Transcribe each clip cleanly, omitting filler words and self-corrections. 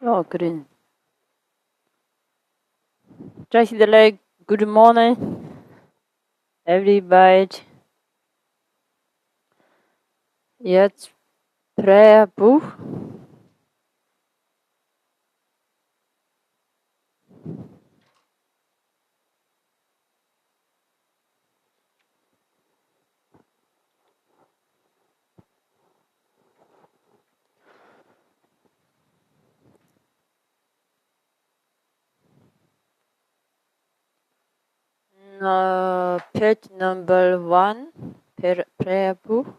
Oh, good. Just like good morning, everybody. Jetzt prayer book. Page number 1, prayer book.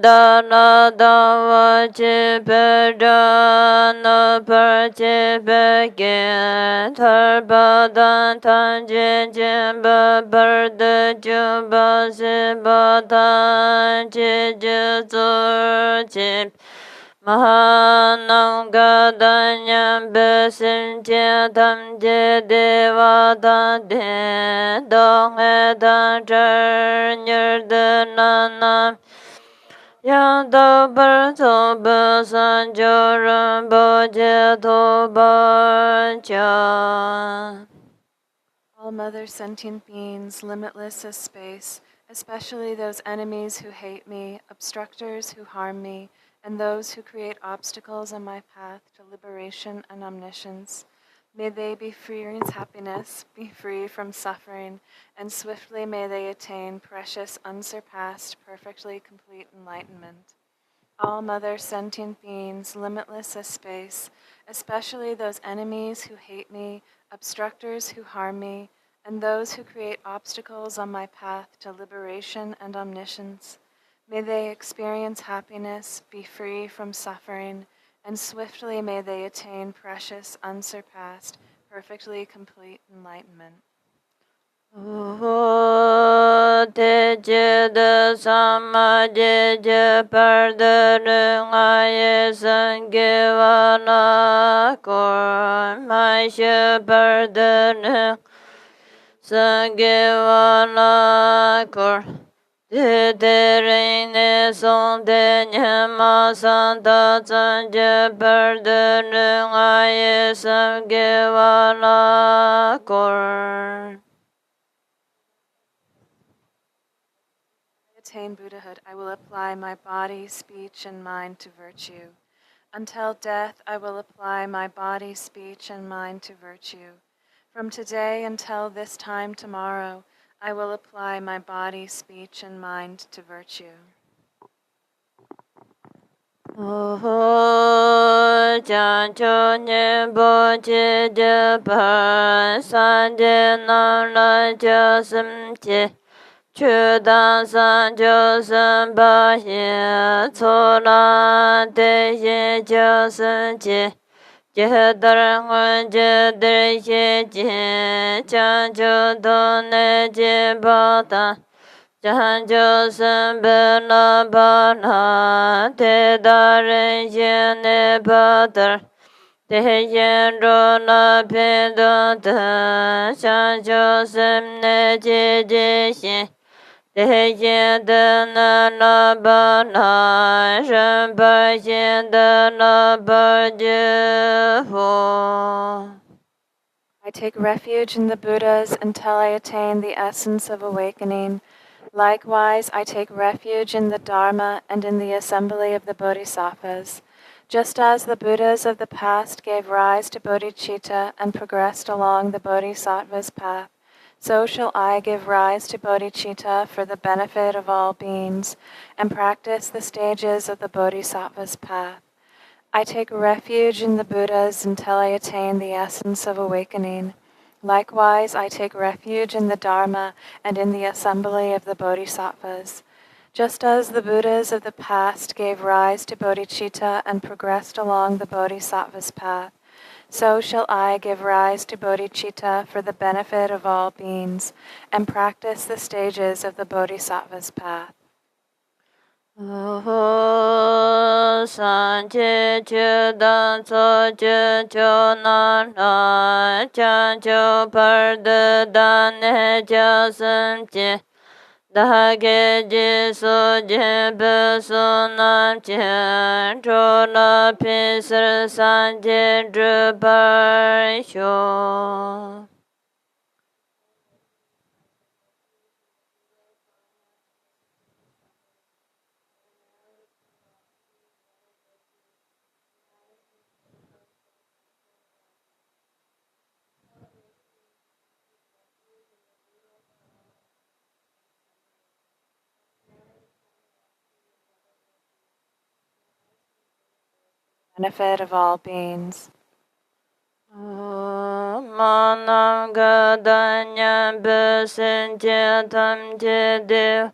Dana dava chipedana parchipeke tarbadan tanjin jimba barda juba sibatan chijuzur chip Mahanangadanyam besim chetam je devata de donghedan cher nyerdananam yanda barto besan joran boje tobacha. All mother sentient beings, limitless as space, especially those enemies who hate me, obstructors who harm me, and those who create obstacles on my path to liberation and omniscience. May they be free in happiness, be free from suffering, and swiftly may they attain precious, unsurpassed, perfectly complete enlightenment. All mother sentient beings, limitless as space, especially those enemies who hate me, obstructors who harm me, and those who create obstacles on my path to liberation and omniscience. May they experience happiness, be free from suffering, and swiftly may they attain precious, unsurpassed, perfectly complete enlightenment. Tejeda samajeja pardarungaye sangevana kor maisha pardarung sangevana kor Tederine son denyama santa sanja pardarungaye sangevana kor Attain Buddhahood, I will apply my body, speech, and mind to virtue. Until death, I will apply my body, speech, and mind to virtue. From today until this time tomorrow, I will apply my body, speech, and mind to virtue. Chancho nyembo che je par san je nam la cha sim che chu dan san jo san ba ye co la te ye cha sim che je dar nguen je der ye je chancho do ne je ba ta Chanjo sambana bana te darin yene badar te yen rona pendo ta chanjo samne je je shin te yen dana na bana ramba yen dana barje ho. I take refuge in the Buddhas until I attain the essence of awakening. Likewise, I take refuge in the Dharma and in the assembly of the Bodhisattvas. Just as the Buddhas of the past gave rise to bodhicitta and progressed along the Bodhisattva's path, so shall I give rise to bodhicitta for the benefit of all beings and practice the stages of the Bodhisattva's path. I take refuge in the Buddhas until I attain the essence of awakening. Likewise, I take refuge in the Dharma and in the assembly of the Bodhisattvas. Just as the Buddhas of the past gave rise to bodhicitta and progressed along the Bodhisattva's path, so shall I give rise to bodhicitta for the benefit of all beings and practice the stages of the Bodhisattva's path. san che che dan so che cho nan la chan cho par de dan ne cha sam che da ge ji so je be so nam che cho la pi sir san je dru par sho. Benefit of all beings. Manam gadanya besin che tam che dev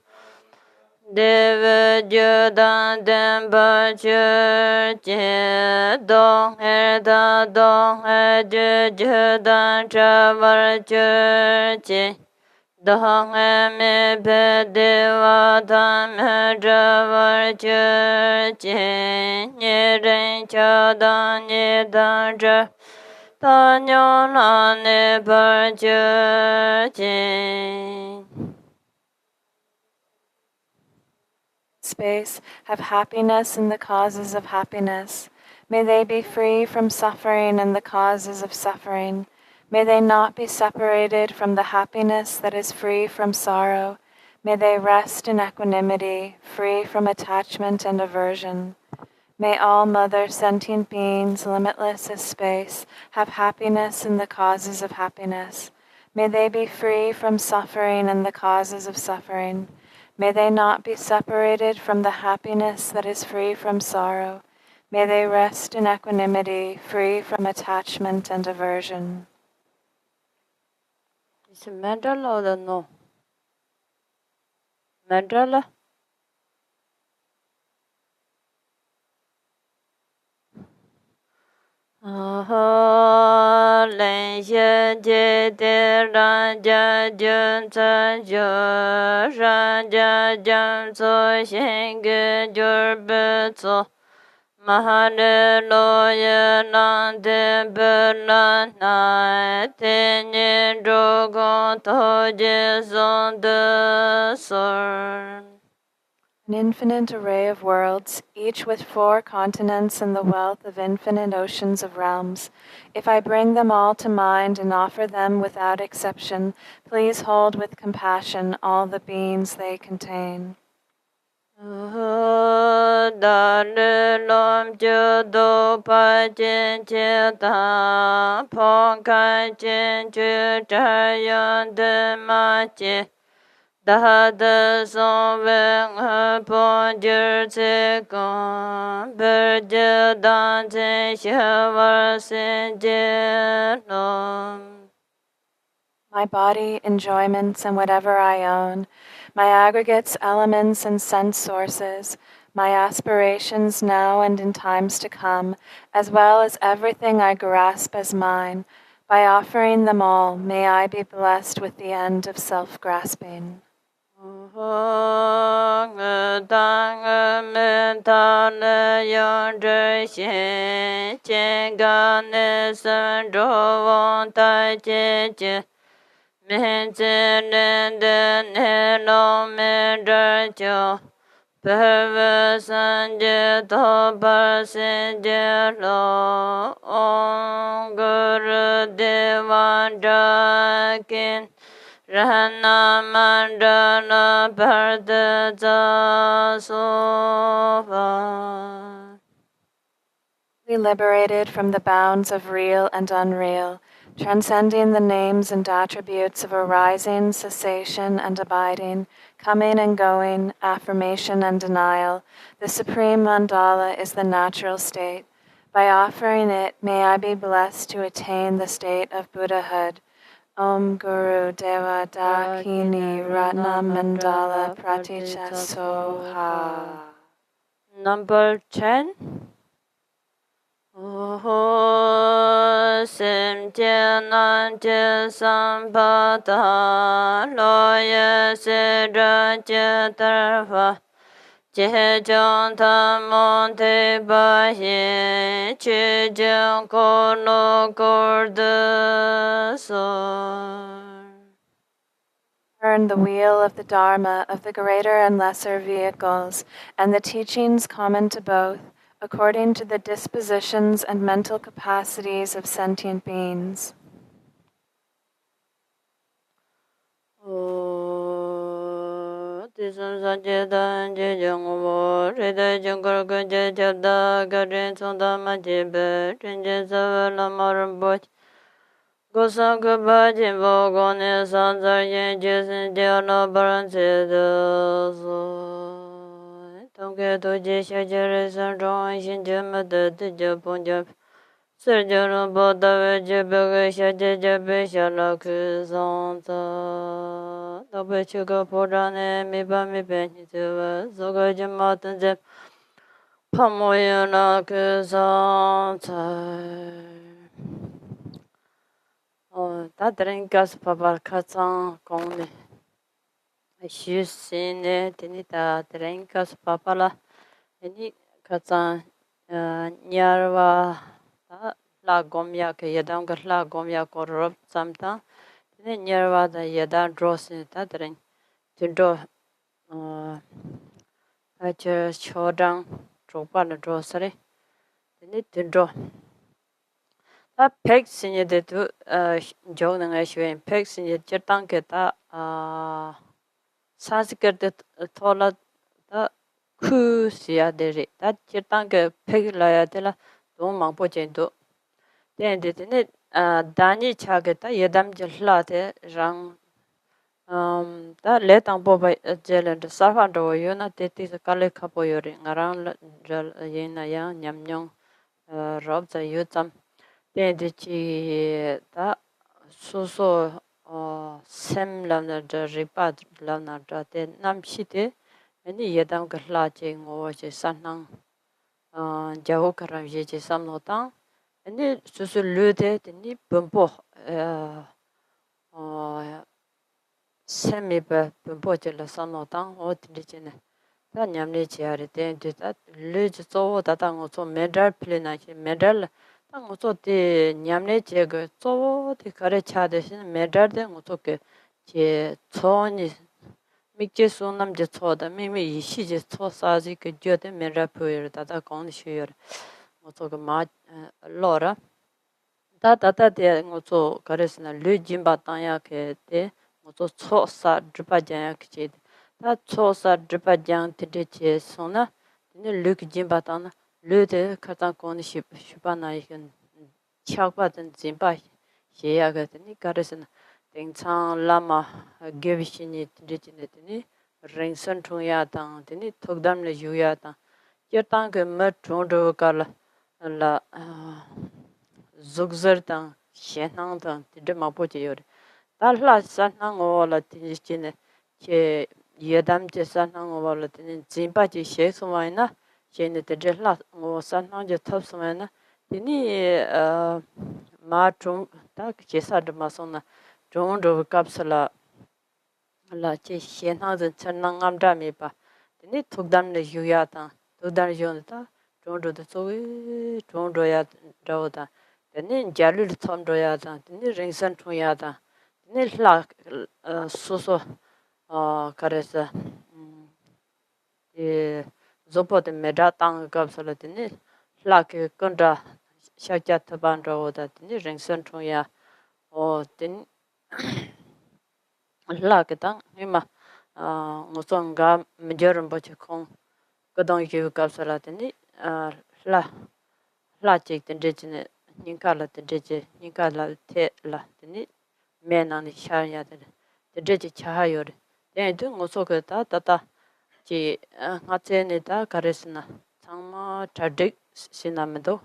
judan demba che dong he da dong he judan chavar che dong he me pe deva tam he chavar che nye ren cha dan nye dan cha Space have happiness in the causes of happiness. May they be free from suffering and the causes of suffering. May they not be separated from the happiness that is free from sorrow. May they rest in equanimity, free from attachment and aversion. May all mother sentient beings, limitless as space, have happiness in the causes of happiness. May they be free from suffering and the causes of suffering. May they not be separated from the happiness that is free from sorrow. May they rest in equanimity, free from attachment and aversion. Is it mental or no? Mental? Len xie jie de ran jia jun zhen zhe ran jia jian zuo xin ge jur bu zuo ma le lo ye nan de bu lan nai te nian zhu gong to jie zong de sur. An infinite array of worlds, each with 4 continents and the wealth of infinite oceans of realms. If I bring them all to mind and offer them without exception, please hold with compassion all the beings they contain. Da le lom ju do pa jin che da pong kai jin ju zha yan de ma jie da de song wen he pong ju zi gong ber je dan zhen xie war xin jie long. My body, enjoyments, and whatever I own, my aggregates, elements, and sense sources, my aspirations now and in times to come, as well as everything I grasp as mine, by offering them all, may I be blessed with the end of self-grasping. Min zhen de ne long men zhe jiu, per san jie to par sin jie lo, ong gu de wan zha kin, ran na man zha na par de za so fa. Be liberated from the bounds of real and unreal, transcending the names and attributes of arising, cessation, and abiding, coming and going, affirmation and denial. The supreme mandala is the natural state. By offering it, may I be blessed to attain the state of Buddhahood. Om Guru Deva Dakini Ratna Mandala Praticca Soha. Number 10. Sim Jian Nan Jie San Pa Da Lo Ye Si Zhe Jie Der Fa Jehjong Tamon Te Bahin Chijong Kono Gorda Son. Turn the wheel of the Dharma of the greater and lesser vehicles and the teachings common to both, according to the dispositions and mental capacities of sentient beings. Tisam Sanjedan Jejong Rida Jungur Gunja Jabda Garin Sondama Jibe Rinja Savala Maramboch Gosam Gaba Jimbo Gone Sanzar Yen Jesin Diana Baran Sedo Tongke Toji Shajari Sanjong Shinjama Dija Punjab Serjano Bodave Jebege Shaje Jebe Shala Kuzanta Dobe Chuka Podane Miba Mibe Nituva Zoga Jamatan Jeb Pamoyana Kuzanta Ta drinkas papar katsan kone Shusine Tinita drinkas papala Ini katsan Nyarwa la gomya ke yadam ga la gomya ko rob samta ne nyarwa da yada drosin ta dren tindo a che chodang tropa na drosare ne tindo ta pek sinye de tu jog na shwen pek sinye chetang ke ta sanskrit de thola ta khu sia de re ta chetang ke pek la ya de la do mang po chen do Dene dani chageta yedam jelate rang da letang boba jelen sarfando yona teti kale kapo yori ngarang jal yena ya nyamnyong rob za yutam dene chi da soso sem lamna da ripa lamna da te namshite ani yedam gla che ngo che sanang jaho karam je che samno tang 근데 수술 르데 되니 범보 세미베 범보질 선노당 어디지네 다 냠네 지야리 된다 르지 조다당 좀 메달 플레나지 메달 당 어쩌데 냠네 제거 조데 가르쳐 대신 메달데 어떻게 제 초니 mikje sonam je choda mimi ishi je cho saji ke jode meral poyer da kon shyer moto ga ma lora 다 다다데 ngozo 가르스나 르짐바 땅야케 데 ngozo 초사 드바장 그제 다 초사 드바장 티데체 소나 네 르짐바 땅나 르데 카탄 코니 슈바나 이건 차과든 짐바 예야가더니 가르스나 땡창 라마 게비시니 티데치네더니 랭선 통야당 드니 톡담레 유야당 제땅 그머 존도 갈라 라 zugzar tang shenang tang tinte mapo che yore ta la sanang wala tinte chine che yedam che sanang wala tinte zimpa che she sumay na shene tinte la sanang che thap sumay na tini ma chung ta che sa dhama song na chung dhru kapsala la che shenang zin chanang amda me pa tini thukdam le yuya tang thukdam yuya ta chung dhru da sowe chung dhru ya dhaw ta Tene jalul thomdoya da, tene ringsan thoya da, tene hla soso karesa zopo de meda tang kapsala tene hla ke kanda shakya thaban rawo da, tene ringsan thoya o tene hla ke tang nima ngosong ga mjaram bache kong kadang yu kapsala tene hla chek tene Ninkala tendreje, Ninkala te la, teni menani shanya tendreje chahayore. Teni tu ngosoke ta tata chi ngatsene ta karesina. Tangma tadik sinamendo,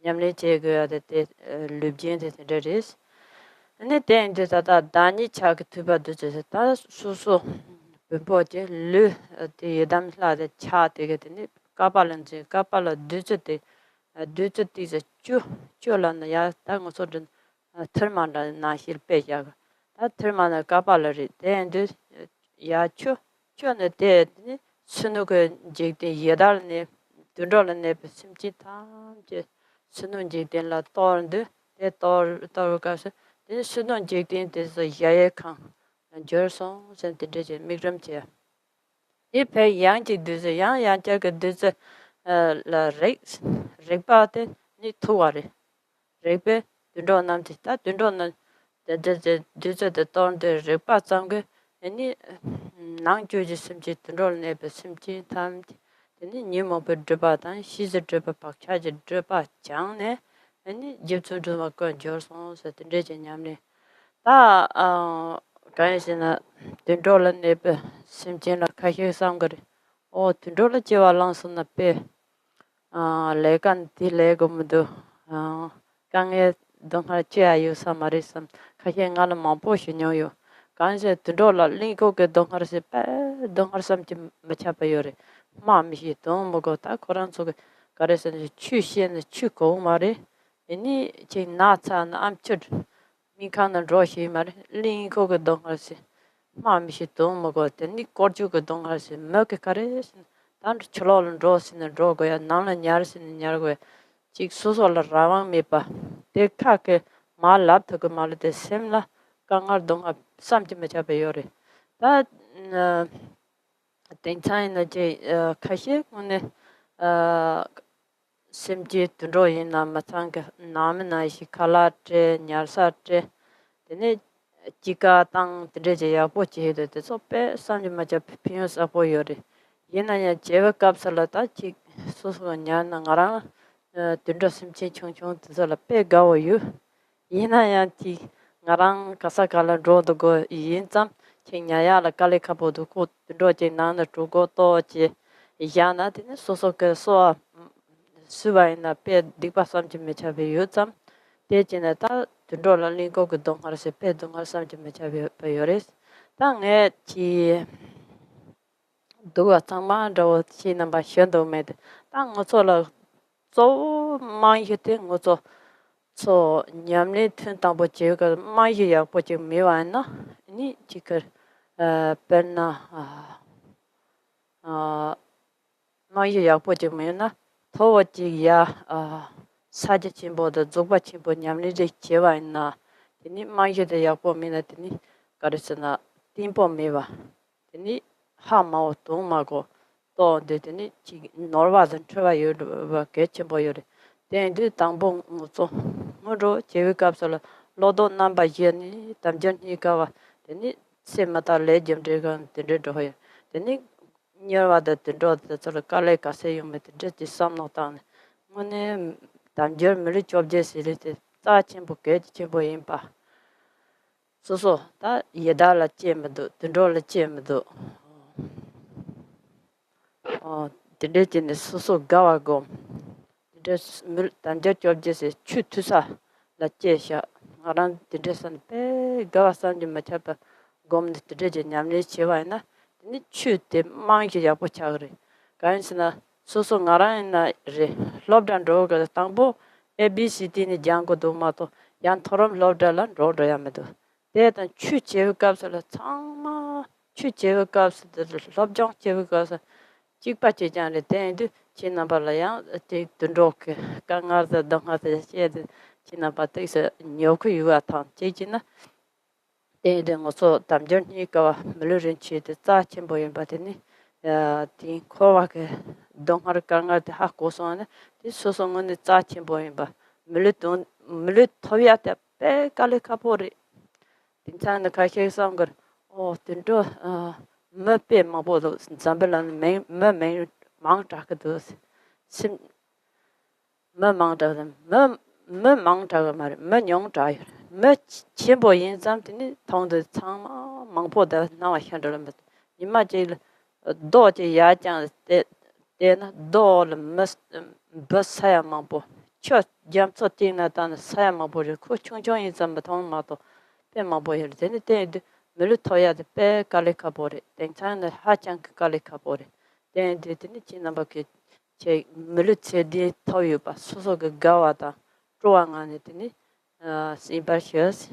nyamne che goya de te lubjen de tendrejes. Teni tu tata dani chak tuba duje ta susu bimbo je lu te yedam la de cha tege teni kapalanche, kapala duje te duje tize chulan ya ta ngo so den therman na hil pe ya ta therman ka pa la ri den de ya chu ne de 스누그 제때 예달네 드롤네 심지 탐제 스누 제때라 떠는데 에 떠가서 이 스누 제때에서 야야칸 저성 센티제 미그럼체 이페 양지 드즈 양양자가 드즈 라 렉바테 니 투와레 렉베 드론남티다 드론은 드즈 떠는데 렉바짱게 아니 낭주지 심지 드롤네 심지 탐 아니 니모베 드바단 시즈 드바 박차지 드바 장네 아니 집초도 막고 저성 세트레제 냠네 다 간시나 드롤네 심지나 카히 상거리 드롤 지와랑스나 페 레간 딜레고무도 강에 동하치아유 사마리삼 카히행하는 마포시뇨요 간세 드롤라 링고게 동하르세 페 동하르삼지 마차바요레 마미시 동모고타 코란속에 가레스는 취시에는 취고 말이 이니 제 나찬 암추 미칸은 로시 말이 링고게 동하르세 마미시 동모고테 니 꼬주게 동하르세 먹게 가레스 단 철로는 로시는 로고야 나는 냐르시는 냐르고야 직 소소라 라왕 메파 데카게 말랍트게 말데 셈라 강알 동아 삼지메 잡여레 다 땡차이나 제 카시 오네 심지 드로이나 마창가 나메나시 칼라트 냐르사트 데네 지가 땅 드레제야 보치헤데 소페 삼지메 잡 피어스 보여레 예나야 제ව값살라다 지 소소냐나 나랑 드르 심지 총총 드설라 빼가워유 예나야 지 나랑 가사갈라 로도고 이인참 칭냐야라 칼레카보도 고 드로제 나나 두고 또지 야나데 소소케 소 수바이나 빼 디바삼지 메차베 요참 대진에다 드로라 링고 그 동하르세 빼 동하르삼지 메차베 베요레스 땅에 지 도가 참마로 치나바 션도메데 땅 어서라 조 마이히테 어서 저 냠네 튼다보 제가 마이야 보지 메와나 니 지커 벤나 마이야 보지 메나 더워지야 사제 침보도 조바 침보 냠네 제와나 니 마이야 야보메나 니 가르스나 팀보 메와 니 하마오 동마고 또 데니 지 노르바든 트와요 게침보요레 덴드 당봉 무소 모로 제위값을 로도 남바 예니 담전이가와 데니 세마타 레점드가 데르도야 데니 녀와다 데르도 저를 깔레 가세요메 데지 삼노탄 뭐네 담전 밀리 좁제시리테 따침보게 침보임바 소소 다 예달라 쳔메도 데르라 쳔메도 데레진의 소소 가와고 this tanja chobjese chutusa la chesha aran desan pe gawasan de machapa gom de deje nyamle chewaina ni chute mangje ya pochagre kansina soso ngaraina re lobdan roga tangbo abcd ni jango do mato yan thorom lobdalan rodo yamedo detan chu chew kapsala changma chu chew kaps de lobjong chew kaps chikpache janle tendu Chinabalayan, take the rock, Gangar the Donghata shed, Chinapatix, Nyoku Yuatan, China. Then also Tamjernika, Melurin Chi, the Tachimbo in Batini, the Kovak, Donghar Gangar, the Hakoson, this was on the Tachimbo in Ba, Melutun, Melut Toyata, Pegalicapori. In time the Kake Sanger, the door, Murphy Mabodo, Zambelan, Mermaid. 망타그도스 심 머망다them 머망다가 말 머용다 머 첨보 인삼드니 통도 참 망보다 나와 현들면 이마제 도제 야장 데나 도르 머스 버사야 망보 쳐 잠서 띵나단 사야 망보를 그 총총 인삼 통마도 빼망보일 되니 때 밀토야데 빼 갈레카보레 땡찬의 하장 갈레카보레 데데니 지나바케 제 밀르체디 토유바 소소가 가와다 조앙안에더니 심바시어스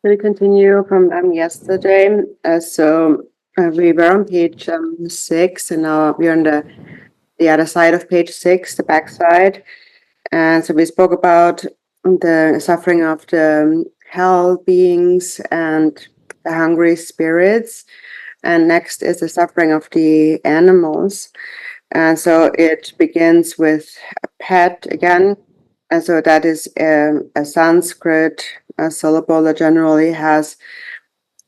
We continue from yesterday. We were on page 6, and now we're on the other side of page 6, the back side. And so we spoke about the suffering of the hell beings and the hungry spirits. And next is the suffering of the animals. And so it begins with a pet again. And so that is a Sanskrit syllable that generally has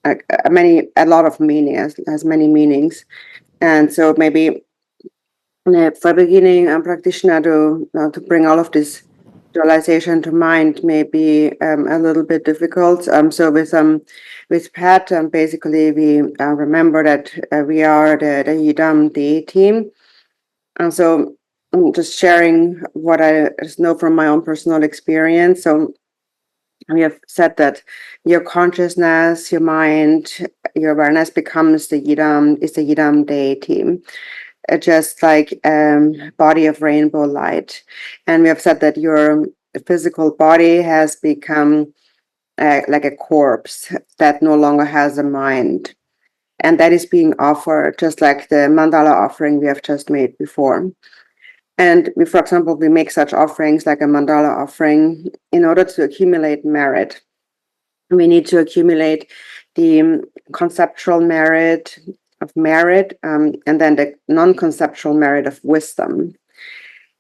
a lot of meaning, has many meanings. And so maybe for beginning practitioner to bring all of this visualization to mind may be a little bit difficult. So with Pat, basically we remember that we are the Yidam deity. And so I'm just sharing what I just know from my own personal experience. So we have said that your consciousness, your mind, your awareness becomes the Yidam deity, just like body of rainbow light. And we have said that your physical body has become like a corpse that no longer has a mind. And that is being offered, just like the mandala offering we have just made before. And we, for example, we make such offerings like a mandala offering in order to accumulate merit. We need to accumulate the conceptual merit of merit, and then the non-conceptual merit of wisdom.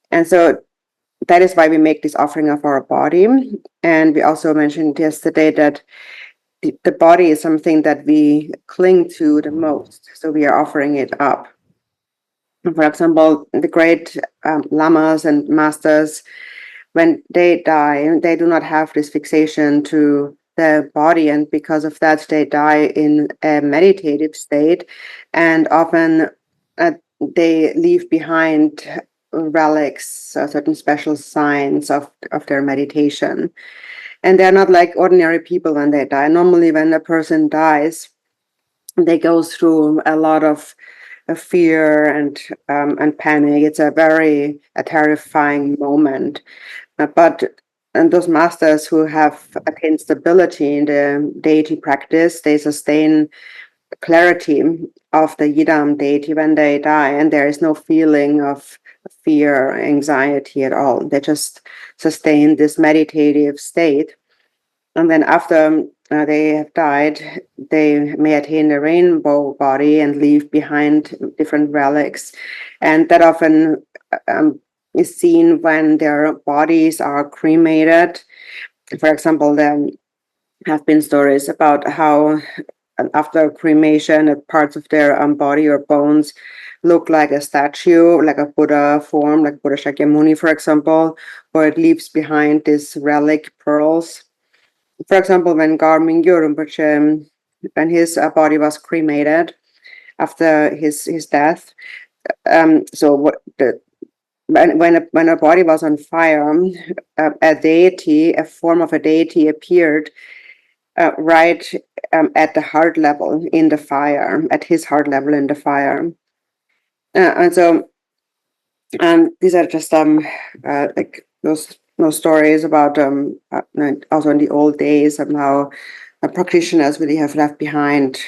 And so that is why we make this offering of our body. And we also mentioned yesterday that the body is something that we cling to the most. So we are offering it up. For example, the great lamas and masters, when they die, they do not have this fixation to their body, and because of that, they die in a meditative state, and often they leave behind relics, certain special signs of their meditation. And they're not like ordinary people when they die. Normally, when a person dies, they go through a lot of fear and panic. It's a very terrifying moment. But and those masters who have attained stability in the deity practice, they sustain clarity of the Yidam deity when they die, and there is no feeling of fear or anxiety at all. They just sustain this meditative state. And then after they have died, they may attain the rainbow body and leave behind different relics. And that often is seen when their bodies are cremated. For example, there have been stories about how after cremation, parts of their body or bones look like a statue, like a Buddha form, like Buddha Shakyamuni, for example, or it leaves behind these relic pearls. For example, when Garmingyo Rinpoche, when his body was cremated after his death, so what the when a body was on fire, a deity, a form of a deity appeared right at the heart level in the fire, at his heart level in the fire. And so these are just like those stories about also in the old days of how practitioners really have left behind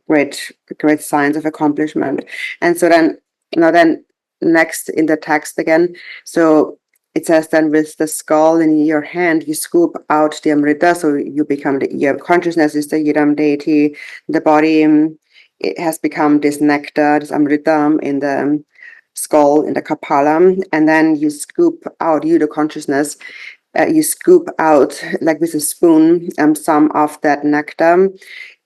great signs of accomplishment. And so then next in the text again, so it says then with the skull in your hand, you scoop out the Amrita, so you become your consciousness is the Yidam deity, the body it has become this nectar, this Amrita in the skull, in the Kapala, and then you scoop out, the consciousness, you scoop out like with a spoon some of that nectar,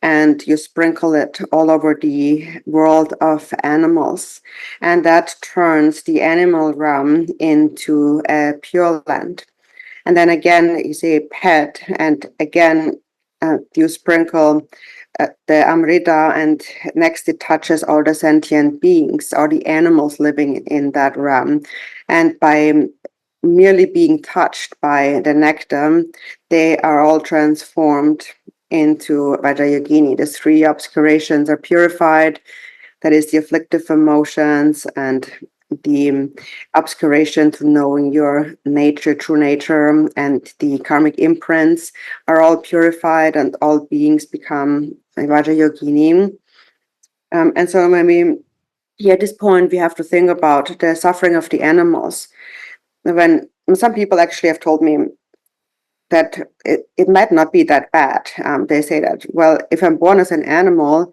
and you sprinkle it all over the world of animals, and that turns the animal realm into a pure land. And then again you say pet, and again you sprinkle the Amrita, and next it touches all the sentient beings or the animals living in that realm. And by merely being touched by the nectar, they are all transformed into Vajrayogini. The three obscurations are purified, that is the afflictive emotions and the obscuration to knowing your nature, true nature, and the karmic imprints are all purified, and all beings become Vajrayogini. And so when we, at this point, we have to think about the suffering of the animals. When some people actually have told me that it might not be that bad. They say that, well, if I'm born as an animal,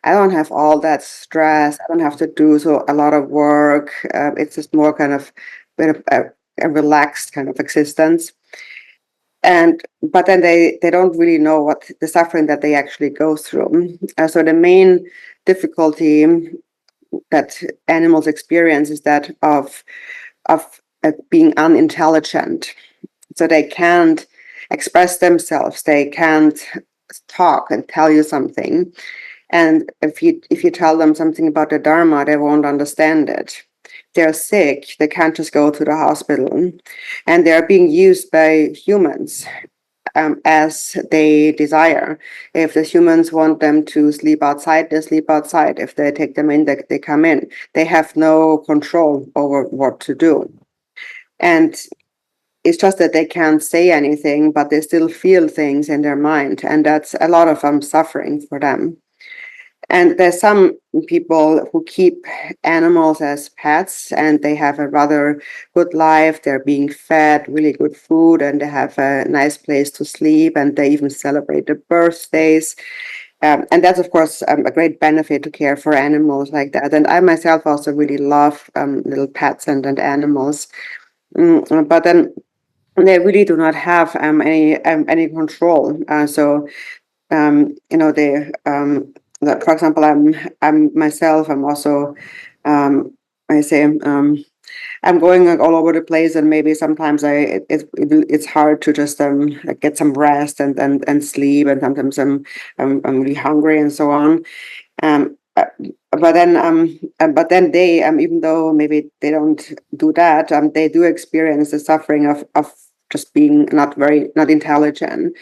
I don't have all that stress. I don't have to do a lot of work. It's just more kind of a relaxed kind of existence. But then they don't really know what the suffering that they actually go through. So the main difficulty that animals experience is that of being unintelligent. So they can't express themselves. They can't talk and tell you something. And if you tell them something about the Dharma, they won't understand it. They're sick. They can't just go to the hospital, and they're being used by humans as they desire. If the humans want them to sleep outside, they sleep outside. If they take them in, they come in. They have no control over what to do. And it's just that they can't say anything, but they still feel things in their mind. And that's a lot of suffering for them. And there's some people who keep animals as pets, and they have a rather good life. They're being fed really good food, and they have a nice place to sleep, and they even celebrate their birthdays. And that's, of course, a great benefit to care for animals like that. And I myself also really love little pets and animals. But then they really do not have any control. They for example, I'm myself. I'm also I say I'm going all over the place, and maybe sometimes it's hard to just get some rest and sleep, and sometimes I'm really hungry and so on. But then they even though maybe they don't do that, they do experience the suffering of just being not intelligent,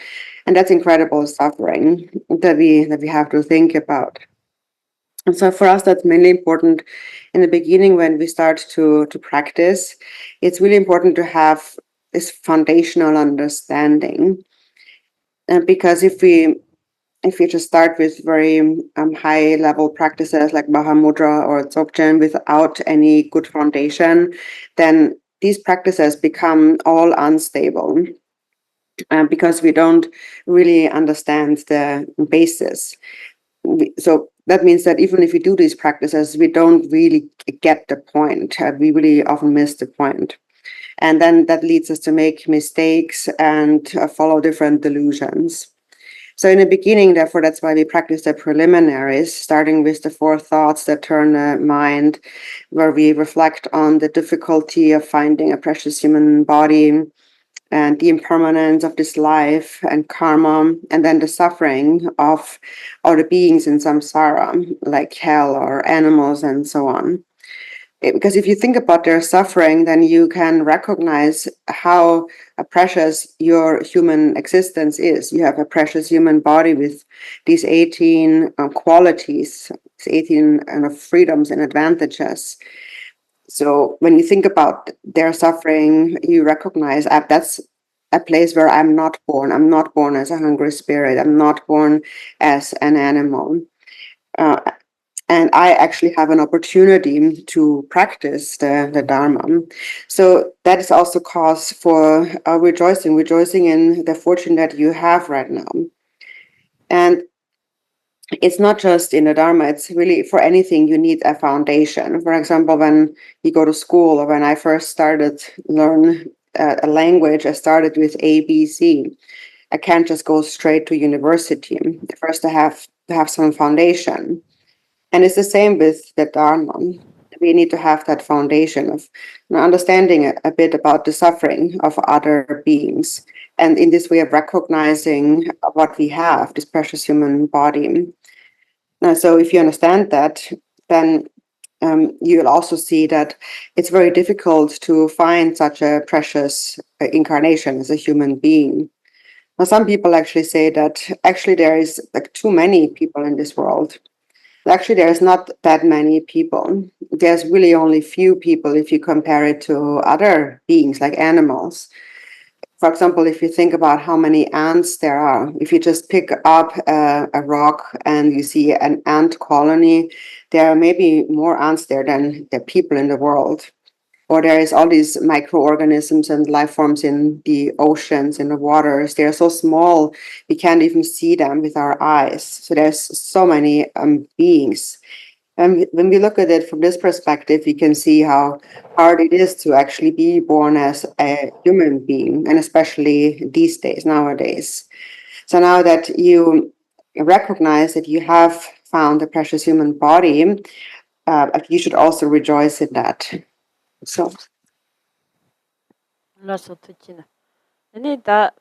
and that's incredible suffering that we have to think about. And so for us, that's mainly important in the beginning when we start to practice. It's really important to have this foundational understanding, because if we just start with very high level practices like Mahamudra or Dzogchen without any good foundation, then these practices become all unstable, because we don't really understand the basis. So that means that even if we do these practices, we don't really get the point. We really often miss the point. And then that leads us to make mistakes and follow different delusions. So in the beginning, therefore, that's why we practice the preliminaries, starting with the 4 thoughts that turn the mind, where we reflect on the difficulty of finding a precious human body and the impermanence of this life and karma, and then the suffering of all the beings in samsara, like hell or animals and so on. Because if you think about their suffering, then you can recognize how precious your human existence is. You have a precious human body with these 18 qualities, 18 freedoms and advantages. So when you think about their suffering, you recognize that's a place where I'm not born. I'm not born as a hungry spirit. I'm not born as an animal. And I actually have an opportunity to practice the Dharma. So that is also cause for rejoicing in the fortune that you have right now. And it's not just in the Dharma, it's really for anything you need a foundation. For example, when you go to school, or when I first started learn a language, I started with ABC. I can't just go straight to university. First, I have to have some foundation. And it's the same with the Dharma. We need to have that foundation of understanding a bit about the suffering of other beings. And in this way of recognizing what we have, this precious human body. So if you understand that, then you'll also see that it's very difficult to find such a precious incarnation as a human being. Now, some people actually say that actually there is like too many people in this world. Actually, there's not that many people. There's really only few people if you compare it to other beings like animals. For example, if you think about how many ants there are, if you just pick up a rock and you see an ant colony, there are maybe more ants there than the people in the world. Or there is all these microorganisms and life forms in the oceans, in the waters. They are so small, we can't even see them with our eyes. So there's so many beings. And when we look at it from this perspective, we can see how hard it is to actually be born as a human being, and especially these days, nowadays. So now that you recognize that you have found a precious human body, you should also rejoice in that. So. 라서 듣지나. 아니 다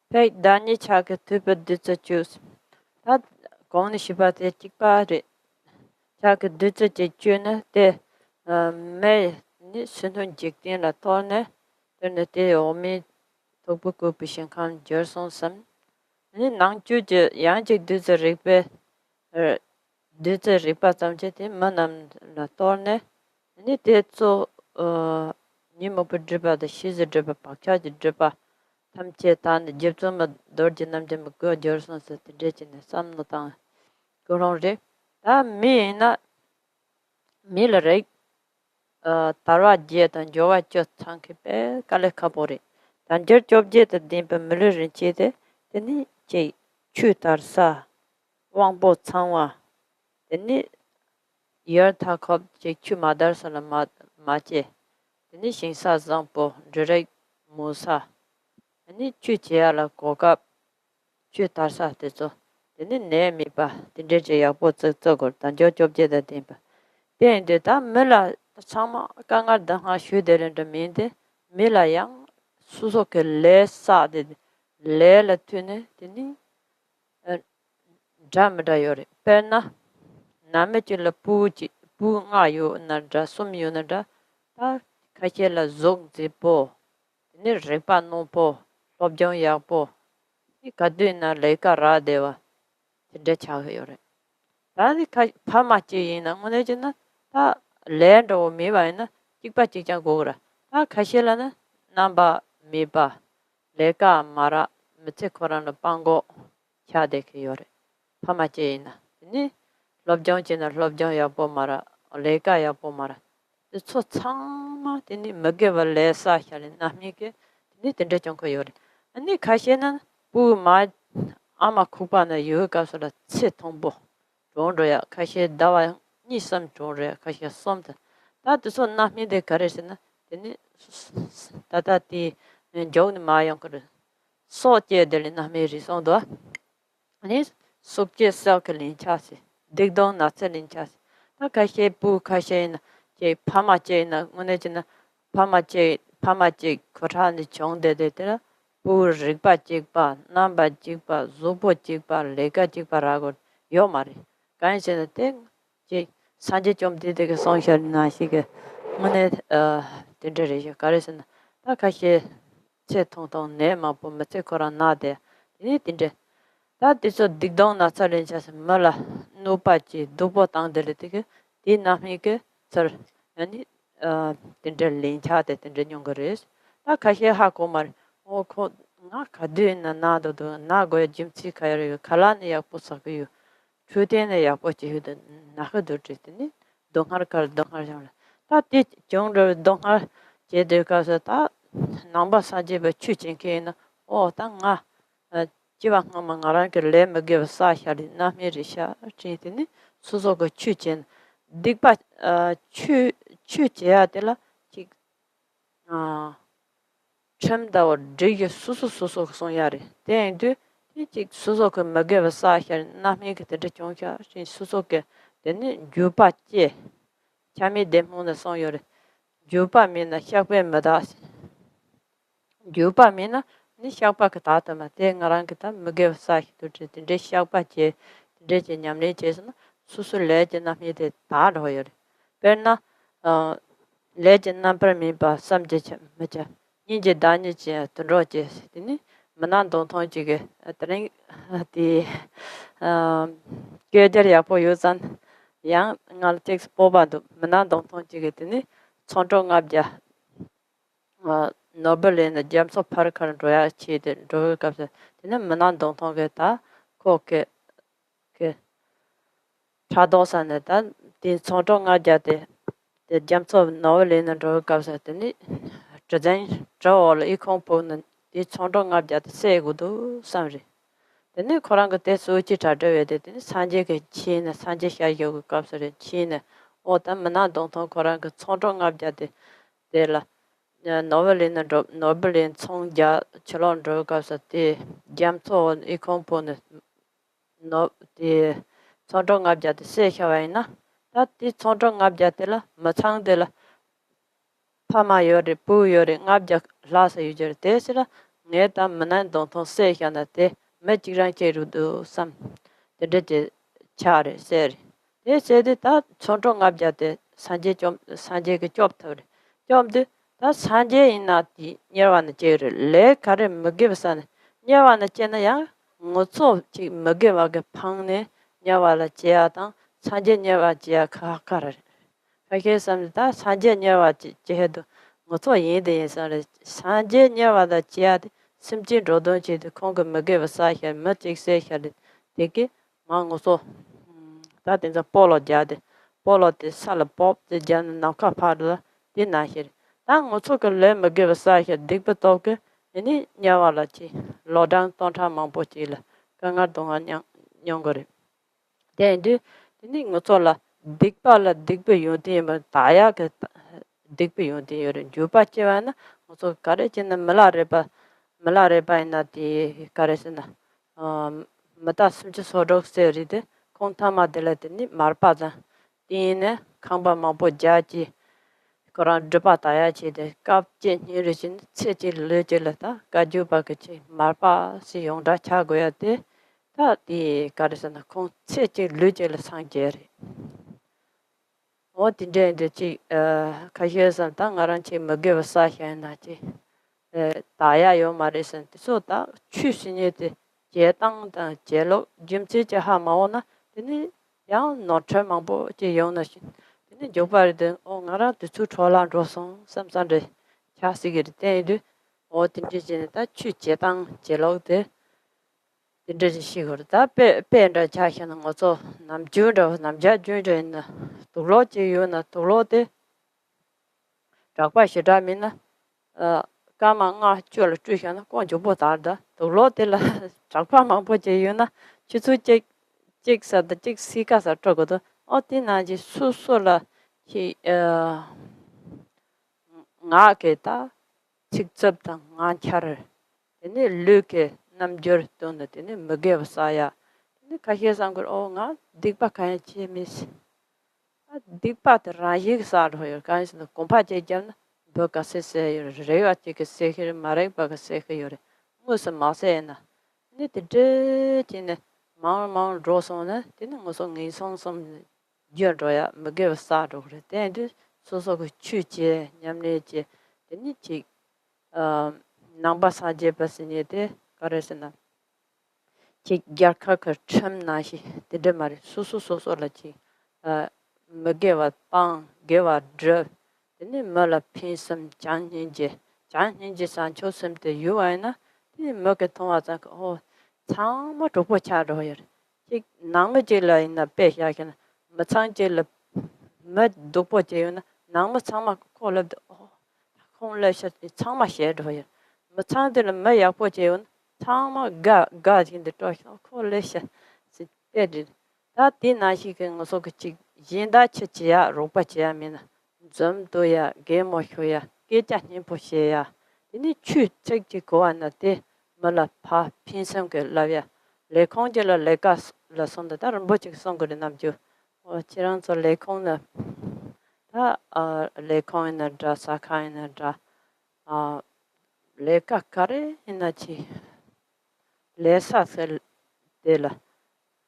페이 다니 차게 두버 듣자 주스. 다 고니 시바데 찍바리. 차게 듣자 주나 데 매니 순hun 직된라 토네. 근데 데 오미 독부고 비신칸 저선섬. 아니 낭주제 양직 듣자 리베 듣자 리바 잠제데 만남 라 토네. 아니 데초 니모부 드바다 시즈 드바 박차지 드바 탐체 탄 집좀 dorje namje go jorson se tejene samno tan goronre ta mina milare tarwa je tan jowa cho thanke pe kale khabore tan jer job je ta din pe milare che de teni che chu tar sa wang bo changwa teni yer tha khop che chu madar sala ma che teni shinsa zampo direct musa 아니 취지야라 고갑 취 달사 되죠. 근데 내미 봐. 근데 약보 저거 단저 접제다 된바. 근데 다 밀라 참마 강가다 하 슈데는데 민데 밀라양 수속게 레사데 레라 투네 되니 잠다 요레 페나 남에질 부지 부가요 나다 숨요 나다 다 카체라 종제보 니 레파 노포 법정 약보 이 가드나 레카 라데와 진짜 차요래 다니 파마치이나 뭐네지나 다 랜도 미바이나 찍바 찍자 고라 다 가실라나 남바 미바 레카 마라 밑에 코라나 방고 차데케요래 파마치이나 니 법정지나 법정 약보 마라 레카 약보 마라 저 창마 되니 먹게발 레사 샤리 남니게 니 된데 좀 거요래 아니 가시는 부마 아마 쿠바나 유가서라 치통보 존로야 가시 다와 니섬 존로야 가시 솜다 다도 남미데 가르스나 되니 다다티 존 마용 그래 소제들 남미리 손도 아니 속제 썩클린 차시 딕동 나츠린 차시 다 가시 부 가시나 제 파마제나 오네지나 파마제 코라니 정데데라 부 릭바 찍바 남바 찍바 조보 찍바 레가 찍바라고 요 말이 간세는 때제 산제 좀 되게 성실나시게 오늘 된저리죠 가르스나 다 같이 제 통통 내마 보면 제 거라 나데 이 된저 다 뒤서 딕동 나차린 자서 말라 노파지 도보 땅들 되게 디 남이게 저 아니 된저 린차데 된저 용거레스 다 같이 하고 말 나 가드나 나도도 나고야 짐치 카야를 칼라니야 포사고요 주대네 야포지도 나가도르더니 동하르칼 다티 정르 동하 제들가서 다 넘버 사제베 추진케나 땅아 지방만 알아게 레메게 사샤리 나미리샤 진티니 수소고 추진 딕바 추제야들라 첨다워 되게 수수수수 송야리 대인도 이직 수소그 먹여 사샤 남이게 되게 좋게 수소게 되는 유바지 잠이 되면 송여리 유바미나 샤베마다 유바미나 니 샤바가 다다마 대가랑 기타 먹여 사히도 되게 샤바지 되게 냠내 제스나 수술레제 남이데 다로여리 베나 레제 남프미바 삼제체 메자 이제 다니지 들어지 되니 만난 동통지게 드링 디 Gejer yapo yusan yang ngal text boba do mana dong tong jigetini chonto ngabja Nobel in the James of Parker Royal Chid Royal Captain then mana dong tong geta ko ke chadosan da the chonto ngabja the James of Novel in the Royal Captain Jajan Joel e component the chonto ngabja se gudu samri Then Koranga te suchi chadwe de sanje ke chin sanje sha yoga kapsare chin o tam mana dong tong koranga chongchong abja de la novel in the novel in chong ja chalon ro kapsa te jam to e compone no de chongchong abja de se sha wai na ta ti chongchong abja de la ma chang de la pama yore pu yore ngabja la sa yure te sira nge tam mana dong tong se sha na te Mejiran Cherudo some the digit chare seri. They said that Chondrong Abjate Sanje Sanje job third. Job the that Sanje in not the near one chair, Le Karim Magivasan, near one Chenaya, Motso Magivaga Pangne, Nyawala Cheatan, Sanje Nyava Chia Kakar. I guess some that Sanje Nyava Chehedo, Moto Yede Sanje Nyava the Chiat. Simjin rodonchi the Congo Mageva Sahi Magic Seyhad Tiki Mangoso that is a polo jade polo the salapop the jan Naka Padla didn't hear. Tang took a lemma give a Sahi Digbatoke any Nyawalachi Lodan Tonta Mampochila Gangadonga Yongore. Then do the Ningotola Digpala Digbe Yunti Tayak Digbe Yunti Jupachevana also courage in the Malarepa. Malare baina di karesina mata sumchi sodok seride kontama deletini marpada dine kamba mampo jaji koran drupa taya chi de kap je nirishin chechi leje lata gaju bakachi marpa si yongda cha goya de ta di karesina kon chechi leje la sangjeri o dinde de chi kajesan ta ngaran chi mageva sa na chi 다야 요 말이선 소다 추신이데 제당다 제로 김치 제하 마오나 되니 양 노트망보 제용나 되니 조바르데 나라 드추 초란 로송 삼산데 차시게 되데 어딘지진다 추 제당 제로데 딘데지 시거다 베베다 차샤는 거죠 남주도 남자 주도 있나 돌로지 요나 돌로데 작바 시다미나 Kama nga chula chushana kwa jubo tarda to lo de la chakpa ma po je yuna chisu chik sa da chik sika sa trogo do o ti na ji su su la ki nga ke ta chik chap ta nga char ne lu ke nam jor to na te ne mage sa ya ne ka he sang o nga dikpa ka chi mis dikpa ta ra yi sa ro yo ka is no kompa je jam Boka sese rewa chike sekhe mare baka sekhe yore musa mase na ni de tine mang roso na tine muso ngi song som jyo roya mage sa ro re den de so so ku chu je nyamne je tine chi namba sa je pasine de karesna chi gyar kha kha cham na shi de mare so la chi mage wa pang ge wa dre Then mala pinsam janhinje san chosam de yuaina then mokatonga zak oh tama dopo chado yer ik nangma jela ina pe yakin matang jela mat dopo jena nangma chama kola oh kon la shat chama shedo yer matang de ma ya po jeun tama ga jin de to kola sha si pedid ta dina shi ken so ki jinda chiya ropa chiya mina 점도야 게모효야 게자님 보시야 이니 추 책지 고안나데 말라 파 핀성게 라야 레콩젤라 레가스 라선다 다른 뭐지 선거를 남죠 지랑서 레콩나 다 레콩이나 다 사카이나 다 레카카레 이나치 레사셀 데라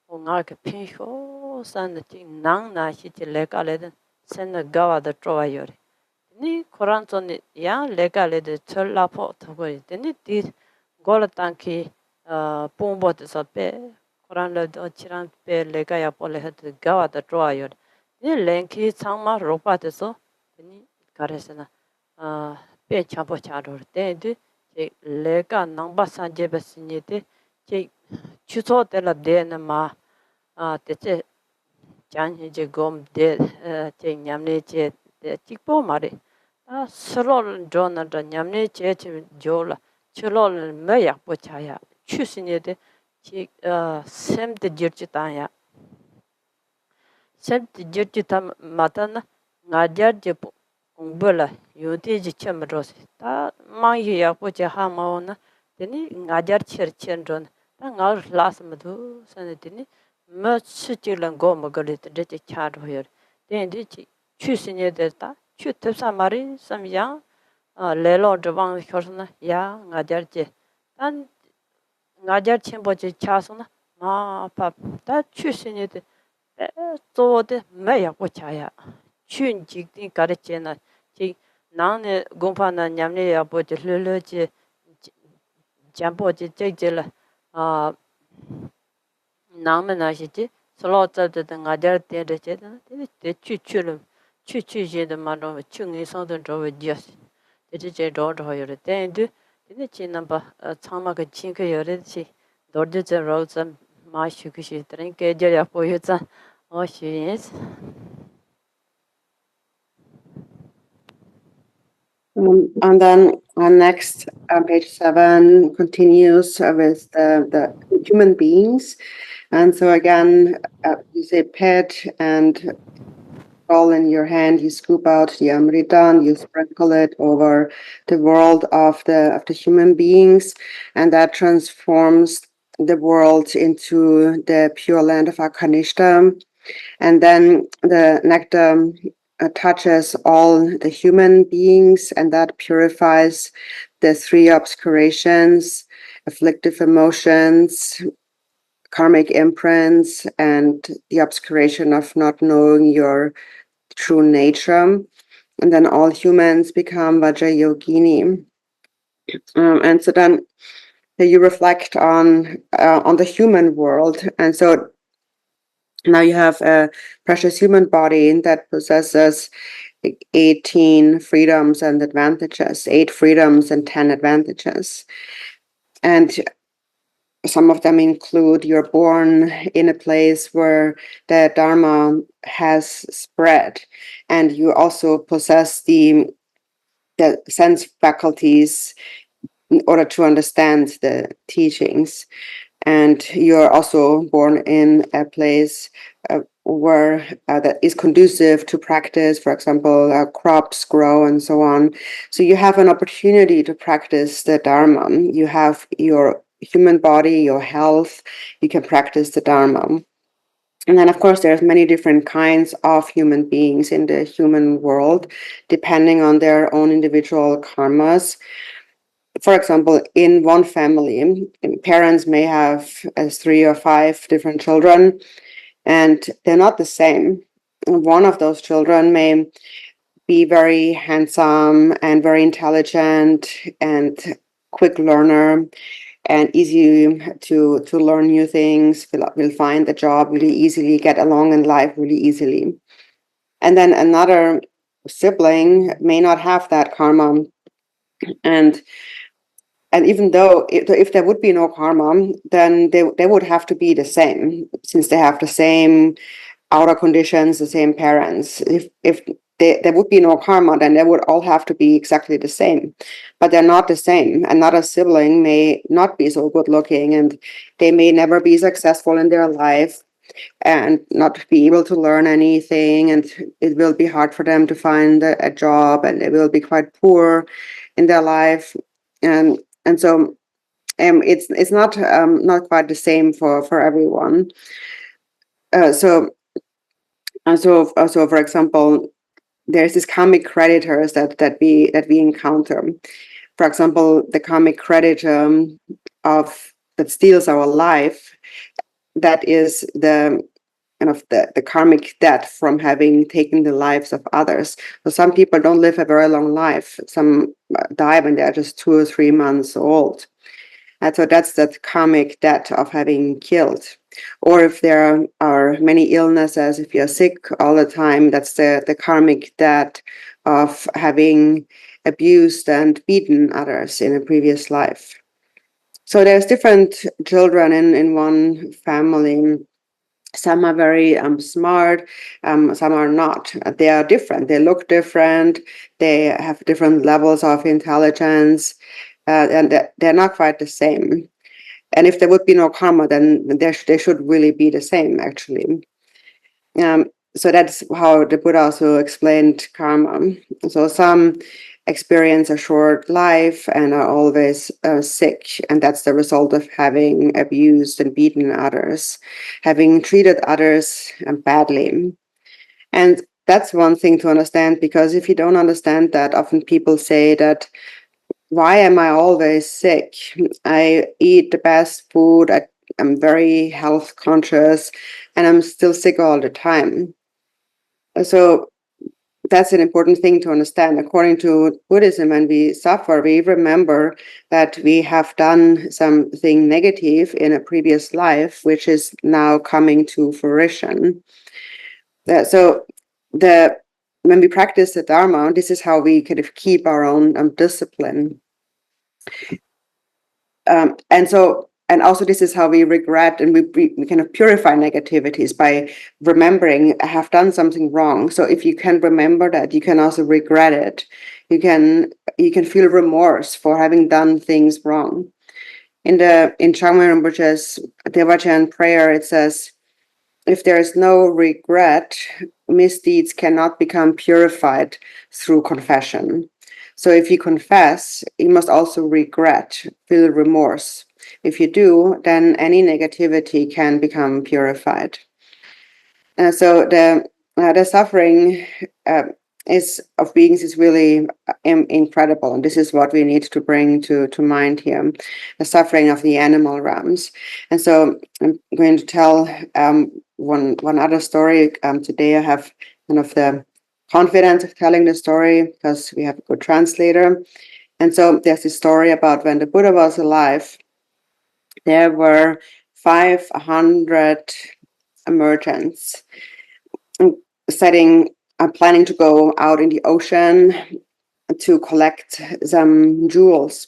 옹아게 핀효 산지 낭나시지 레카레든 sen gawa da trowa yore ni koranto ni ya legale de cholla po to go ni di gola tanki pombo de sape Koran do chiran pe lega ya pole het gawa da droyo. Ni lenki changma ropa de so ni karesana pe chapo charo de de lega nangba sanje besini de che chuso de la de na ma de che chan je gom de che nyamne che de chikpo mare srol dona da nyamne che che jola chlol me ya po chaya chusine de chi sem de jirchi ta ya sem de jirchi ta mata na ngajar je 공부라 요대지 첨로스 다 망이야 보자 하마오나 되니 ngajar cherchenron 다 ngar lasmadu sanetini 머치질은 거 먹을 때 되게 차로요 근데 추신에 됐다 추트사 말이 섬야 레로 저방 효스나 야 ngajarje 단 ngajar 첨보지 차소나 마밥다 추신에 돼 또데 매야 보차야 춘직딩 가르치나 지 나네 공파나 냠네야 보지 흘러지 잠보지 제제라 아 나면하시지 슬로트드 ngajar 때 제다 때 추추름 추추제도 말로 충이 선던 저거 지었어 이제 저도요 때인데 근데 지난번 참마가 친구 여러지 너르저 로즈 마슈기시 드링게 저야 보여자 어시스 And then next, page 7 continues with the human beings. And so again, you say pet and all in your hand, you scoop out the amrita, you sprinkle it over the world of the human beings, and that transforms the world into the pure land of Akarnishta. And then the nectar touches all the human beings, and that purifies the three obscurations, afflictive emotions, karmic imprints, and the obscuration of not knowing your true nature. And then all humans become Vajrayogini. And so then you reflect on the human world. And so now you have a precious human body that possesses 18 freedoms and advantages, 8 freedoms and 10 advantages. And some of them include you're born in a place where the Dharma has spread, and you also possess the sense faculties in order to understand the teachings. And you're also born in a place where that is conducive to practice. For example, crops grow and so on. So you have an opportunity to practice the Dharma. You have your human body, your health. You can practice the Dharma. And then, of course, there's many different kinds of human beings in the human world, depending on their own individual karmas. For example, in one family, parents may have 3 or 5 different children, and they're not the same. One of those children may be very handsome and very intelligent and quick learner and easy to learn new things, will find the job really easily, get along in life really easily. And then another sibling may not have that karma, and even though if there would be no karma, then they would have to be the same, since they have the same outer conditions, the same parents. If there would be no karma, then they would all have to be exactly the same. But they're not the same. Another sibling may not be so good looking, and they may never be successful in their life and not be able to learn anything, and it will be hard for them to find a job, and they will be quite poor in their life. And so it's not quite the same for everyone. So for example, there's these karmic creditors that we encounter. For example, the karmic creditor that steals our life, that is the kind of the karmic debt from having taken the lives of others. So some people don't live a very long life. Some die when they're just 2 or 3 months old. And so that's that karmic debt of having killed. Or if there are many illnesses, if you're sick all the time, that's the karmic debt of having abused and beaten others in a previous life. So there's different children in one family. Some are very smart, some are not. They are different. They look different. They have different levels of intelligence, and they're not quite the same. And if there would be no karma, then they should really be the same, actually. So that's how the Buddha also explained karma. So some experience a short life and are always sick, and that's the result of having abused and beaten others, having treated others badly. And that's one thing to understand, because if you don't understand that, often people say that, why am I always sick? I eat the best food, I'm very health conscious, and I'm still sick all the time. So that's an important thing to understand. According to Buddhism, when we suffer, we remember that we have done something negative in a previous life, which is now coming to fruition. So when we practice the Dharma, this is how we kind of keep our own discipline. And also this is how we regret, and we kind of purify negativities by remembering I have done something wrong. So if you can remember that, you can also regret it. You can feel remorse for having done things wrong. In Changmyen Rinpoche's Devachan prayer, it says, if there is no regret, misdeeds cannot become purified through confession. So if you confess, you must also regret, feel remorse. If you do, then any negativity can become purified. So the suffering of beings is really incredible, and this is what we need to bring to mind here: the suffering of the animal realms. And so I'm going to tell one other story today. I have kind of the confidence of telling the story because we have a good translator. And so there's this story about when the Buddha was alive. There were 500 merchants planning to go out in the ocean to collect some jewels.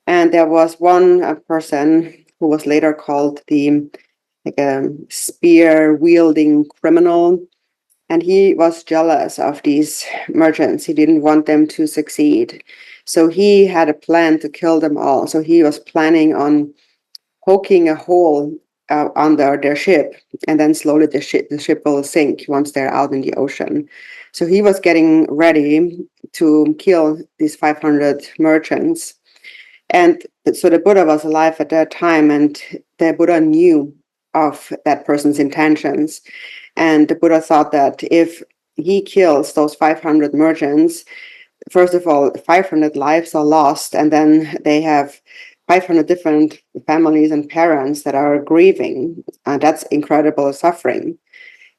And there was one person who was later called the spear wielding criminal. And he was jealous of these merchants. He didn't want them to succeed. So he had a plan to kill them all. So he was planning on poking a hole under their ship, and then slowly the ship will sink once they're out in the ocean. So he was getting ready to kill these 500 merchants. And so the Buddha was alive at that time, and the Buddha knew of that person's intentions. And the Buddha thought that if he kills those 500 merchants, first of all, 500 lives are lost, and then they have 500 different families and parents that are grieving. That's incredible suffering.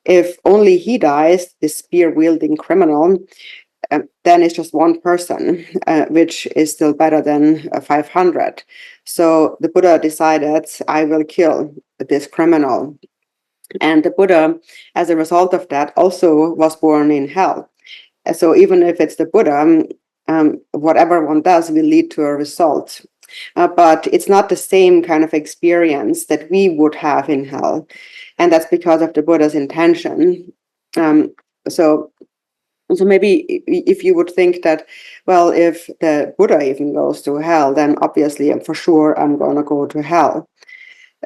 If only he dies, this spear-wielding criminal, then it's just one person, which is still better than 500. So the Buddha decided, I will kill this criminal. And the Buddha, as a result of that, also was born in hell. So even if it's the Buddha, whatever one does will lead to a result. But it's not the same kind of experience that we would have in hell. And that's because of the Buddha's intention. So maybe if you would think that, well, if the Buddha even goes to hell, then obviously for sure I'm going to go to hell.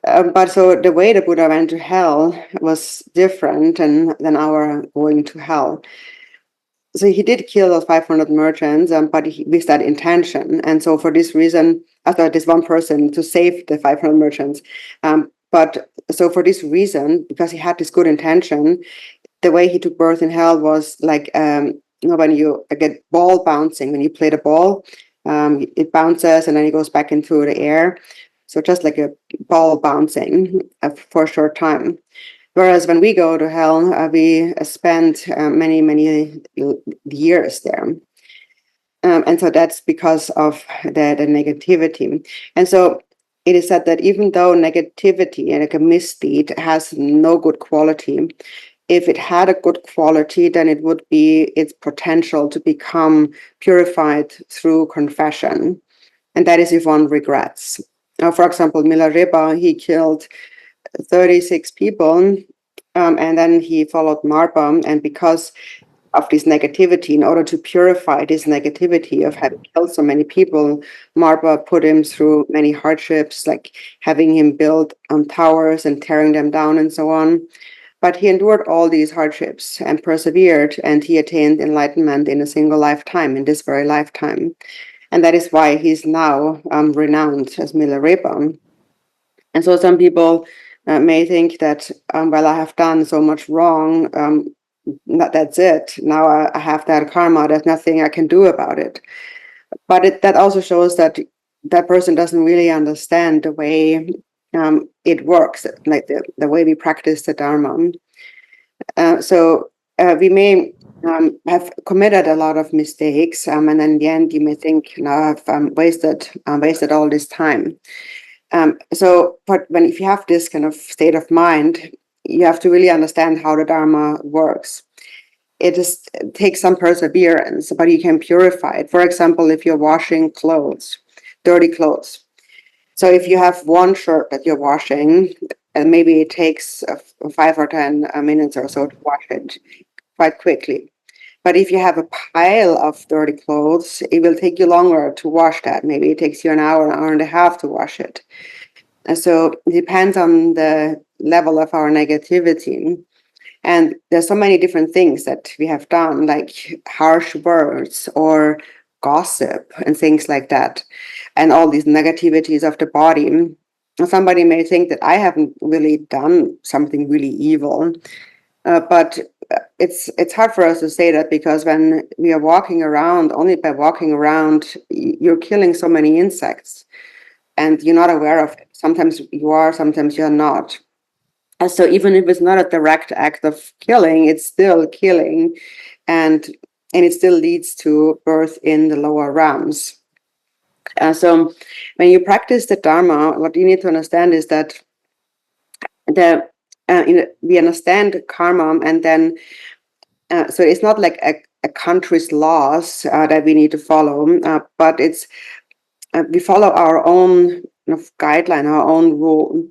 But so the way the Buddha went to hell was different than our going to hell. So he did kill those 500 merchants, but with that intention. And so for this reason, after this one person to save the 500 merchants. But so for this reason, because he had this good intention, the way he took birth in hell was like, when you get ball bouncing, when you play the ball, it bounces and then it goes back into the air. So just like a ball bouncing for a short time. Whereas when we go to hell, we spend many, many years there. And so that's because of the negativity. And so it is said that even though negativity, like a misdeed, has no good quality, if it had a good quality, then it would be its potential to become purified through confession. And that is if one regrets. For example, Milarepa, he killed 36 people, and then he followed Marpa, and because of this negativity, in order to purify this negativity of having killed so many people, Marpa put him through many hardships, like having him build towers and tearing them down and so on. But he endured all these hardships and persevered, and he attained enlightenment in a single lifetime, in this very lifetime. And that is why he's now renowned as Milarepa. And so some people may think that, well, I have done so much wrong, that's it. Now I have that karma, there's nothing I can do about it. But that also shows that that person doesn't really understand the way it works, like the way we practice the Dharma. So we may have committed a lot of mistakes, and then in the end you may think, I've wasted all this time. But if you have this kind of state of mind, you have to really understand how the Dharma works. It takes some perseverance, but you can purify it. For example, if you're washing clothes, dirty clothes. So if you have one shirt that you're washing, and maybe it takes 5 or 10 minutes or so to wash it quite quickly. But if you have a pile of dirty clothes, it will take you longer to wash that. Maybe it takes you an hour and a half to wash it. And so it depends on the level of our negativity. And there's so many different things that we have done, like harsh words or gossip and things like that, and all these negativities of the body. Somebody may think that I haven't really done something really evil, but it's hard for us to say that, because when we are walking around, only by walking around, you're killing so many insects, and you're not aware of it. Sometimes you are, sometimes you're not. And so even if it's not a direct act of killing, it's still killing, and it still leads to birth in the lower realms. So when you practice the Dharma, what you need to understand is that we understand karma, and then so it's not like a country's laws that we need to follow, but it's we follow our own guideline, our own rule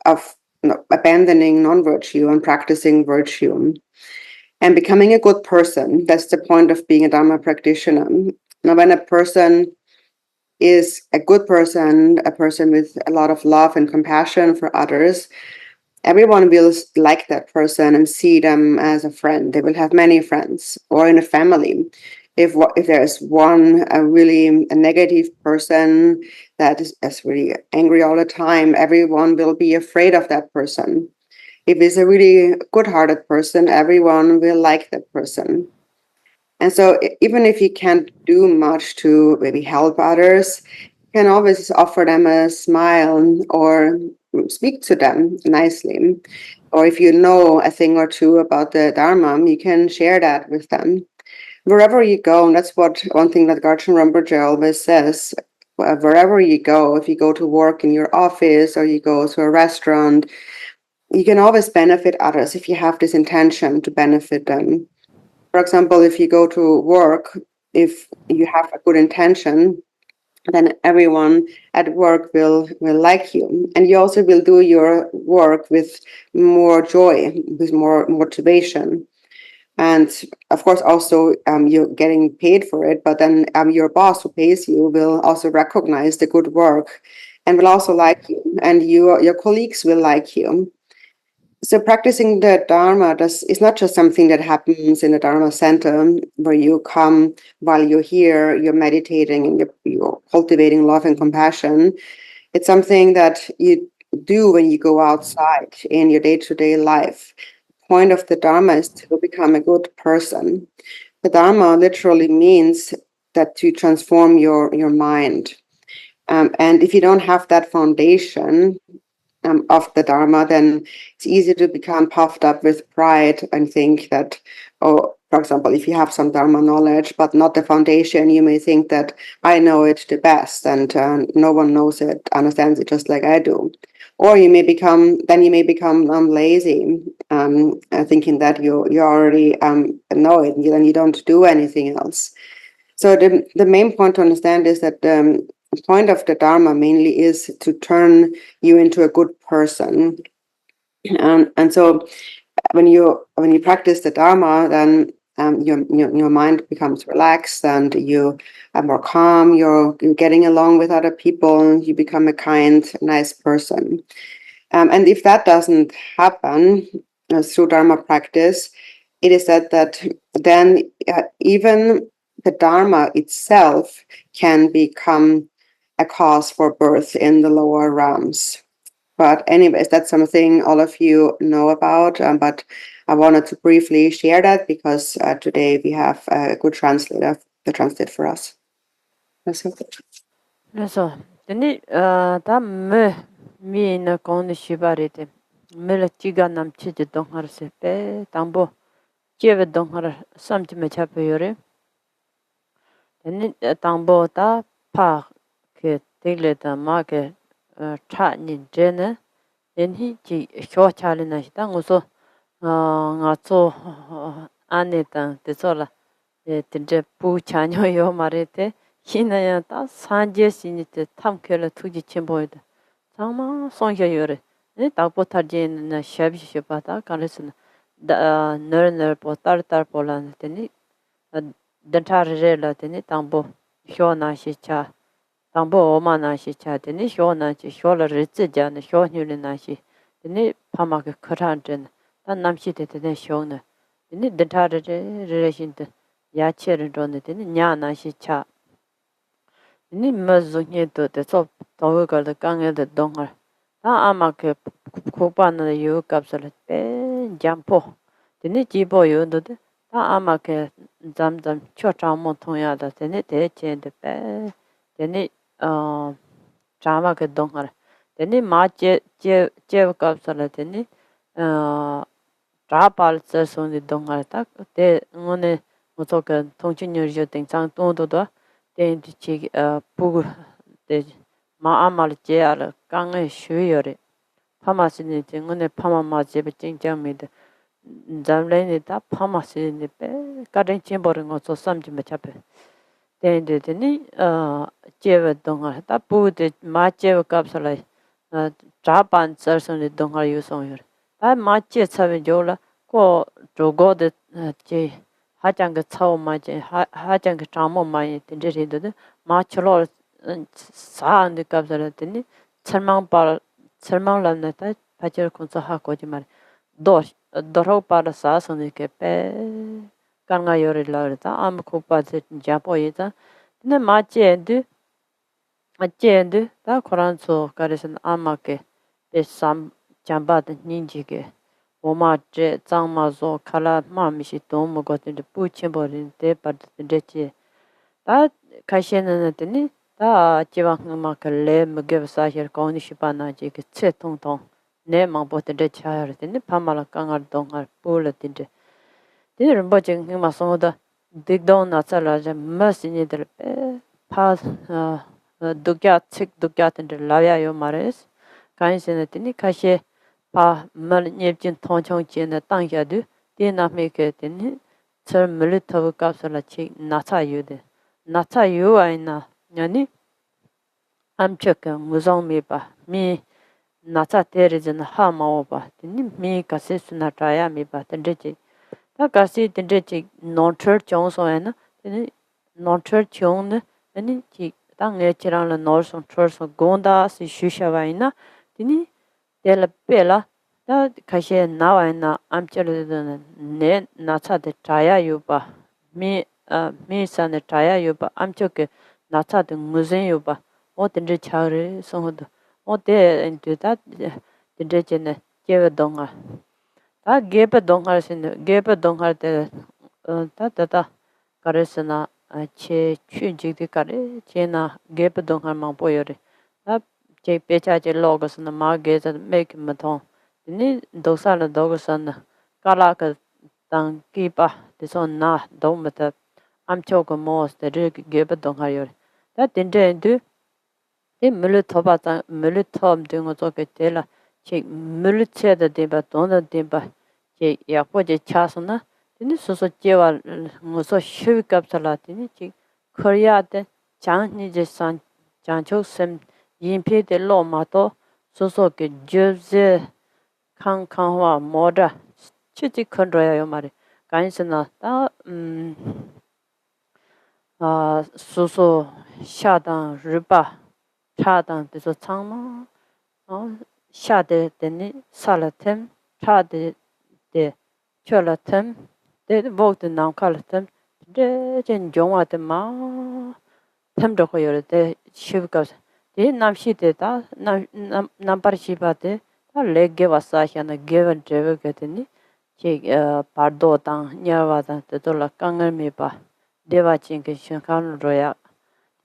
of abandoning non-virtue and practicing virtue and becoming a good person. That's the point of being a Dharma practitioner. Now, when a person is a good person, a person with a lot of love and compassion for others, everyone will like that person and see them as a friend. They will have many friends, or in a family. If there's one really a negative person that is really angry all the time, everyone will be afraid of that person. If it's a really good-hearted person, everyone will like that person. And so even if you can't do much to maybe help others, you can always offer them a smile or speak to them nicely. Or if you know a thing or two about the Dharma, you can share that with them. Wherever you go, and that's one thing that Garchen Rinpoche always says, wherever you go, if you go to work in your office or you go to a restaurant, you can always benefit others if you have this intention to benefit them. For example, if you go to work, if you have a good intention, then everyone at work will like you. And you also will do your work with more joy, with more motivation. And of course, also you're getting paid for it, but then your boss who pays you will also recognize the good work and will also like you, and your colleagues will like you. So practicing the Dharma is not just something that happens in the Dharma center where you come while you're here, you're meditating and you're cultivating love and compassion. It's something that you do when you go outside in your day-to-day life. The point of the Dharma is to become a good person. The Dharma literally means that to transform your mind. And if you don't have that foundation of the Dharma, then it's easy to become puffed up with pride and think that, oh, for example, if you have some Dharma knowledge, but not the foundation, you may think that I know it the best and no one knows it, understands it just like I do. Or you may become lazy, thinking that you already know it, and then you don't do anything else. So the main point to understand is that the point of the Dharma mainly is to turn you into a good person. And so when you practice the Dharma, then your mind becomes relaxed and you are more calm. You're getting along with other people. You become a kind, nice person. And if that doesn't happen through Dharma practice, it is said that then even the Dharma itself can become a cause for birth in the lower realms. But anyways, that's something all of you know about. But I wanted to briefly share that because today we have a good translator to translate for us. That's okay. 그래서 근데 다 미나 공의 시바리데 밀 찌가 남치지 동하르세 빼 당보 제베 동하르 삼지메 잡혀요래 근데 당보다 파그 되려다 마게 차니 제네 렌히 지 쇼차리나시다 고소 ngazo aneta tesola tinte pu chanyo yo marete hinaya ta sanje sinite tamkela tuji chimboida 정말 sonhyoyore ne takpo tarje na shabi shibata kanesna da ner potar polan teni dantarje la teni tambo hyona shicha tambo oma na shicha teni hyona chi hyola ritze jan hyonyule na shi teni pama ke kharan 단 남시대 되는 쇼는 근데 데이터를 relation 야체를 donde 되는 냐나시차 근데 머즈니도 대서 더거를 강에도 동을 다 아마 그 고반의 유값을 빼 잠포 근데 지보 요도 다 아마 그 잠잠 초창모 통야다 되네 대체인데 빼 되네 자마 그 동을 되네 마제 제값을 되네 Drubpön Palkyi 동아다 때 오늘 무조건 통신료를 등장 또도도 대지 부고 대 마아말 제알 강의 쉬어래 파마스니 오늘 파마마제 진짜입니다 잠래니다 파마스니 빼 가른 쳔버는 것도 삼지메 잡해 대인들이 제외 동아다 부데 마제 값을 Drubpön Palkyi 동아 유성요 아 마치 차면 줘라 고 저거데 제 하장 그 차오 마제 하장 그 장모 많이 된지리도 마치로 사안데 갑자라더니 설망란다 바절 콘서하고지 말 도로 para 사선이게 빼 강가 요리라다 아무 코파제 잡고이다 근데 마치엔드 다 코란소 가르선 아마게 베삼 잠바드 닌지게 오마제 장마조 칼라 마미시 도모거든데 부침버린데 바드데치 다 가시는데니 다 지방마클레 무게사히르 코니시바나지 그 체통통 내 망보데 차야르데니 파말라 강알 동알 볼레딘데 디르 버징 마소다 딕돈 나찰라제 마시니들 파 두갸 책 두갸든데 라야요 마레스 간신데니 가시 파 말니진 통청진의 땅야도 디나미케드니 저 밀리터브 값을 치 나차유데 나차유아이나 냐니 암척 무성미바 미 나차 때리진 하마오바 디니 미 가세스나 타야미바 던데지 다 가시 던데지 노처 정소에나 디니 노처 정네 아니 지 땅에 지랑을 노르송 처서 gond아시 슈샤바이나 디니 델 벨라 다 가시에 나와이나 암철르는 네 나차데 자야 유바 미 미산에 자야 유바 암철게 나차데 무슨 유바 어떤지 차를 성어도 어때 인도다 인도제네 제베 동아 다 게베 동아르신 게베 동아르데 다다다 가르스나 제 춘직디 가르 제나 게베 동아만 보여래 제 배차제 로그스나 마게자 메이크 마통 니 도사라 도그선 깔라가 당 기바 this on na dom the am chok mos the rig give dong hayor that didn't do the mulut tobata mulut tom doing a talk at tela check mulut said the deba don't the deba check yakpo je chasana then so jewa so shu kapsala then check korea the chang ni je san chang chok sem yin pe de lo ma to so ke jobze kang wa moda chichi konroya yo mari 가인스나 다 소소 샤당 르바 차당 그래서 창마 샤데 데니 살라템 차데 데 촐라템 데 보트 나칼템 데젠 종와데 마 템도 거여데 시브가 데 남시데다 남파르시바데 다 레게 와사샤나 게번 제베게데니 제 pardo tang nyawa tang te to la kangal me pa deva chin ke shin kan ro ya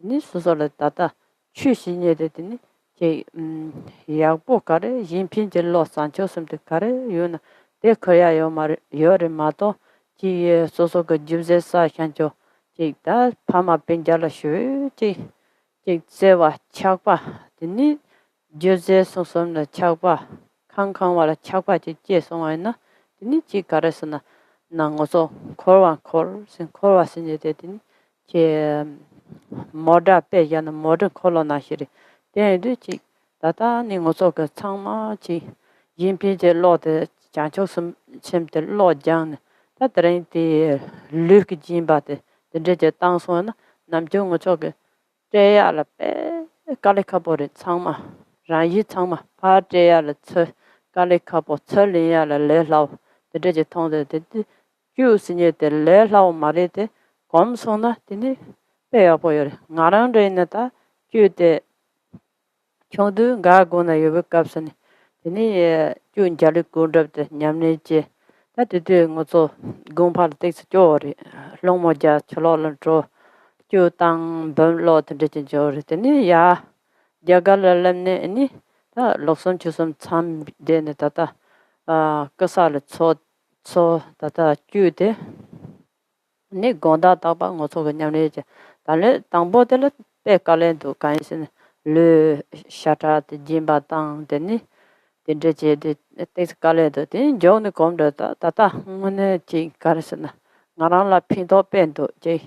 ni so so la ta ta chu xin ye de ni je ya bo ka re yin pin je lo san cho sum de ka re yu na de kho ya yo ma yo re ma to ji so so ge jib ze sa khan cho je da pa ma pen ja la shu je ze wa chak pa de ni je ze so so na chak pa khang khang wa la chak pa je so wa na ni chi karasana nangoso korwa sinje dedin che moda pe yana modern kolona shiri de du chi tata ni ngoso ka changma chi yimpi je lo de jancho sum chem de lo jang ta tren ti luk jin ba de je tang so na nam jo ngoso ke je ya la pe kale kabore changma ra yi changma pa je ya la che kale kabo che le ya la le lao de je tong de ju sinye de le lao ma le de kom so na de ni pe ya bo yo nga rang de na ta ju de chong du ga go na yo kap san de ni ju ja le go de nyam ne je ta de ngo zo gong pa de se jo ri long mo ja chlo lo tro ju tang ben lo de je jo ri de ni ya ja ga la ne ni ta lo som chu som cham de ne ta ta kasal so tata jude ne gonda taba ngoso gnyamne je tale tangbo de le pe kalen do kansin le shata de jimba tang de ni de je de te kale de jo ne kom de tata mone ji karsna ngaran la phin do pen do je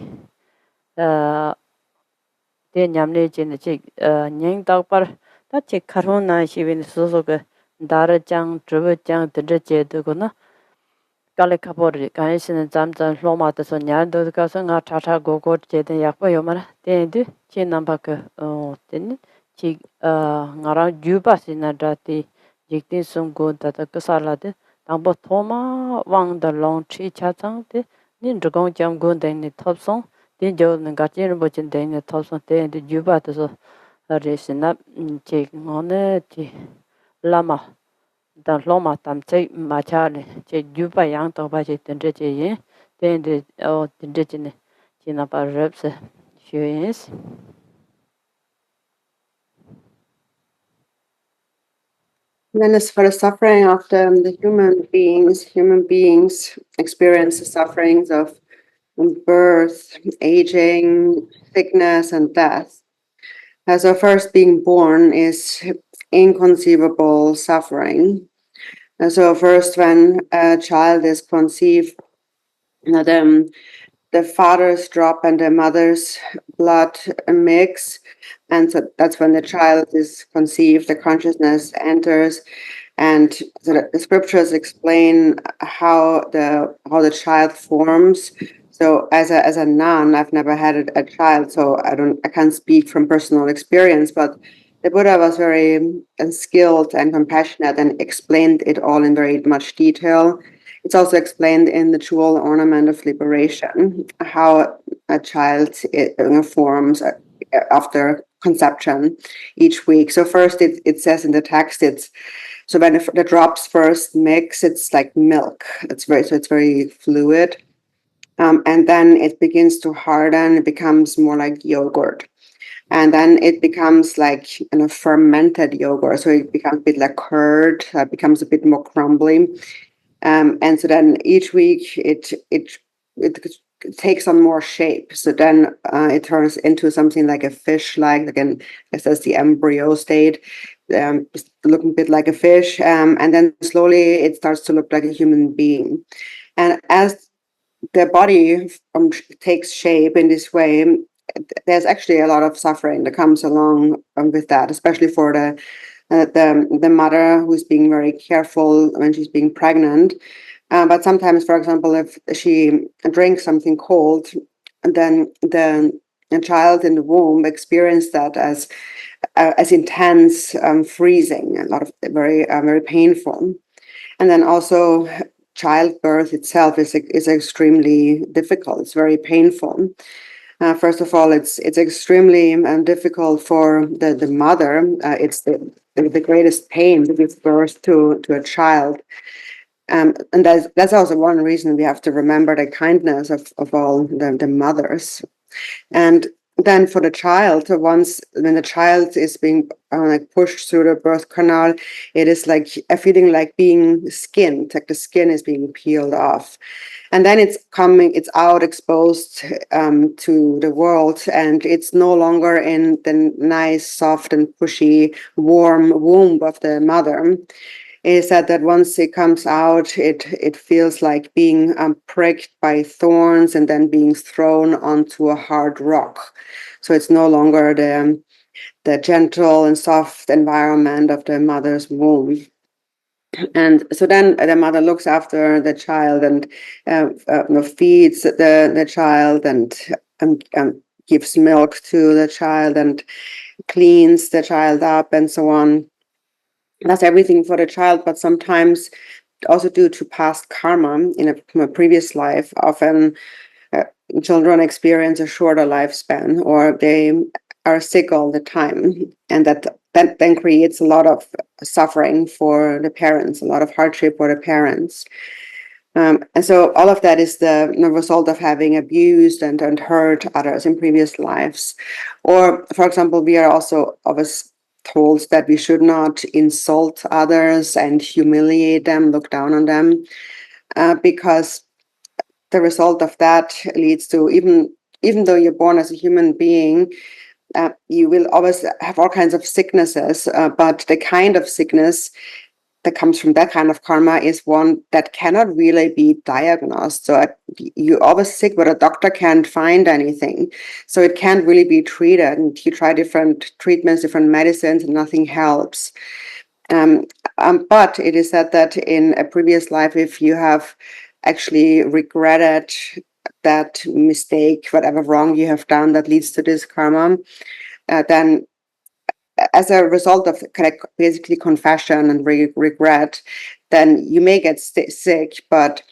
de nyamne je ne je nyeng tak par ta che kharun na shi bin so so ge dar chang drub chang de je de ko na kale kapori kansin zam loma de so nyan do ka so nga tha go go je de yak pa yo ma de de che nam ba ke den chi nga ra ju ba sin na da ti jik tin sum go da ta ka sa la de dang bo thoma wang da long chi cha chang de nin ro gong jam go de ni thop song de jo na ga chen bo chen de ni thop song de ju ba de so re sin na che ngone chi lama dan loma tam che ma cha le che ju pa yang to ba che ten che yin ten de o ten che ne chi na pa rep se is Then as for the suffering of the human beings experience the sufferings of birth, aging, sickness, and death. As our first being born is inconceivable suffering. And so first when a child is conceived, the father's drop and the mother's blood mix, and so that's when the child is conceived, the consciousness enters, and the scriptures explain how the child forms. So as a nun, I've never had a child, so I can't speak from personal experience, but the Buddha was very skilled and compassionate and explained it all in very much detail. It's also explained in the jewel ornament of liberation how a child forms after conception each week. So first it says in the text so when the drops first mix, it's like milk. It's very fluid. And then it begins to harden, it becomes more like yogurt. And then it becomes like fermented yogurt. So it becomes a bit like curd, becomes a bit more crumbly. And so then each week it it takes on more shape. So then it turns into something like a fish, like again, it says the embryo state, looking a bit like a fish, and then slowly it starts to look like a human being. And as the body takes shape in this way, there's actually a lot of suffering that comes along with that, especially for the mother who's being very careful when she's being pregnant. But sometimes, for example, if she drinks something cold, then the child in the womb experiences that as intense freezing, a lot of very painful. And then also childbirth itself is extremely difficult. It's very painful. First of all, it's extremely difficult for the mother. It's the greatest pain to give birth to a child. And that's also one reason we have to remember the kindness of all the mothers. And then for the child, when the child is being like pushed through the birth canal, it is like a feeling like being skinned, like the skin is being peeled off. And then it's out exposed to the world, and it's no longer in the nice, soft and pushy, warm womb of the mother. It is said that once it comes out, it feels like being pricked by thorns and then being thrown onto a hard rock. So it's no longer the gentle and soft environment of the mother's womb. And so then the mother looks after the child and feeds the child and gives milk to the child and cleans the child up and so on. That's everything for the child, but sometimes also due to past karma from a previous life, often children experience a shorter lifespan, or they are sick all the time, and that then creates a lot of suffering for the parents, a lot of hardship for the parents. And so all of that is the result of having abused and hurt others in previous lives. Or, for example, we are also always told that we should not insult others and humiliate them, look down on them, because the result of that leads to, even though you're born as a human being, you will always have all kinds of sicknesses, but the kind of sickness that comes from that kind of karma is one that cannot really be diagnosed. So you're always sick, but a doctor can't find anything. So it can't really be treated. And you try different treatments, different medicines, and nothing helps. But it is said that in a previous life, if you have actually regretted that mistake, whatever wrong you have done that leads to this karma, then as a result of basically confession and regret, then you may get sick. But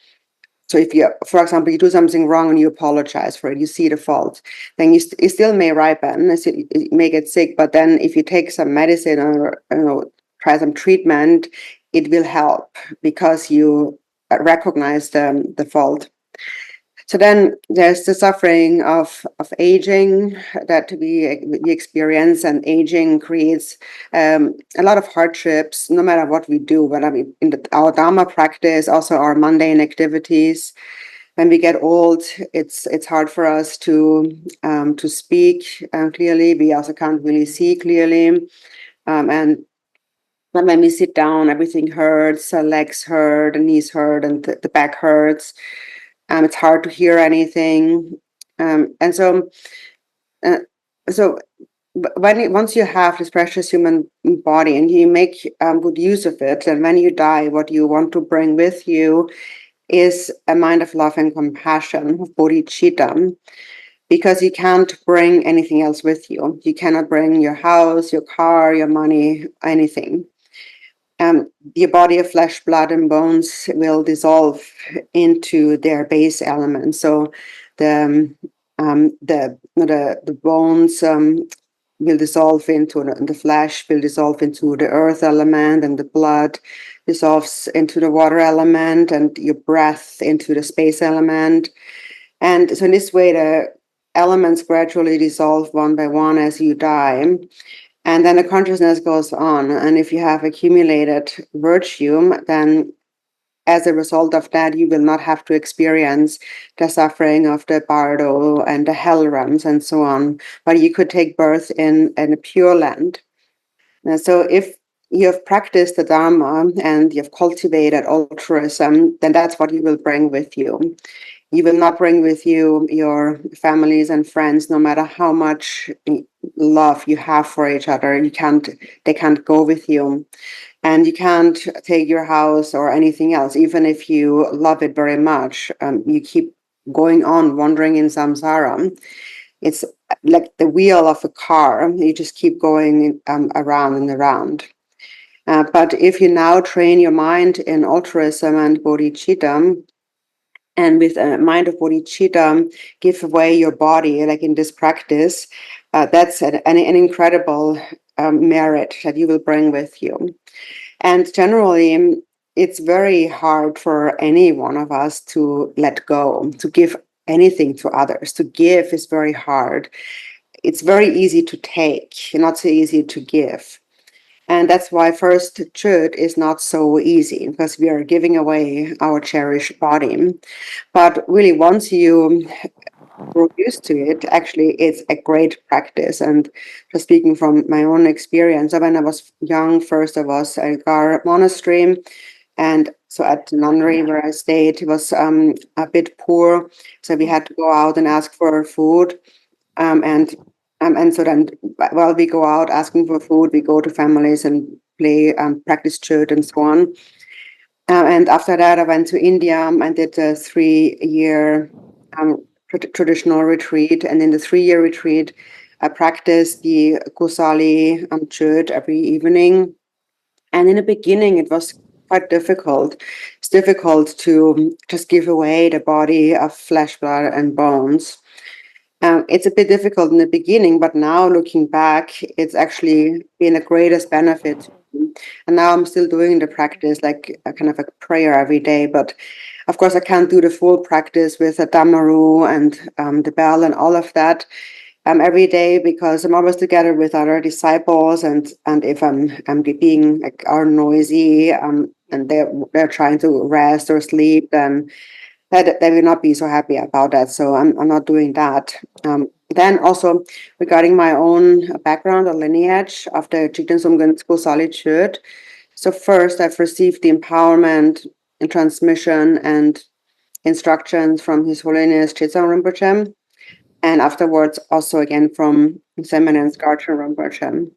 so if you, for example, you do something wrong and you apologize for it, you see the fault, then you still may ripen, you may get sick. But then if you take some medicine or try some treatment, it will help because you recognize the fault. So then there's the suffering of aging that we experience, and aging creates a lot of hardships, no matter what we do. But I mean, our Dharma practice, also our mundane activities. When we get old, it's hard for us to speak clearly. We also can't really see clearly, and when we sit down, everything hurts. Our legs hurt, the knees hurt, and the back hurts. It's hard to hear anything, and so once you have this precious human body and you make good use of it, and when you die, what you want to bring with you is a mind of love and compassion, of bodhichitta, because you can't bring anything else with you. You cannot bring your house, your car, your money, anything. Your body of flesh, blood, and bones will dissolve into their base elements. So the bones will dissolve into the flesh, will dissolve into the earth element, and the blood dissolves into the water element, and your breath into the space element. And so in this way, the elements gradually dissolve one by one as you die. And then the consciousness goes on. And if you have accumulated virtue, then as a result of that, you will not have to experience the suffering of the bardo and the hell realms and so on, but you could take birth in a pure land. So if you have practiced the Dharma and you've cultivated altruism, then that's what you will bring with you. You will not bring with you your families and friends, no matter how much love you have for each other. They can't go with you. And you can't take your house or anything else, even if you love it very much. You keep going on wandering in samsara. It's like the wheel of a car. You just keep going around and around. But if you now train your mind in altruism and bodhicitta, and with a mind of bodhicitta, give away your body, like in this practice, that's an incredible merit that you will bring with you. And generally, it's very hard for any one of us to let go, to give anything to others. To give is very hard. It's very easy to take, not so easy to give. And that's why first Chöd is not so easy, because we are giving away our cherished body. But really, once you grow used to it, actually, it's a great practice. And just speaking from my own experience, when I was young, first I was at Gar Monastery, and so at the nunnery where I stayed, it was a bit poor, so we had to go out and ask for food, and so then while we go out asking for food, we go to families and play, practice church and so on. And after that, I went to India and did a 3-year traditional retreat. And in the 3-year retreat, I practiced the Kusali Chöd every evening. And in the beginning, it was quite difficult. It's difficult to just give away the body of flesh, blood, and bones. It's a bit difficult in the beginning, but now looking back, it's actually been a greatest benefit. And now I'm still doing the practice, like a kind of a prayer every day. But of course, I can't do the full practice with a damaru and the bell and all of that every day, because I'm always together with other disciples. And if I'm being like are noisy and they're trying to rest or sleep, then they will not be so happy about that. So I'm not doing that. Then also regarding my own background or lineage of the Jigten Sumgön Kusali Chöd. So first I've received the empowerment and transmission and instructions from His Holiness Chitsang Rinpoche, and afterwards also again from His Eminence Garchen Rinpoche.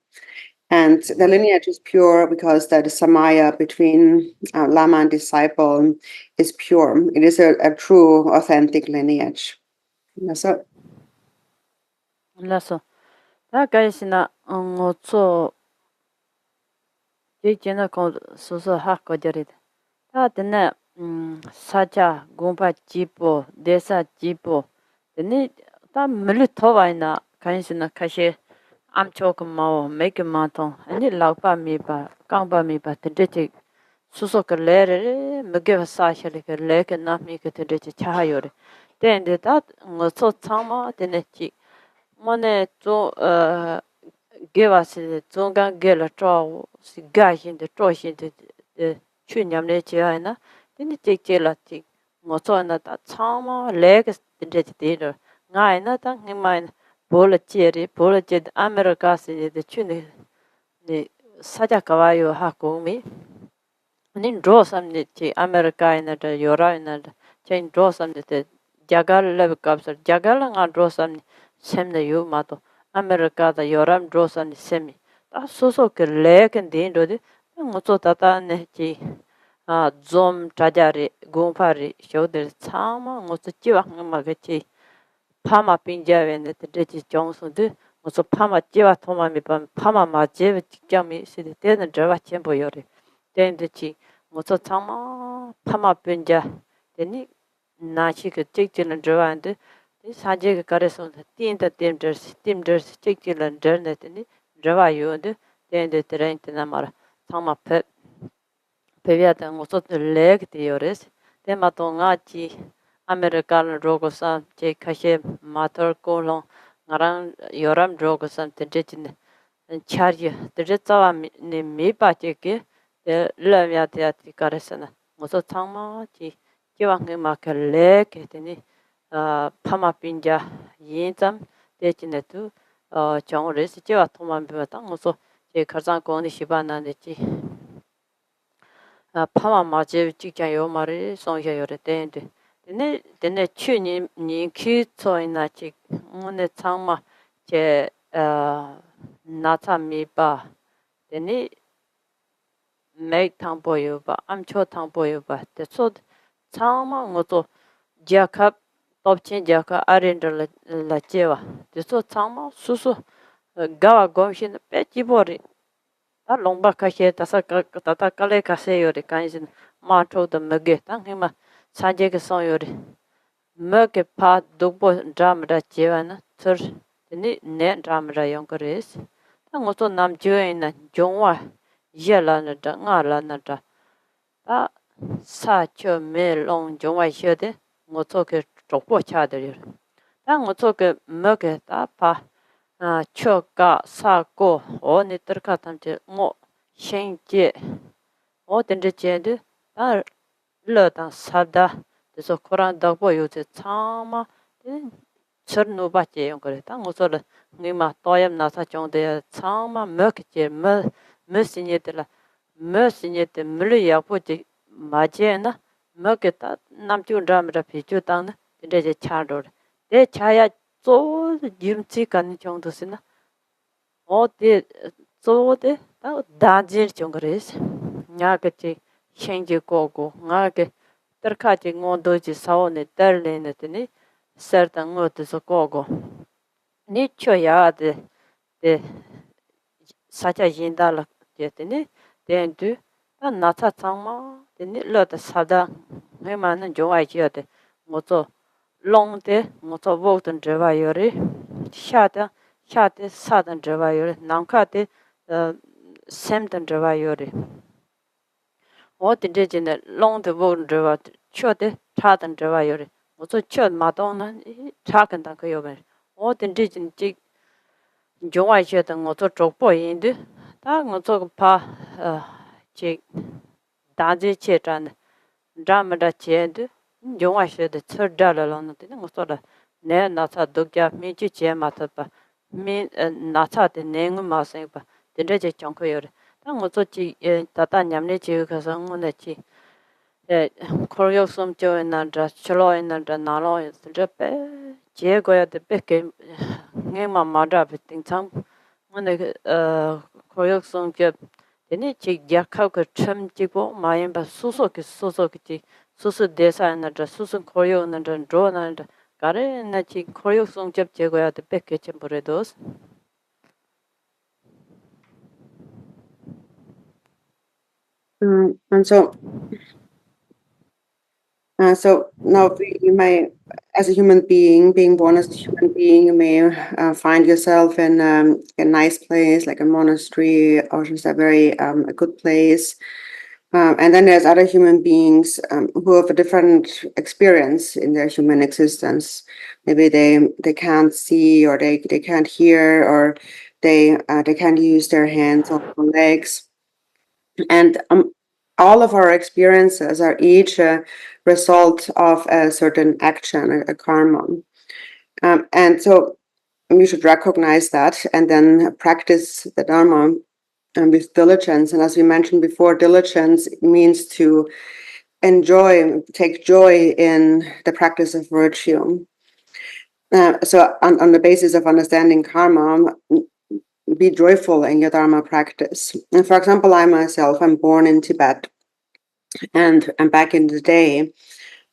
And the lineage is pure because the samaya between Lama and disciple is pure. It is a true, authentic lineage. So, Lasso. Ta kaisina ngotso jena ko soso ha ko jarit. Ta tene sacha gompa jipo desa jipo. Tene ta milu towaina kaisina kashe amchok mao make maton. Ani laupa mi ba kangba mi ba tende soso ka lere mege sa shele ka leke na mi ka tende chahayore. Tende ta ngotso tsama tene chi Mone zo gewa si zongan gela zhao si gai xin de zhuo xin de chu nyam le jie ai na dini jie jie la ji mo zo na da chang ma le ge de de de ngai na da ngi mai bo le jie ri bo le jie de America si de chu ni sa ja ka wa yo ha gong mi ni ro sam ni ji America na de yo ra na de chen ro sam de jagal le ka sa jagal nga ro sam ni sem de yu ma to America da yoram drosan semi ta so ke leken din do de ngoto tata ne ji zom tajari gompari shoder chama ngoto jiwa ma ge ji pama pinja wen de ji jongsu de ngoto pama jiwa thoma mi pam pama ma je ji mi si de de ne jwa chen bo yore den de ji ngoto chama pama pinja de ni na chi ke ji ji ne jwa de 사제 가래서 띵다 팀더스 찍질은 저네더니 저와요데 된데 트렌트나 말 정말 배비하던 것도 렉디오레스 테마동아치 아메리칸 로고산 제 카셰 마터 콜론 나랑 여람 로고산 텐제진 차지 드제자와 네 미바제게 르미아티아티 가래서나 ngoso changma ji jiwa ngi ma ka le ke teni pama pinja yin zam de jine tu chong re si jiwa thoma biwa ta ngoso je karzang gong ni shiba na de ji pama ma je ji kya yo ma re song ya yo re de dene chu ni ki choi na ji ngone changma je na cha mi ba dene make tangpo yo ba amcho tangpo yo ba te so changma ngoto jakap topchen jaka arender la chewa te so changma susu gawa gomshin pe chibori ta longba ka she ta sa ka ta kale ka se yo re kanjin ma tho da mege tang hima saje ke so yo re mege pa dogbo dram ra chewa na tur ni ne dram ra yong kores ta ngoto nam jwe na jongwa yela na da nga la na da 다 사초 메롱 정화셔데 뭐토게 족보 차들 당 뭐토게 먹게 다파 초가 사고 어느 들까 탐지 뭐 생제 어든지 제드 다 러다 사다 그래서 코란 덕보 요새 참아 철노바제 연거래 당 뭐서를 니마 또염 나사 정대 참아 먹게 뭐 무슨이들라 머신이때 물이 약보지 맞이나 먹겠다 남주 드라마라 비주당나 근데 이제 차로 내 차야 조 김치 간 정도시나 어디 조데 다질 정거레스 냐겠지 생지 고고 나게 तर카지 ngond오지 사원에 떨레네더니 서당 어디서 고고 니초야데 데 사자 인달라 제더니 dendu nata changma deni lo da sada me man jo ai ji de mo zo long de mo zo wo den zhe ba yori sha de sa den zhe ba yori nang ka de sem den zhe ba yori o de de jin de long de wo den zhe ba chö de cha den zhe ba yori mo zo chö ma dong na cha gen da ge yo ben o de de jin ji jo ai ji de mo zo zhou bo yin de 다 ngotso pa che daje che tan dramada che de jongwa she de chöda la lo no de ngotso da ne na cha dokya mi chi che ma ta pa mi na cha de ne ngu ma se pa de de che chong ko yo 다 ngotso chi ta ta nyam ne che ka sang ne chi koryo som cho na dra chlo na dra na lo de pe che go ya de pe ke nge ma ma dra pe ting chang 오늘 고역성 게 되니 지 약하고 참 지고 마연바 수소기 수소 대사나 수소 고역는 로나 가래나 지 고역성 접 제거야 돼 뺏게 좀 버려도 And so now you may, as a human being, being born as a human being, you may find yourself in a nice place like a monastery or just a very a good place. And then there's other human beings who have a different experience in their human existence. Maybe they can't see, or they can't hear, or they can't use their hands or legs. And all of our experiences are each a result of a certain action, a karma. And so we should recognize that and then practice the Dharma with diligence. And as we mentioned before, diligence means to take joy in the practice of virtue. So on the basis of understanding karma, be joyful in your Dharma practice. And for example, I'm born in Tibet. And back in the day,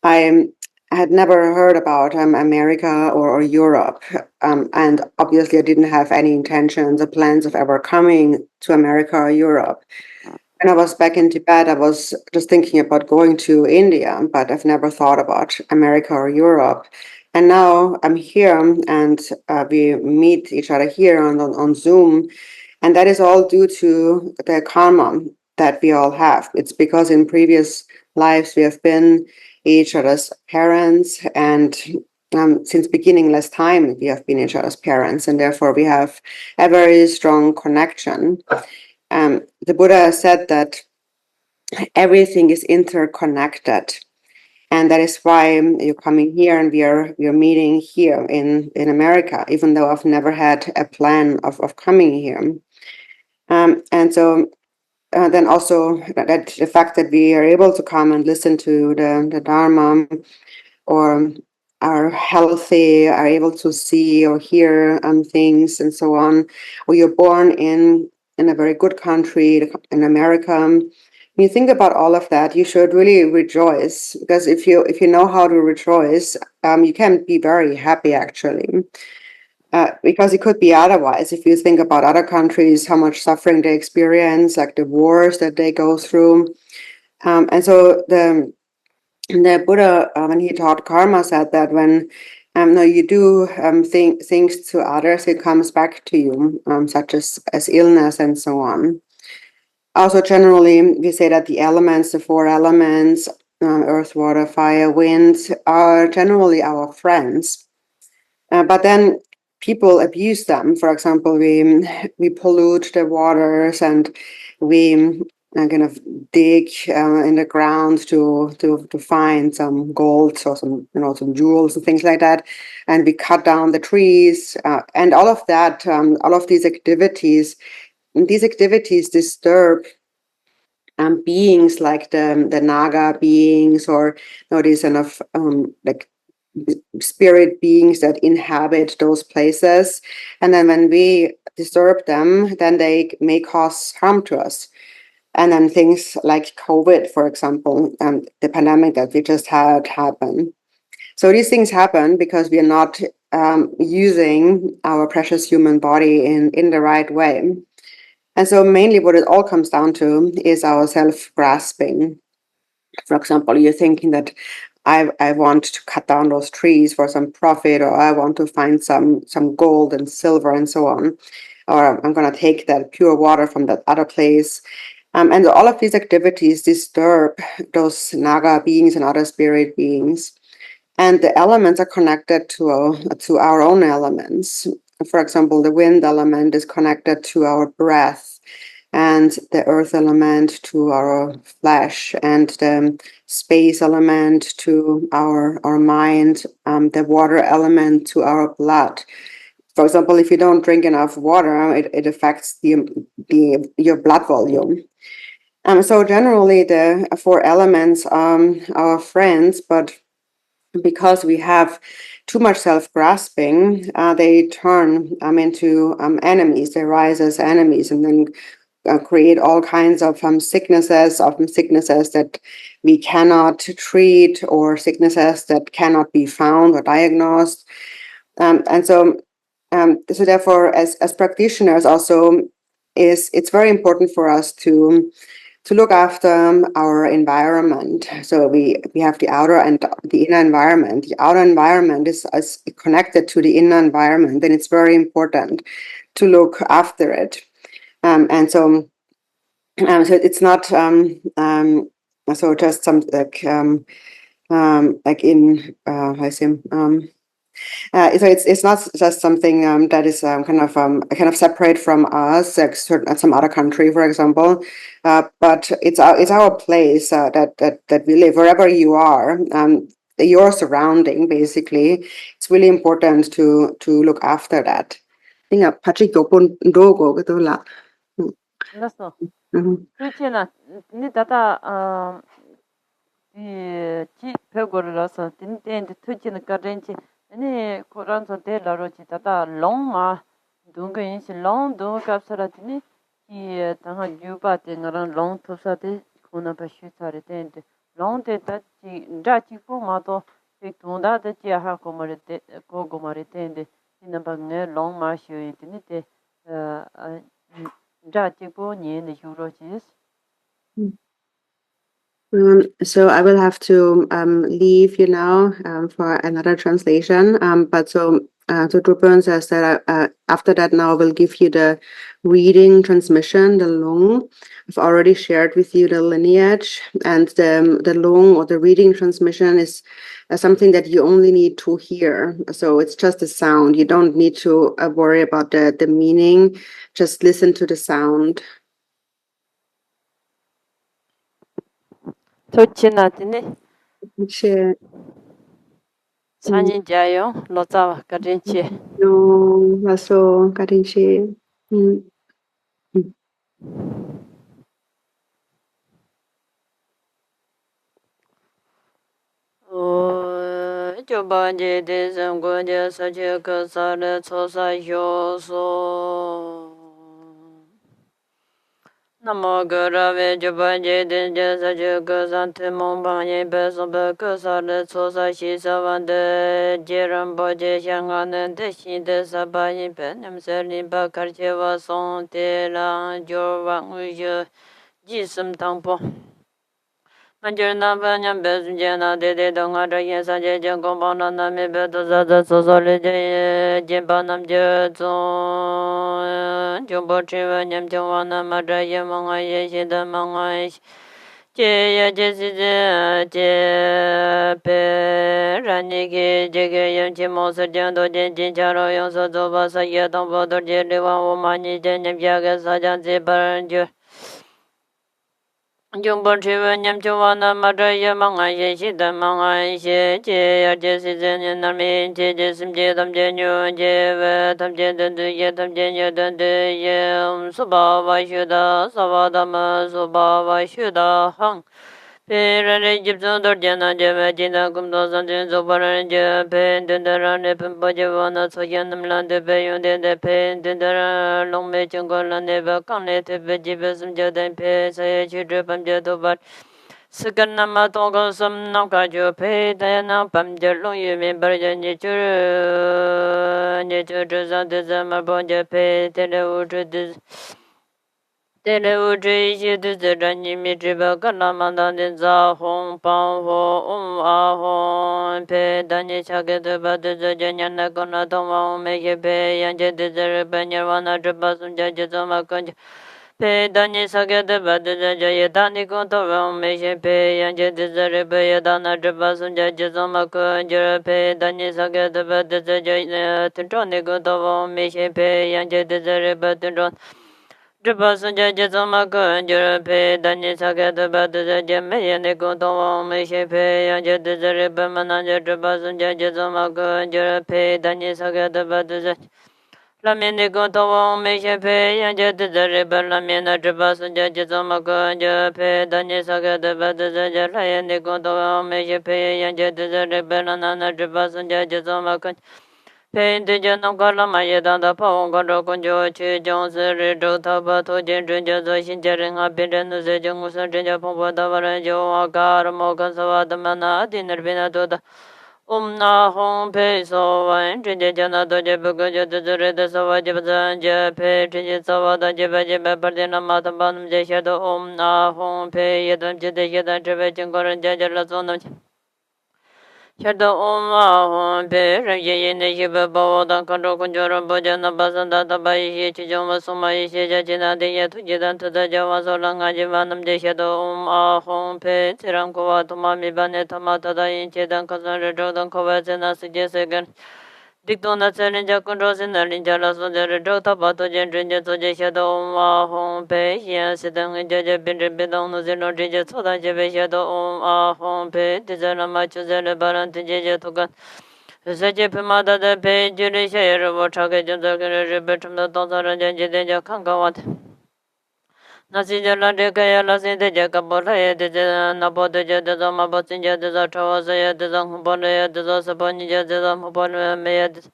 I had never heard about America or Europe. And obviously, I didn't have any intentions or plans of ever coming to America or Europe. When I was back in Tibet, I was just thinking about going to India, but I've never thought about America or Europe. And now I'm here, and we meet each other here on Zoom. And that is all due to the karma that we all have. It's because in previous lives we have been each other's parents, and since beginningless time we have been each other's parents, and therefore we have a very strong connection. The Buddha said that everything is interconnected. And that is why you're coming here and we're meeting here in America, even though I've never had a plan of coming here. And so then also that the fact that we are able to come and listen to the Dharma, or are healthy, are able to see or hear things and so on, or you're born in a very good country, in America. When you think about all of that, you should really rejoice, because if you know how to rejoice, you can be very happy actually. Because it could be otherwise. If you think about other countries, how much suffering they experience, like the wars that they go through, and so the Buddha, when he taught karma, said that when no, you do things to others, it comes back to you, such as illness and so on. Also, generally, we say that the elements, the four elements, earth, water, fire, wind, are generally our friends. But then people abuse them. For example, we pollute the waters, and we kind of dig in the ground to find some gold or some jewels and things like that, and we cut down the trees, and all of that, all of these activities. These activities disturb beings like the Naga beings, or these kind of like spirit beings that inhabit those places. And then when we disturb them, then they may cause harm to us. And then things like COVID, for example, the pandemic that we just had happen. So these things happen because we are not using our precious human body in the right way. And so mainly what it all comes down to is our self-grasping. For example, you're thinking that I want to cut down those trees for some profit, or I want to find some gold and silver and so on, or I'm going to take that pure water from that other place. And all of these activities disturb those Naga beings and other spirit beings. And the elements are connected to our own elements. For example, the wind element is connected to our breath, and the earth element to our flesh, and the space element to our mind, the water element to our blood. For example, if you don't drink enough water, it affects your blood volume. So generally, the four elements are our friends, but because we have too much self-grasping, they turn into enemies. They rise as enemies, and then create all kinds of sicknesses, often sicknesses that we cannot treat, or sicknesses that cannot be found or diagnosed. And so therefore, as practitioners, also it's very important for us to look after our environment. So we have the outer and the inner environment. The outer environment is connected to the inner environment, and it's very important to look after it. And so it's not so just some like in I say so it's not just something that is kind of separate from us, like some other country, for example, but it's our place that we live wherever you are. Your surrounding, basically, it's really important to look after that. I think Patrick Dogo cái là. 알았어. 그렇지나 니 다다 지 벽으로서 딘딘데 터지는 거렌지 아니 코란서 데라로지 다다 롱마 동거인시 롱 동갑서라더니 이 당한 유바데는 롱 토사데 코나 바슈사레 덴데 롱 데다 지 자치고 마도 이 돈다데 지하 고마레데 고고마레 덴데 이는 방네 롱 마슈이드니 데 자치고 니네 유로지스. So I will have to leave you now for another translation. But so Drubpön says that after that, now I will give you the reading transmission, the Lung. I've already shared with you the lineage, and the Lung, or the reading transmission, is something that you only need to hear. So it's just a sound. You don't need to worry about the meaning. Just listen to the sound. 토치나티네 che 산인자요 로자와 가진치 no vaso karinche 조반제 대성고제 사제 그사르 초사 효소 Namo Gurave Jubanje Denja Saja Gazante Mombanye Besobe Gazale Sosa Shisa Vande Jeram Boje Shanganen Deshi de Sabayi Benem Serni Bakarcheva Son Tela Jorwang Uja Jisum Tampo Manjur Nabanyam Bezjana Dede Dongara Yensaje Jangombana Name Bedo Zaza Sosole Jembanam Jezon Jumbo Chiva Nyam Jawana Madaya Mangaya Shida Mangaya Jeya Jesize Jepe Raniki Jege Yam Chimosa Jando Jenjin Charo Yonso Dobasa Yadon Bodor Jeliwa Umani Jenyam Jaga Sajan Zebaranjur Jumbo Chiva Nyam Chawana Madaya Mangaya Shida Mangaya Jeya Jesize Nami Jesim Jedam Jenyu Jeve Tam Jendu Yetam Jenyu Dandu Yem Suba Vashuda Savadama Suba Vashuda Hang Pere Gibson Dorjana Jeva Jina Gumdo Santin Zobaran Jepen Dendera Nepin Bajavana Soyanam Lande Bayon de Pen Dendera Long Mechungola Neva Kane Tepe Jibesum Jadan Pe Saya Chidrepam Jadobat Sikanama Tongo Sam Nakajo Pe Diana Pam Jelong Yumin Barjan Nature Nature Zantizama Bonja Pe Tele Udris Tele Udris Dizerani Mitriba Kanamanda Za Hong Pao Ho A Hong Pe Dani Chagat Badu Janyana Gona Toma Make Pe Yanja Dizer Banyarwana Drubasum Jajazoma Conja Pe Dani Sagat Badu Jayatani Konto Meshe Pe Yanja Dizer Bayadana Drubasum Jajazoma Conja Pe Dani Sagat Badu Jayatani Konto Meshe Pe Yanja Dizer Badu Drubasum Jajazoma Conja Pe Dani Sagat Badu Jayatani Konto Meshe Pe Yanja Dizer Bamananja Drubasum Jajazoma Conja Pe Dani Sagat Badu Lamine Goto Meshe Pe Yanja Dizare Balamina Drubasum Jajazoma Conja Pe Dani Sagat Badu Jayatani Konto Meshe Pe Yanja Dizare Balanana Drubasum Jajazoma Conja Pe Dijanam Kalama Yedanda Pao Garo Conjo Chi Jong Siri Do Taba To Jin Junja Zo Shin Jaring Abirin Nuze Jung Usan Jinja Pongpo Davaran Jo Akar Mokan Savadamana Adi Nirvina Doda Na Hong Pe So Wan Jinja Jana Doja Bukuja Dizure De Sawa Jibazan Je Pe Jinja Savada Jiba Jiba Pardina Matam Banam Je Shado Na Hong Pe Yedam Jide Yedan Jiba Jingoran Jajala Zonam Shada Hong Pe Raye Ne Shiba Bawadan Kando Kunjoran Bojana Basanda Tabai Chijoma Suma Isha Jina De Yetu Jidan Tada Jawa Solanga Jivanam Je Shada Hong Pe Tiram Kova Tumami Bane Tamata Da Inchedan Kasan Redodan Kova Zena Sijesegan Dictona Selinja Kunrosin Alinja Sonja Jota Bato Jenja Soja Shada Hong Pe Hian Sidang Jaja Bin Bidong Nuzino Jija Soda Jebe Shada Hong Pe Tizana Machu Zele Baranti Jeja Togan Saje Pimada de Pe Jiri Shayar Wachaka Jumzakir Ribetum the Tonsaran Jenja Kankawat Nasi Jala de Kaya Lasi de Jacabora de Naboda Jada Mabotinja de Zatawasa de Zambola de Zasapanja de Zambola Mayad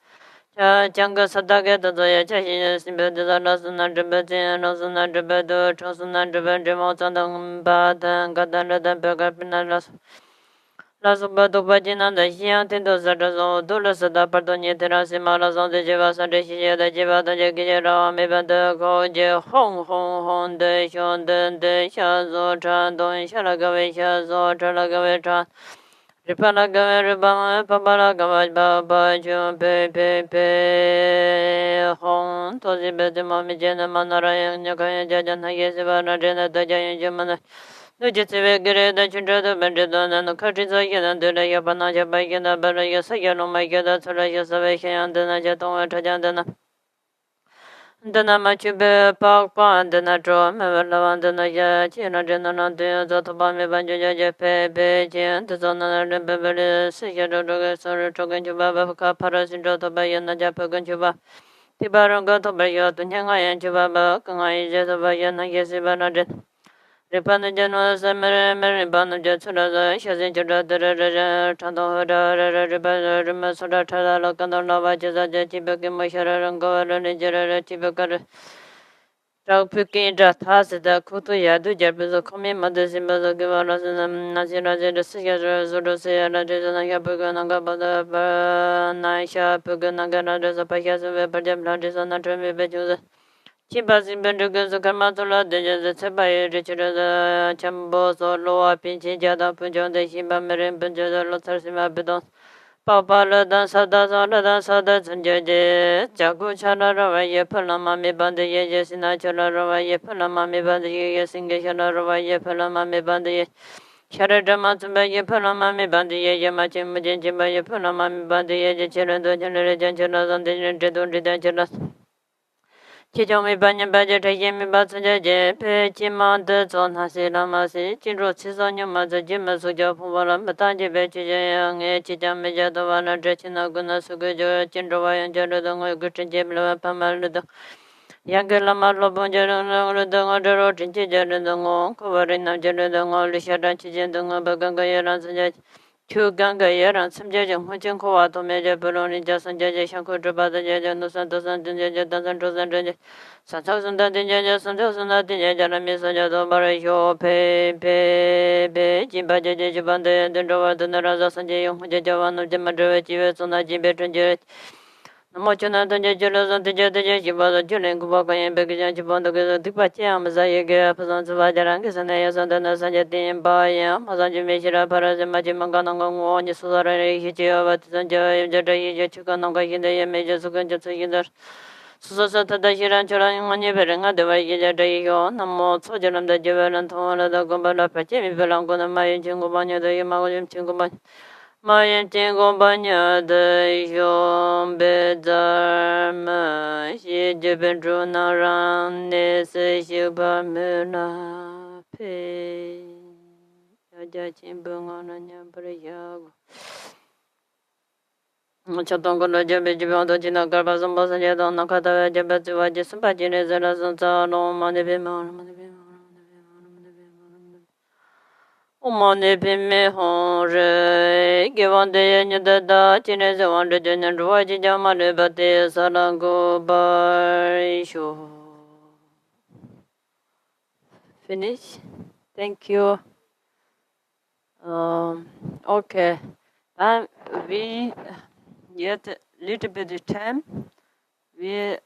Changa Sadaka de Zoya Chashin Simba de Nasana Dribetin, Nosana Dribedo, Chosana Dribendrimotandam Batan, Gadana de Begapinas. Las Bado Bajina de Hian Tindo Zadazo, Dulasada Pardonia Terasi Marazon de Jevasa de Shia de Jevada Jagira, Mebanda Goje, Hong Hong Hong de Shon de Shazo Chan, Don Shalagawe Shazo, Chalagawe Ripalagawe Ribama, Papalagawa Baba, Jum Pe Hong, Tozi Bedimami Jena Manara, Yakaya Jajan Hagesivana Jena Dajayan Jamana. Nujitve Gere, the children of Benjamin and the countries of Yan, the Yabana Jabagana, Baraya Sayano, my God, Saraya Savation, and the Najaton Tajandana. Dana Machuba Pakpan, Dana Drum, Lavan, Dana Yachina, Dana Zatoban, Banjo, Pepe, Jan, the Zona, Beverly, Sikado, Sorry, Toganjuba, Parasin, Bayana, Japaganjuba, Tibaran Gotobayo, Tunyanga, and Jubaba, Kangai, Jetabayana, Yesibana. Ripana Jano Samara Maribana Jatsura Shazin Jada Tando Rimasura Tala Lokanda Nova Jaza Tibaki Mashara and Goran Jara Tibakar Traupuki Jatas the Kutu Yadu Jabuzo Komi Madasimba Gavaras and Nazira Sigara Zurosea Rajana Yapagana Gabada Naisha Puganagana Zapayas Pajam Rajana Tremi Bejuza. Chibasi Bendugas Kamatula, the Sebai Richard Chambos or Loa Pinchi Jada Punjo, the Shimba Merin Punja, Lotarsima Bedon, Papa Sada Sada Sanjaje, Jagu Chana Ravaya Palamami Bandi Yes in Achara Ravaya Palamami Bandi Yes in Gashana Ravaya Palamami Bandi Sharadamatsumaya Palamami Bandi Yamachim Jinjimaya Palamami Bandi Yajan Generation and the Jedun Chijomi Banyan Baja Yemi Batsaja, Pechima, the Zon Hasilamasi, Chiro Chisonyo Maza Jima Suja Pumala, Mataji Bechijang, Chijamaja, the one Drechina Guna Sugujo, Chindrawa and Jaradong, Gutin Jemla Pamaldo, Yangalama Lobonja, the order of Chinjaradong, covering Jaradong, Lishadan Chijandong, Baganga Chu Ganga Yaran, some judge and Hujan Koato, Major Peroni, Jason Judge, Shanko Drabada, no Santos and Jaja, Santos and Jaja, Santos and Jaja, Santos and Jaja, Misa Barajo, Pe, Jimba Jabanda, and the Rova, the Naraza Sanjay, Javan of the Madrid, Jivas on the Jibet and Jared. Mochana the Jajas and the Jadaja, Jiva, Julian Kubaka and Begajan Jibanda, the Patia, Mazaya, Pazans of Vajarangas and Ayas and the Nasajati and Baya, Mazanji Meshira, Parazimajimanganga, Yasura, Hijia, Sanja, Jada, Chukananga, in the Major Sugan, Susata the Shiran Churan, Beranga, the Vajayo, Namo, Sojaram, the Javan and Tona, the Gombala Pachimi, Belangona, Mayan Chingubanya, the Yamalim Chinguban. Mayan Tingobanya de Yom Bedarma, she Jibendruna ran, Nesubamuna Pe Yajimbungana Yabriyago. Chatongo Jabijibondo Jina Garbazambas and Yadon Nakata Jabatu Jisabajin Zerazan no Manibimon. Omane pime honre, givande nyada chine zawande jenen ruaji jamane bate sarango barisho. Finish. Thank you. Okay. And we yet a little bit of time. We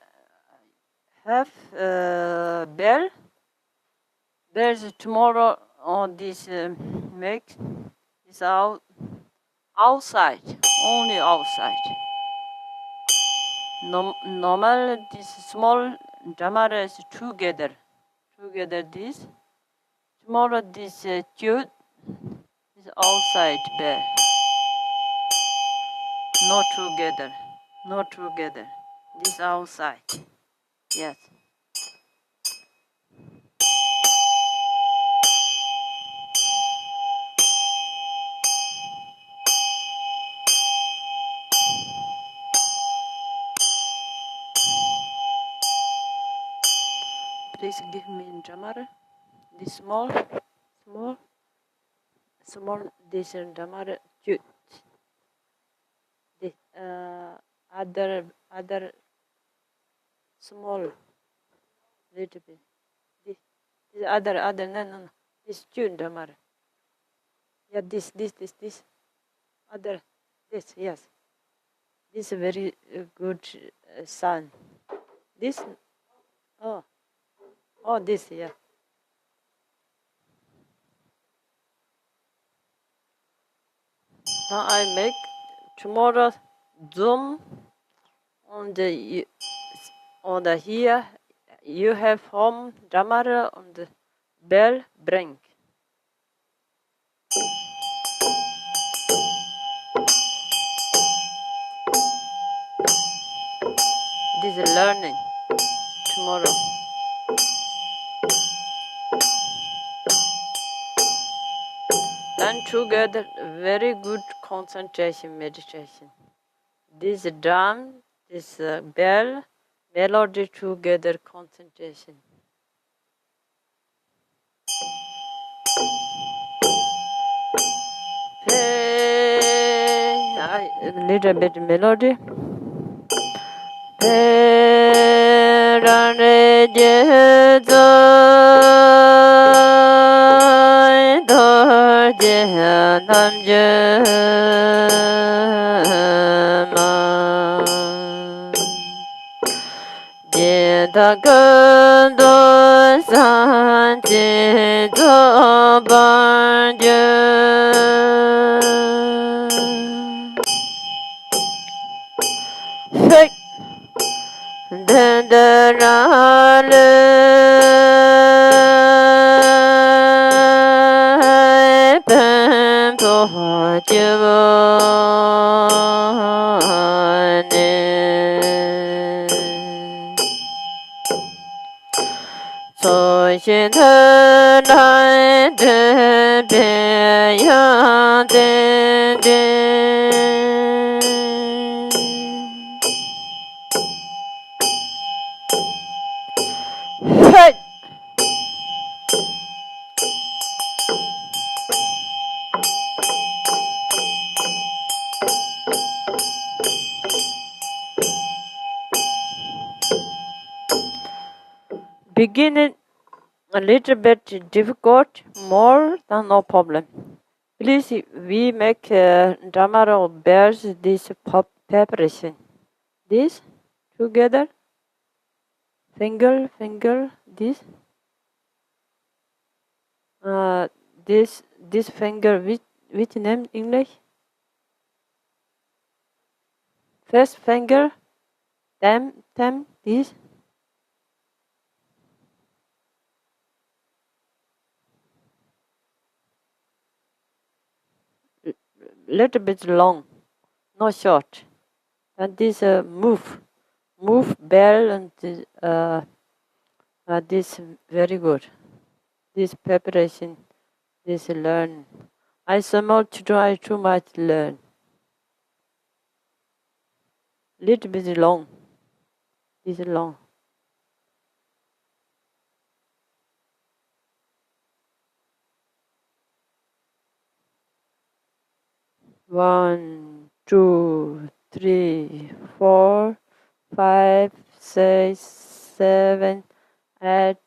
have bell. There's tomorrow on this make is outside, only outside. Normal this small damara is together this. Tomorrow this Chöd is outside there. Not together. This outside. Yes. Please give me in Jamara. This small, this in Jamara. This other small, little bit. This other no. This tune Jamara. Yeah, this. Other, this, yes. This is very good sun. This, oh, this, yeah. Now I make tomorrow Zoom on the here. You have home Damara on the bell bring. This is learning tomorrow. And together, very good concentration meditation. This drum, this bell, melody together concentration. A little bit melody. Hey. Hey. Beginning a little bit difficult, more than no problem. Please, we make drama bears this preparation. This together, finger, this. This finger, which name English? First finger, them, this. Little bit long, not short. And this move bell and this very good. This preparation, this learn. I somehow try too much learn. Little bit long. This long. One, 2, 3, 4, 5, 6, 7, 8,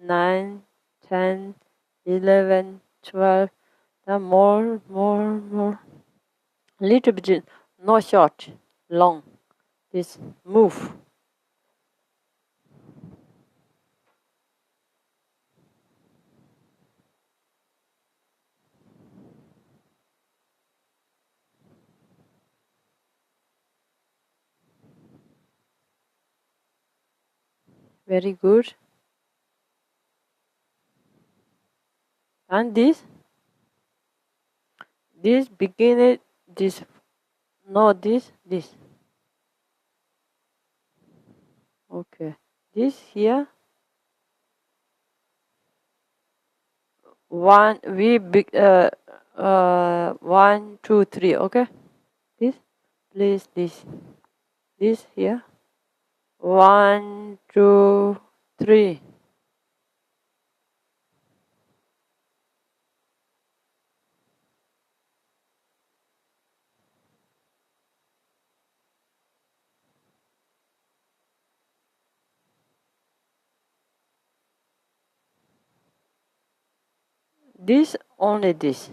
9, 10, 11, 12. Then more. Little bit, not short, long. This move. Very good. And this beginning, this, no, this. Okay. This here. One, we big, 1, 2, 3. Okay. This, please, this here. 1, 2, 3. This, only this.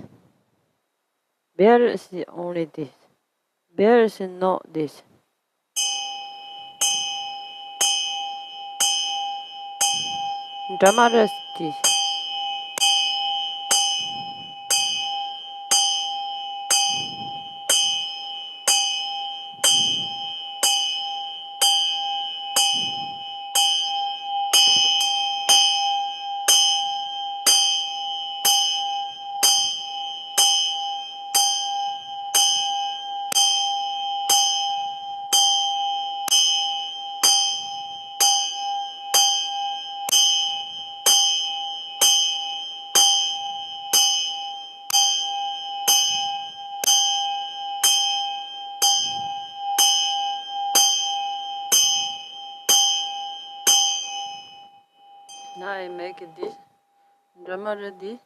There is only this. There is not this. Drama is this. Now I make this drummer ready.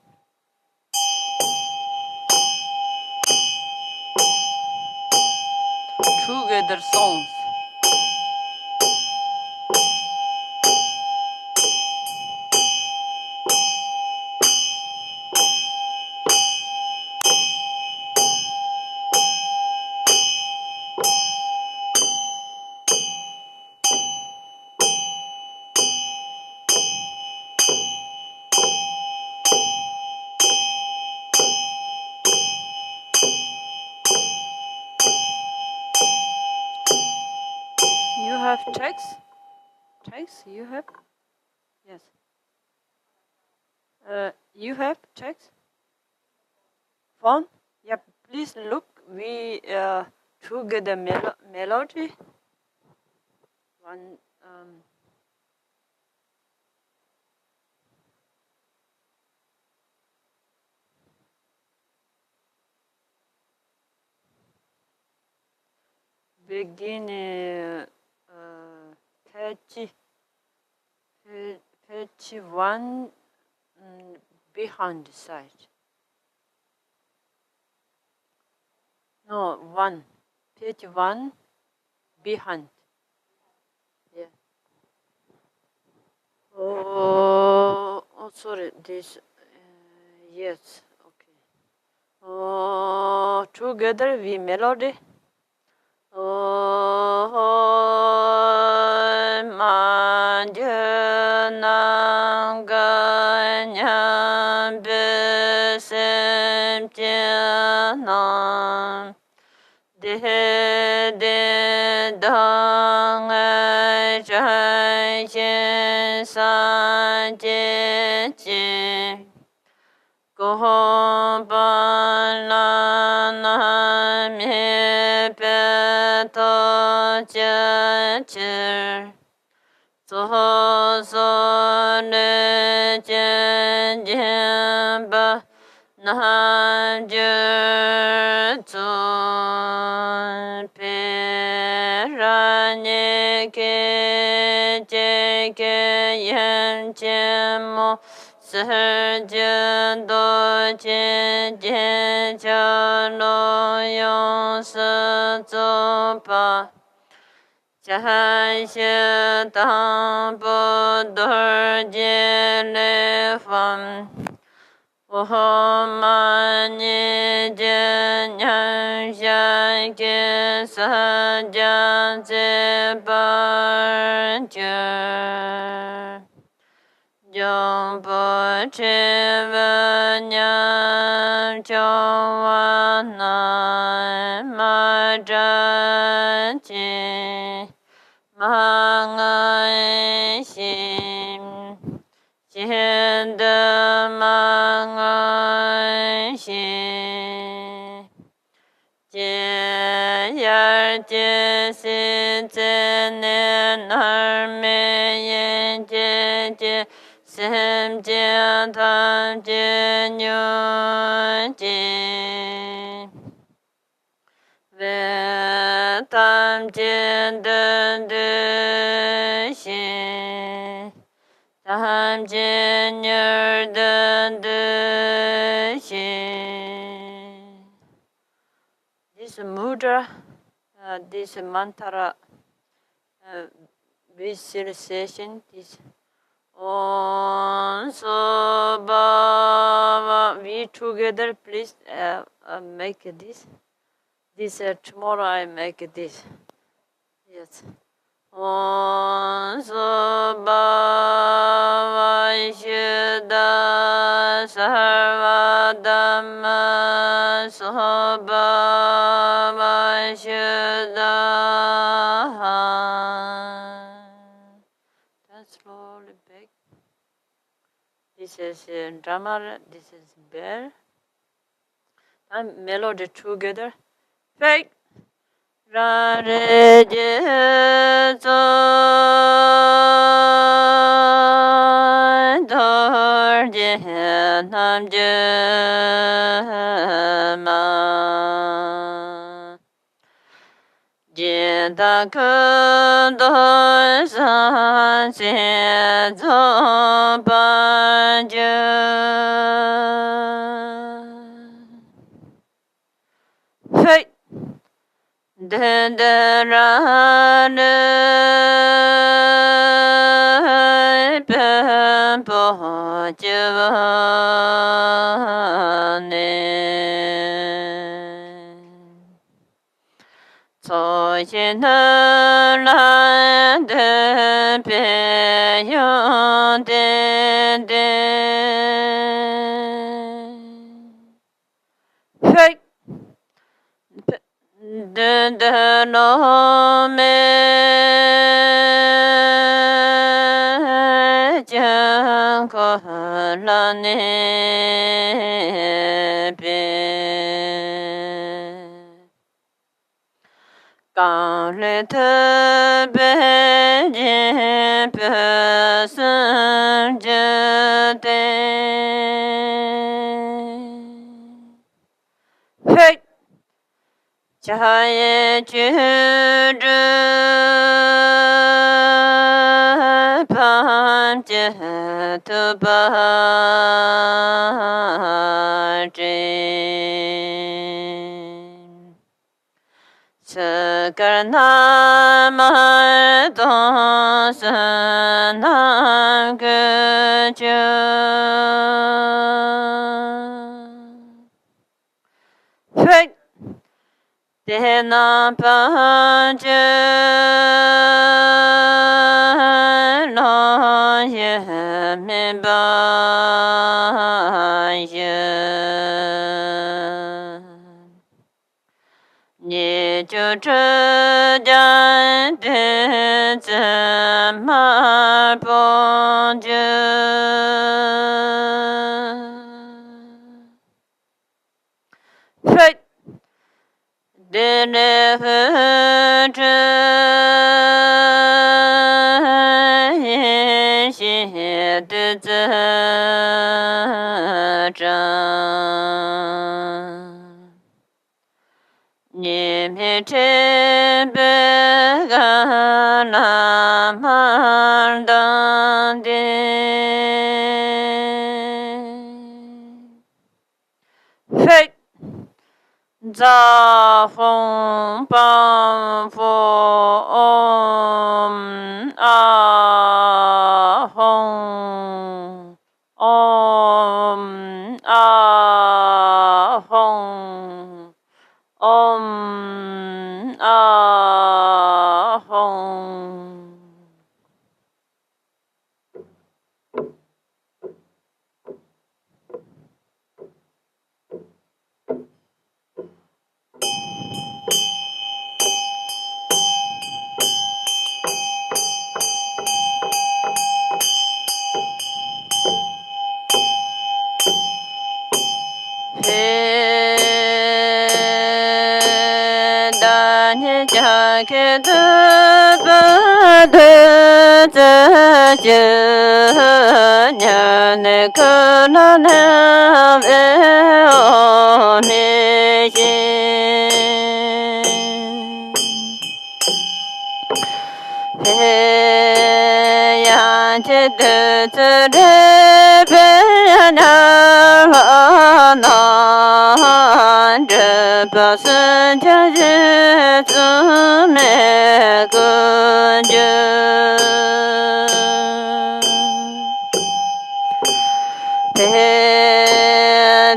Together songs. You have text? Text you have? Yes. You have text? Phone? Yeah, please look. We together melody. One begin patch one behind side. No, one. Page one behind. Yeah. Oh, sorry. This. Yes. Okay. Oh, together we melody. Oh, man, ganyam besem janam. De dang zhai san jie go ban na me pe to jie zo zo ne jian jian ba nan jian zun pe ran ye ke jie ke yan jian mo se jian do jian jian jian lo yong se zo pa Chai xie tang bu dur jie le fan wo ma ni jie nian xia ke sa jian zi ban jie Jiang bu chi wen nian jiang wan nan ma zhan jin mang ai xin xian de mang ai xin jie yar jie xi zhen nian er me yan jie jie Sim jian tam jian yuan jin Ve tam jian den de xin Tam jian yer den de xin This mudra, this mantra visualization, this On so ba we together please make this. This tomorrow I make this. Yes. On so ba shuddha sarva dhamma so ba shuddha. Slowly back. This is drummer, this is bell. And melody together. Fake. Ra re je zo dor je nam je ma je da ku do san xie zo ba ju hey de de ra ne pe po ju ne so yin la de pe yon de de hey de de no me jiang ko la ne pe quand le te be je pe sun je te hey Chaye Chöd Pan Tu Ba Sakarna Ma Don Sanam Gö Hey Tena pa je no ye me ba ye ni ju zhe jian de zhe ma bo je hey de ne he zhe ye xie de zhe zhang ni me che be ga na ma dan de hey za hong bang fu a hong a hong a hong cha ke de ba de zhe jie nya ne ke na ne ve o me xin he ya che de zhe de be na na zhe ba sun jia jie zi me ge jie pe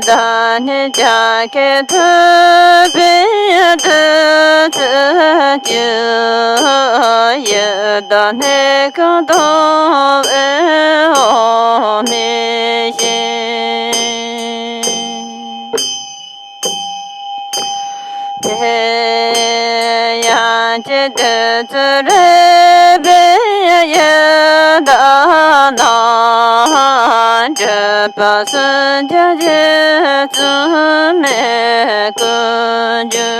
da ne jia ke de be de zhe jie ye da ne ge dong e o me xin pe ya che de zhe re be ye da na zhe ba sun jia jie zi me ge jie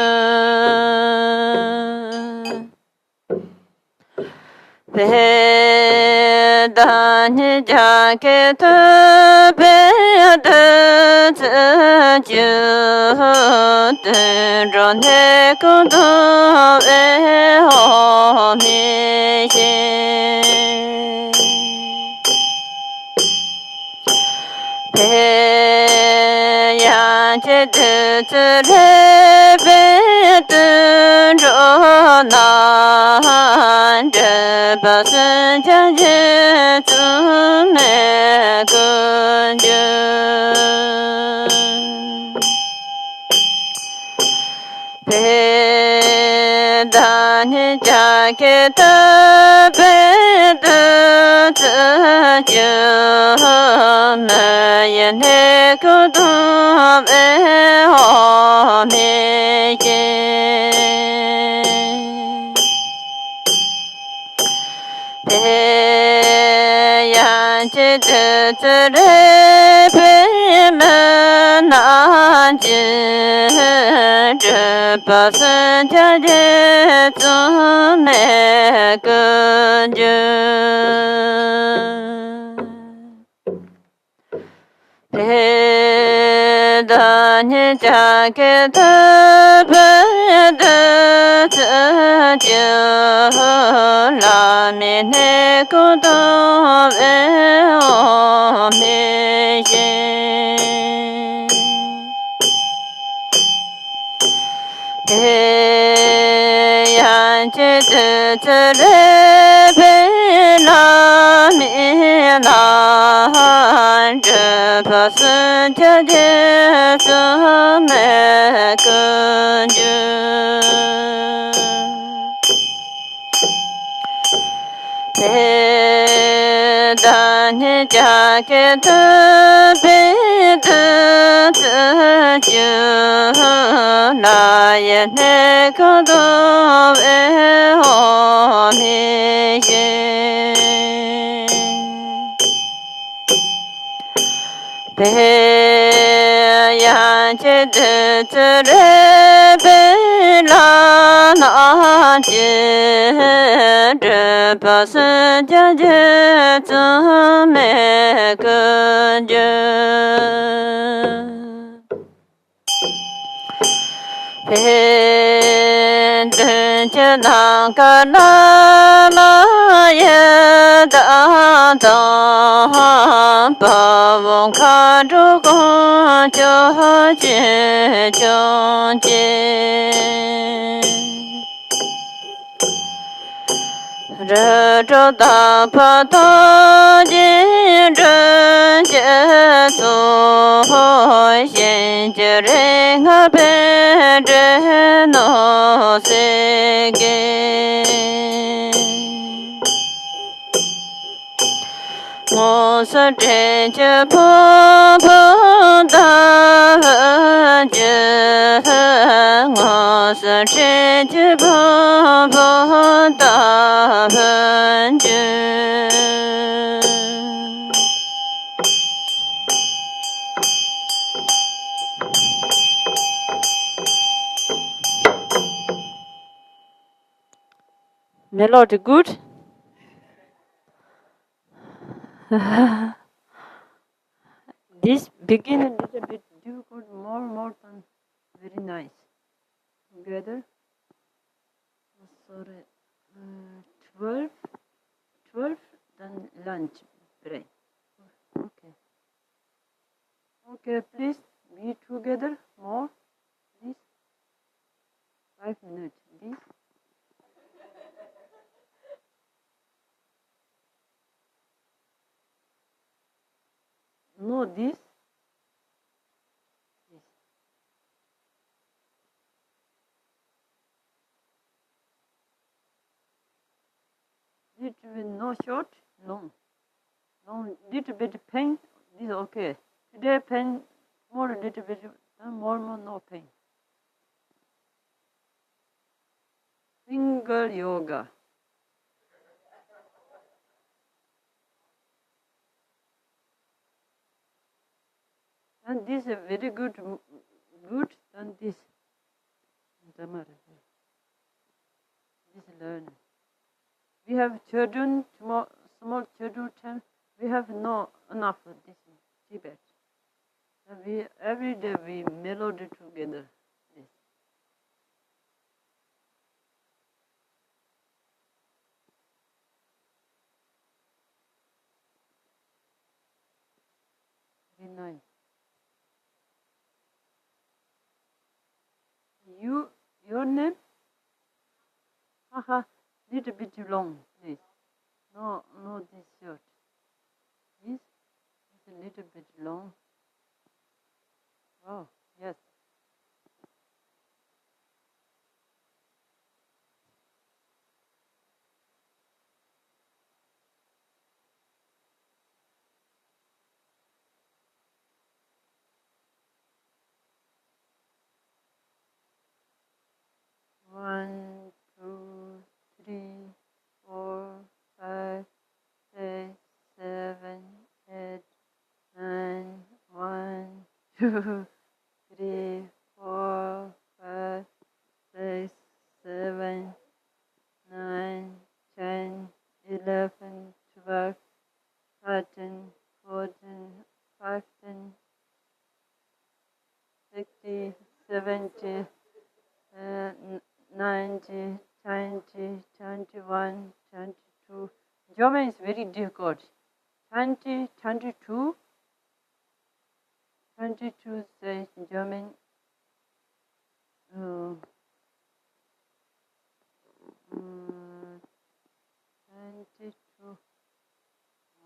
pe dani jake tu pe de zi ju de ro ne ku du e ho mi xin pe ya che de zi re pe de ro na zhe ba sun jia jie zu me gun ju pe da ni jia ke de pe de zi ju me ye ne ku du me ho mi jin pe yan che de zi re pe me na jin zhe ba sun jia jie zu me gun ju pe da ni jia ke de pe de zi ju la mi ne ku du e o mi xin pe yan che de zi re pe la mi la zhe ba sun jia jie zu me gun ju pe da ni jia ke de pe de zi ju la ye ne ku du e ho mi xin pe yan che de zi re pe la na jin zhe ba sun jia jie zu me gun ju pe de jie na ka la ma ye da da ba wong ka zhu gong jiu jie jiong jie re zhou da pa da jin zhen jie zu xian jie ren a pe zhen no se ge我是真觉婆婆的觉，我是真觉婆婆的觉。Melody good? This begin a little bit difficult, more than very nice. Together, sorry, 12, then lunch break. Okay. Okay, please be together more, please. 5 minutes, please. No, this. Little bit no short, long. Long, little bit pain, this is okay. Today pain, more little bit, more no pain. Finger yoga. And this is very good than this. This learn. We have children tomorrow, small children, we have no enough of this in Tibet. We every day we melody together. Yes. Very nice. Your name? Haha, little bit long, please. No, this short. This is a little bit long. Oh, yes. One, two, three, four, five, six, seven, eight, nine. One, two, three, four, five, six, seven, 9, 10, 11, 12, 13, 14, 15, 16, 17, 19, 20, 21, 22. German is very difficult. 20, 22, 22 says German. 22.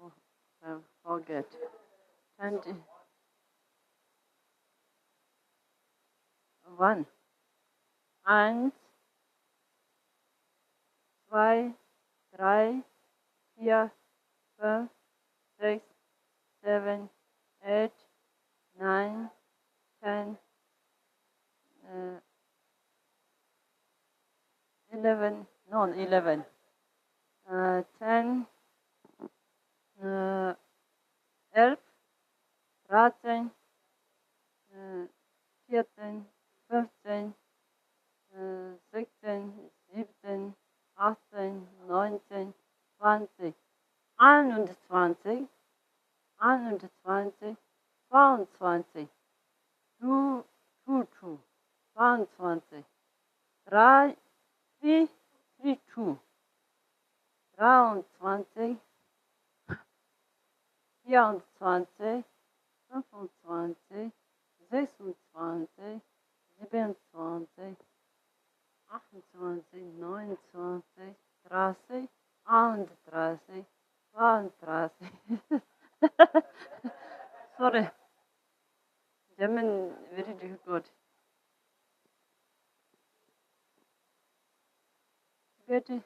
Oh, I forget. 21. 1, 2, 3, 4, 5, 6, 7, 8, 9, 10, 11, no, 11, 10, 11, 13, 14, 15, 16, 17, 18, 19, 20, 21, 21, 22, 22, 22, 3, 3, 3, 2, 23, 24, 25, 26, 27, 28, 29, 30, 31, 32. Sorry, German very difficult. Betty,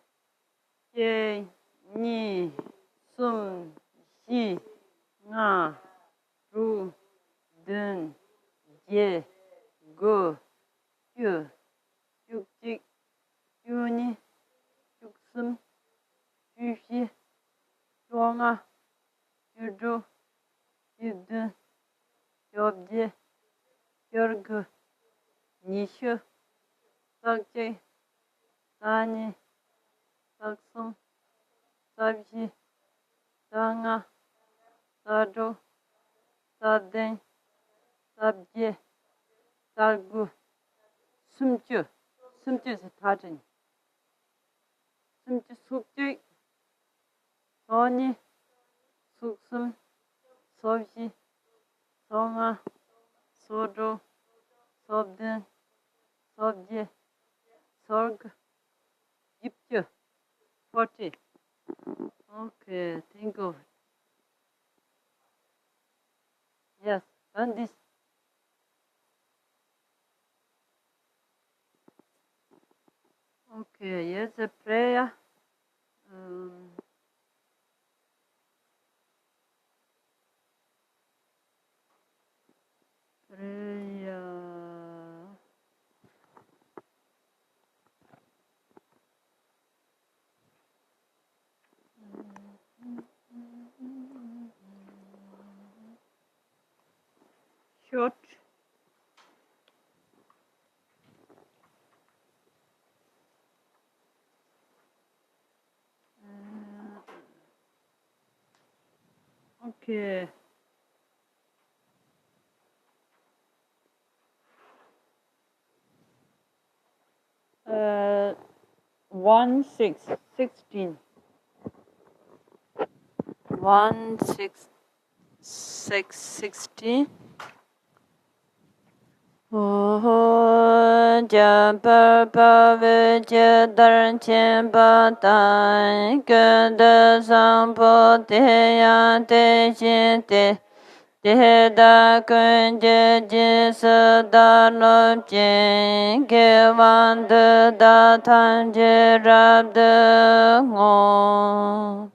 ye, ni, sum, si, nga, ru, dun, je, go, yu, yukjik, yuni, yuksum, yushi, yuanga, yudu, yudu, yobje, yorgu, nishu, sakje, sani, saksum, sabji, sanga, sadu, sadeng, sabje, salgu, sumju. Sumju is Tibetan. Sumju sukju, soni, suksum, sobji, songa, sodo, sobden, sobje, sorg, yipju, 40. Okay, think of it. Yes, done this. Okay, here's a prayer. Prayer. Chod. Okay. 16. 16. Cha par pa ve che dar chen pa tai ke de sang po te ya te shin te te da kun je ji se da lo chen ke wan de da tan je rab de ngo.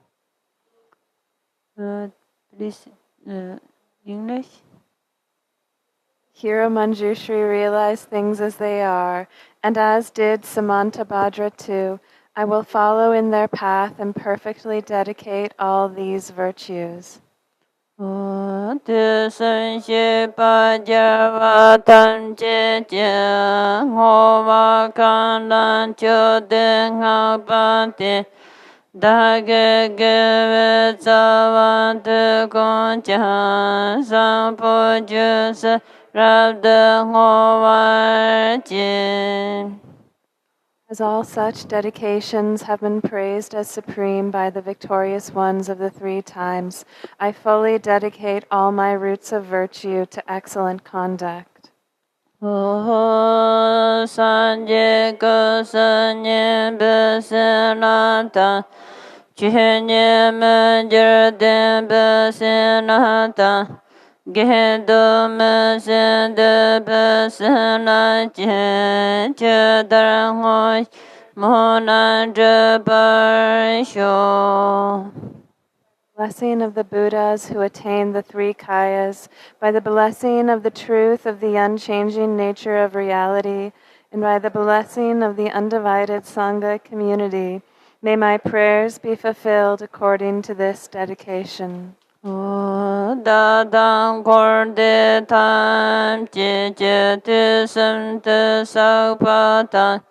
Please, English. Here, O Manjushri, realize things as they are, and as did Samantabhadra too, I will follow in their path and perfectly dedicate all these virtues. Te san she pa jar va tan che che ho va kan lan cho de nga pa te da ge ge ve za va de gong cha san po ju se rab de ho va jin. As all such dedications have been praised as supreme by the victorious ones of the three times, I fully dedicate all my roots of virtue to excellent conduct. Sanje ko sanje besenata, chenye menjer de besenata, gendo mesende besenata, che dar hoy monan Drubpön Palkyi. Blessing of the Buddhas who attain the three kayas, by the blessing of the truth of the unchanging nature of reality, and by the blessing of the undivided Sangha community, may my prayers be fulfilled according to this dedication. Da dang kor de tam chi chi tu sam tu sak pa tan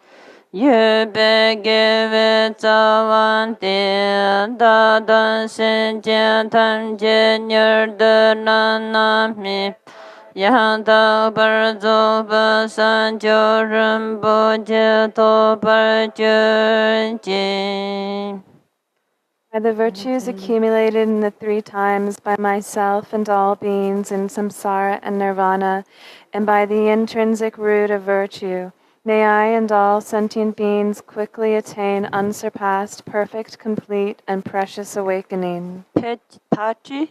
yu be ge ve za wan de da dan sen jian tam je nyur de nan nam mi yang da bar zo ba san jo ren bo je to bar jun jin. By the virtues accumulated in the three times by myself and all beings in samsara and nirvana, and by the intrinsic root of virtue, may I and all sentient beings quickly attain unsurpassed, perfect, complete, and precious awakening. Pachi?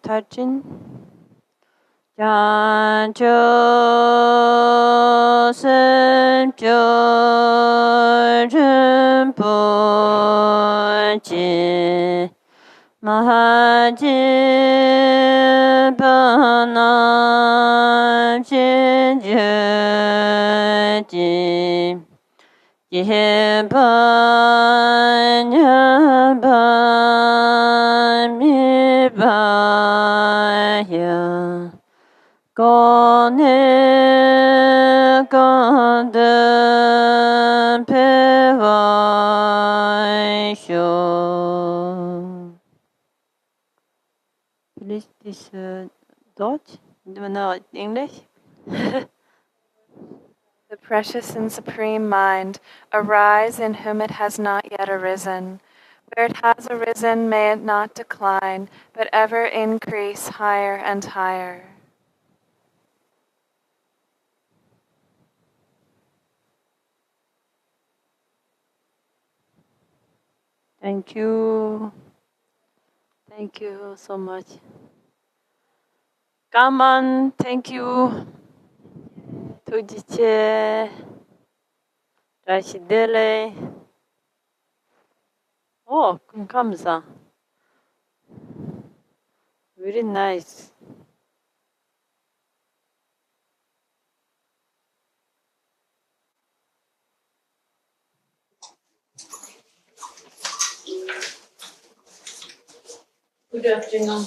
Touching? Chan cho sen cho ren po chi ma chi pa na chi je chi ye pa nya pa mi pa ya con ne con de pe vai sho. Please this Dutch? No, English? The precious and supreme mind, arise in whom it has not yet arisen. Where it has arisen, may it not decline, but ever increase higher and higher. Thank you. Thank you so much. Gaman, thank you. 도지체, 라시델레. Oh, 감사. Very nice. Good afternoon.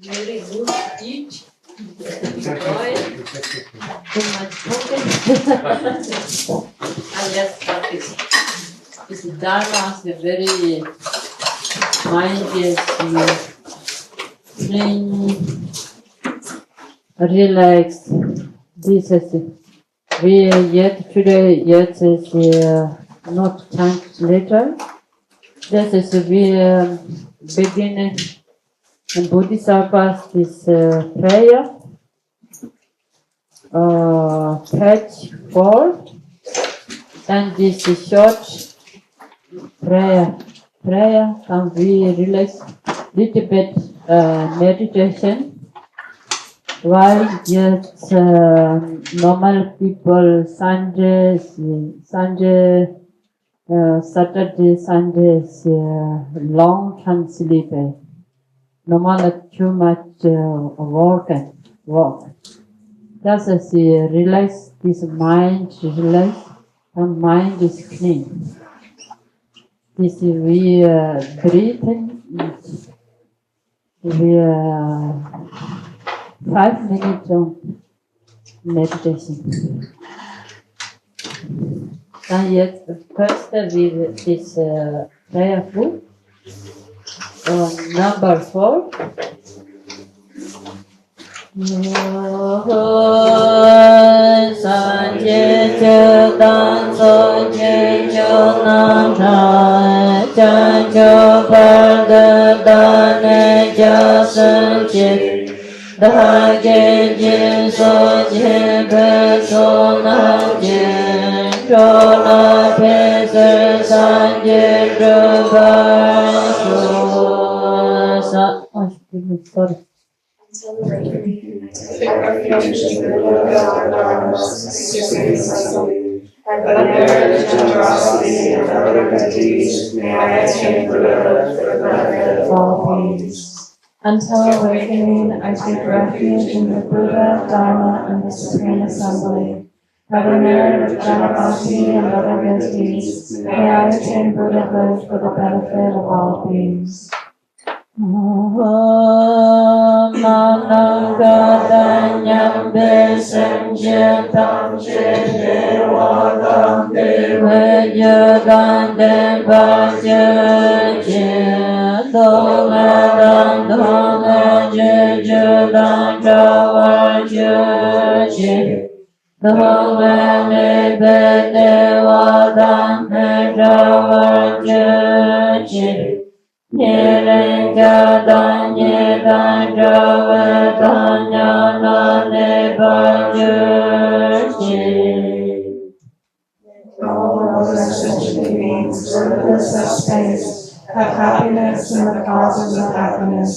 Very good each. Enjoy. Too much spoken. yes, practice. This Dharma is very mind is clean, relaxed. This is we yet today yet is not chant later. This is we begin in Bodhisattva's this prayer. Page 4 and this is short prayer and we relax little bit meditation while just normal people Saturday, Sunday is long time sleep. Normal too much work. Just as relax this mind, relax, and mind is clean. This we breathe in, we 5 minutes of meditation. And yet first with this prayerful number 4. Sanje Chödan Soje Chönana Chanjo Pardadane Jasanje Dage Jin Soje Besonanje Chona Pese Sanje Drubpön sorry. Take refuge in the Buddha, Dharma, and the merit of generosity and other good deeds, may I attain Buddhahood for the benefit of all beings. Until awakening, I take refuge in the Buddha, Dharma, and the Supreme Assembly. By the merit of generosity and other good deeds, may I attain Buddhahood for the benefit of all beings. Nanam gadanyam besam jetam jedevadam devajadam devajadam doladam dolajadam javajadam dolame bedevadam javajadam Nirengadanya Danjavatanya Nanebhajaji. All those sentient beings, limitless of space, have happiness in the causes of happiness.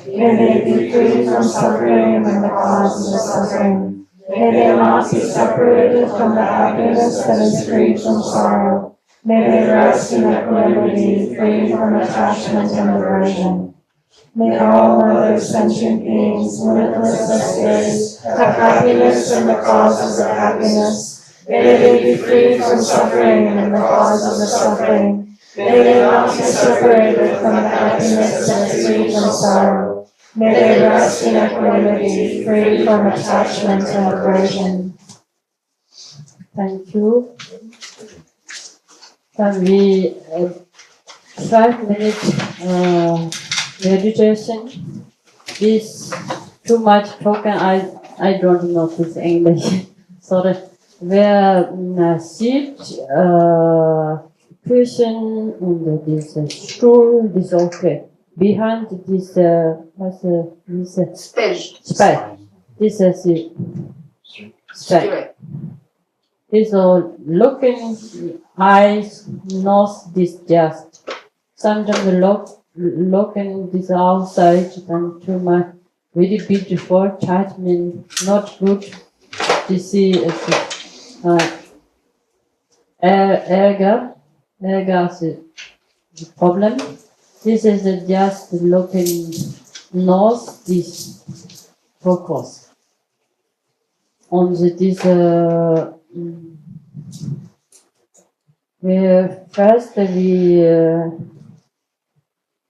May they be free from suffering in the causes of suffering. May they not be separated from the happiness that is free from sorrow. May they rest in equanimity, free from attachment and aversion. May all other sentient beings, limitless of space, have happiness in the causes of happiness. May they be free from suffering in the causes of suffering. May they not be separated from the happiness that is free from sorrow. May they rest in equanimity, free from attachment and aversion. Thank you. Can we 5 minutes meditation? This too much talking. I don't know this English. Sorry. Where sit, cushion, and this stool. This okay. Behind this space. This is space. This all looking eyes, nose, this just. Sometimes looking this outside and too much very beautiful judgment, not good to see anger is the problem. This is just looking nose, this focus on this first we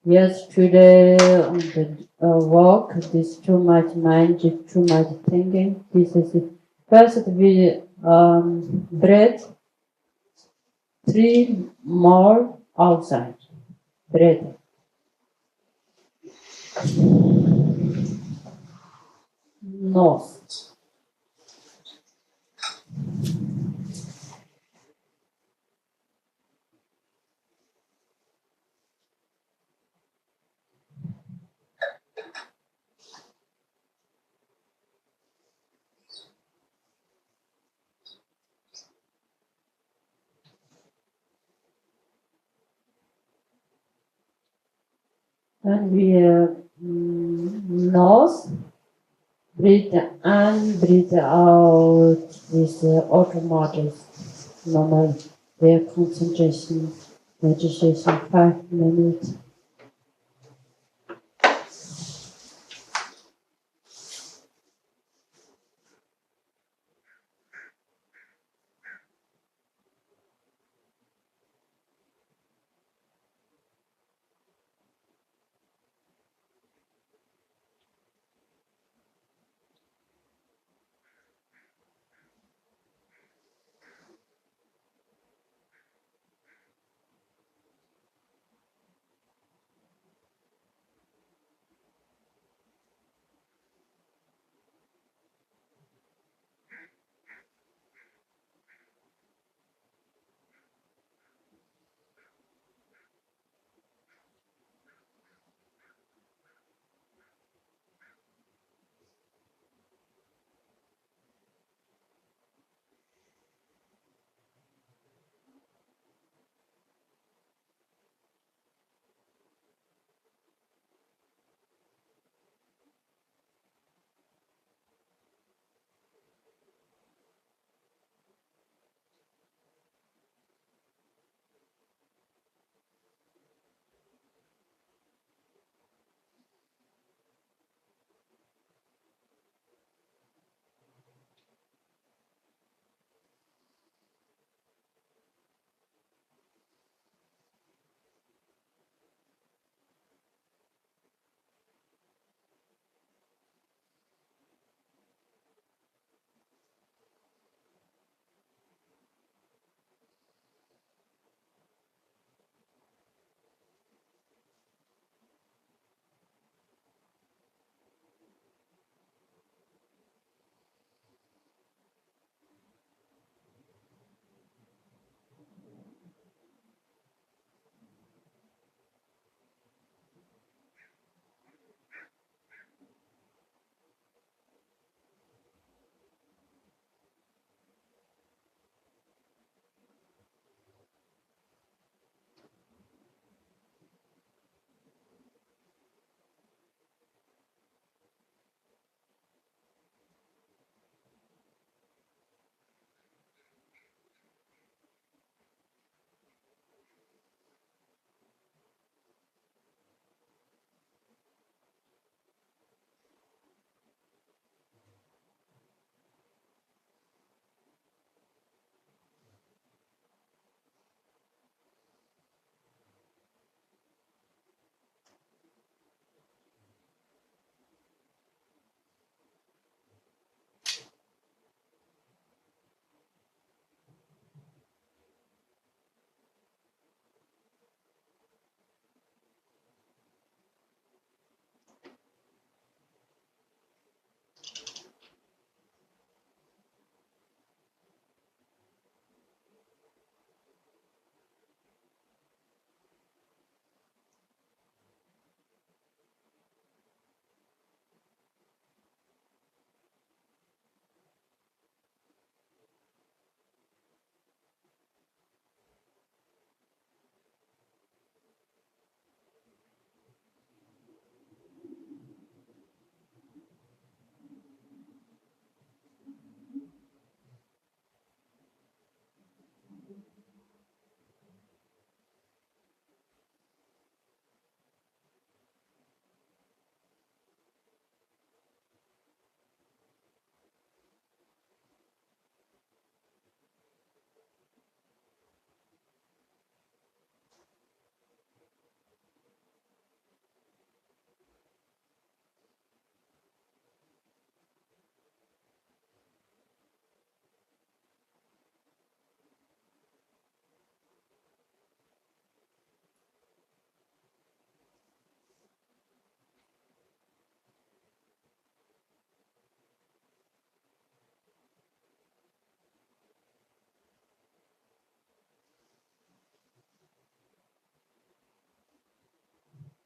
yesterday on the walk, this too much mind, too much thinking. This is it. First we breath 3 more outside. Breathe. Nose. And we have nose. Breathe in, breathe out is automatic, normal. Their concentration, meditation, 5 minutes.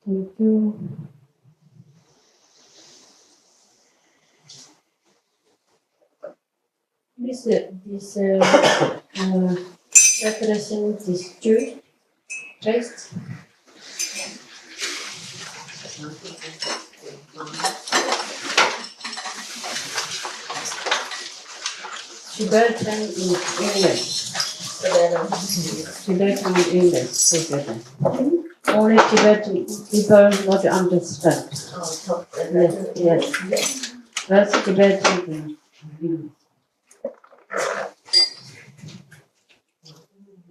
Thank you. This represent this Jewish text. Tibetan in English. Tibetan in English. Tibetan. Only Tibetan people not understand. Yes. That's Tibetan in English.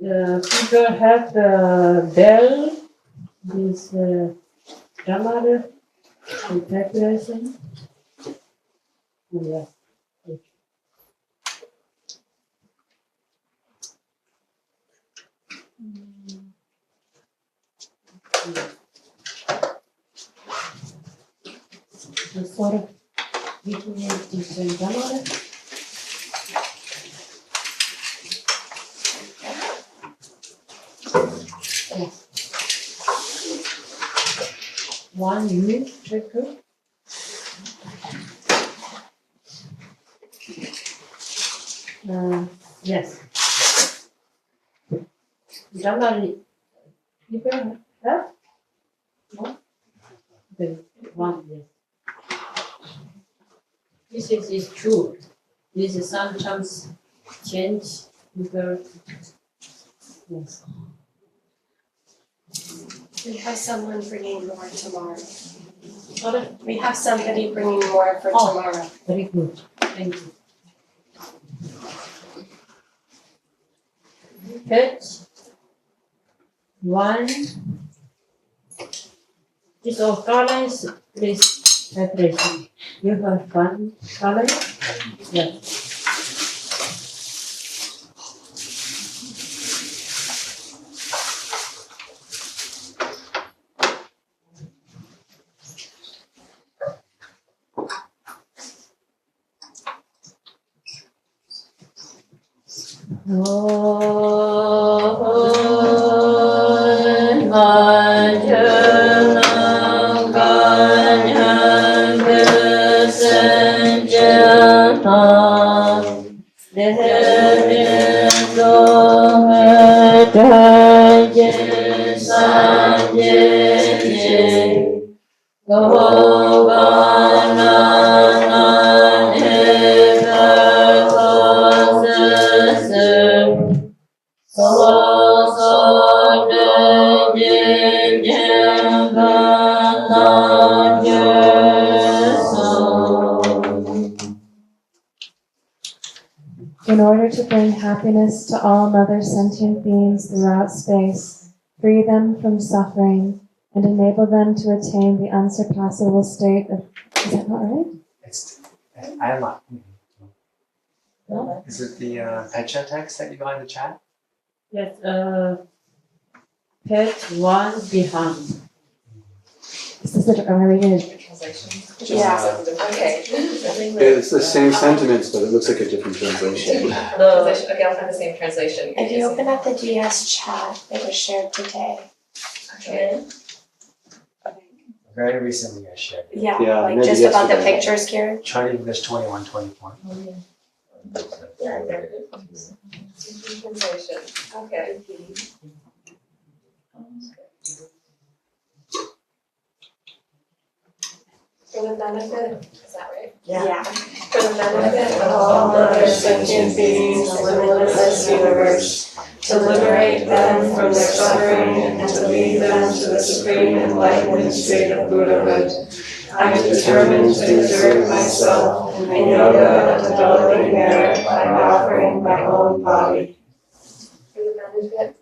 People have the bell, this grammar and calculation. Yes. The sort of between different grammar. Yes. One new checker. Yes. Grammar people have? No? The one, yes. This is true. This is sometimes change people. Yes. We have someone bringing more tomorrow. Sorry? We have somebody bringing more for tomorrow. Very good. Thank you. Chöd. One. This all colors, please preparation. You have fun color? Yes. In order to bring happiness to all mother sentient beings throughout space, free them from suffering, and enable them to attain the unsurpassable state of... Is that not right? I am not. Is it the Pecha text that you got in the chat? Yes, pet one behind. Is this the... Am I reading it? Yeah. Okay. It's the same sentiments, but it looks like a different translation. Okay, I'll find the same translation. If you open up the GS chat that was shared today. Okay. Very recently I shared it. Yeah, Yeah, like maybe just about the yesterday. pictures here. Chart English 21-24. Translation. Okay. For the benefit, is that right? Yeah. For the benefit of all other sentient beings in the limitless universe, to liberate them from their suffering and to lead them to the supreme enlightenment state of Buddhahood, I am determined to exert myself in yoga and developing merit by offering my own body. For the benefit?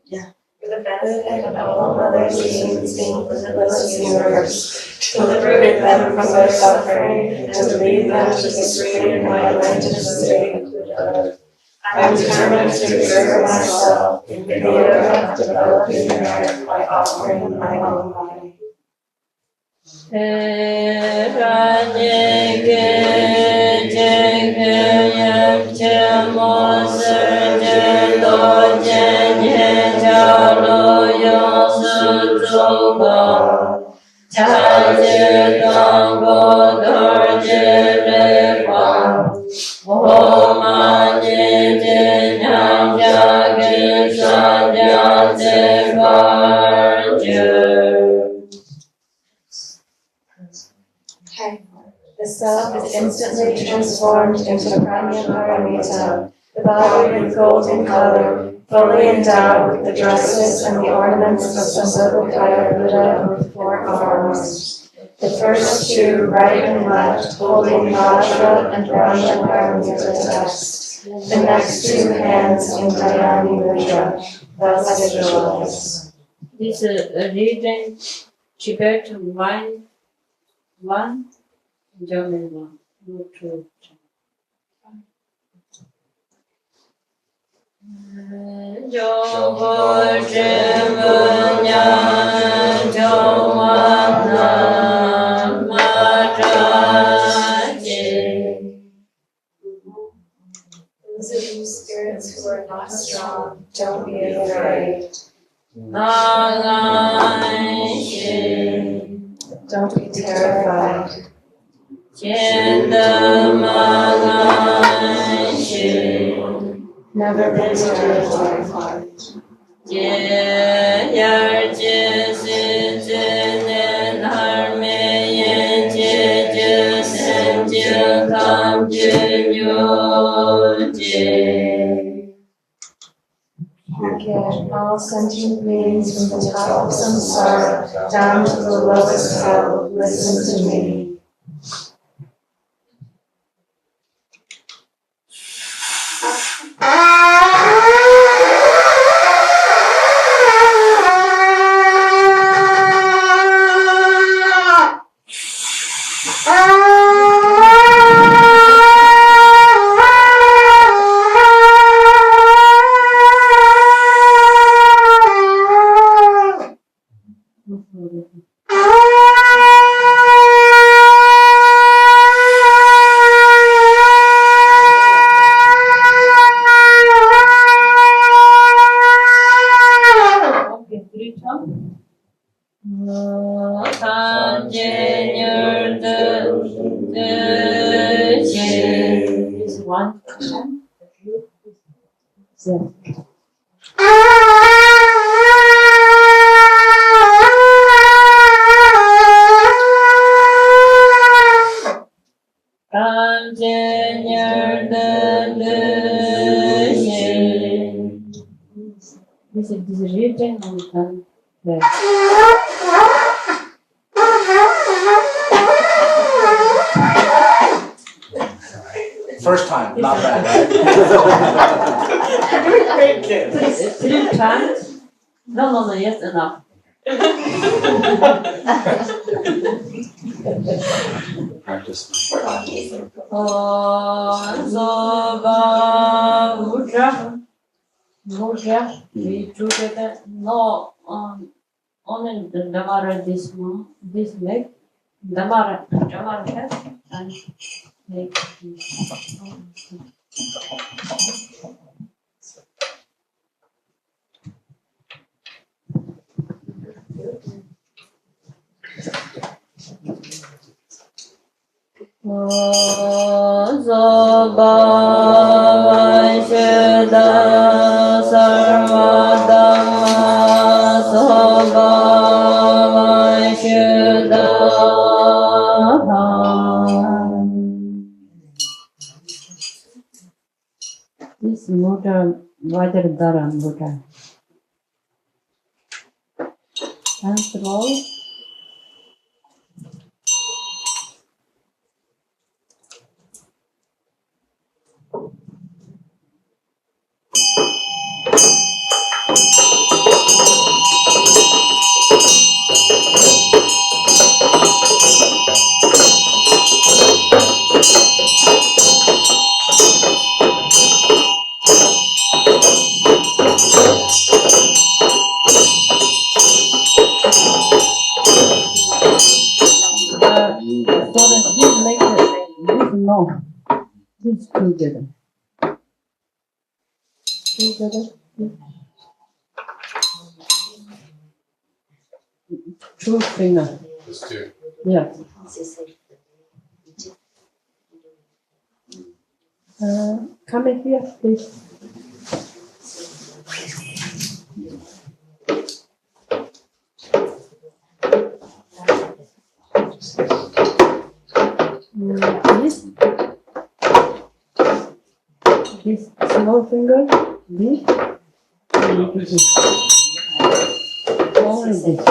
Yeah. For the benefit of all other beings in the limitless universe, to liberate them from their suffering and to lead them to the supreme enlightenment state of Buddhahood. I am determined to exert myself in the yoga of developing merit by offering my own body. Yo The self is instantly transformed into Prajnaparamita, the body with golden color, fully endowed with the dresses and the ornaments of Sambhogakaya Buddha with 4 arms. The first 2 right and left holding Vajra and Prajnaparamita texts. The next 2 hands in Dhyani Mudra, thus visualized. This reading Tibetan 1, German 1, no 2. Those of you spirits who are not strong, don't be afraid. Don't be terrified. Never be terrified. Again, all sentient beings from the top of samsara down to the lowest hell, listen to me. Is 1 question? Yeah. This is reading and First time, not bad, right? 3 times? No, yes, enough. Practice. Mudra, we do that. No, only the Damara this leg, Damara head, and make. This motor, wider Dharam motor. Control. No, these together. Two finger. Just 2. Yeah. Come in here, please. This small finger, this, this. Only this.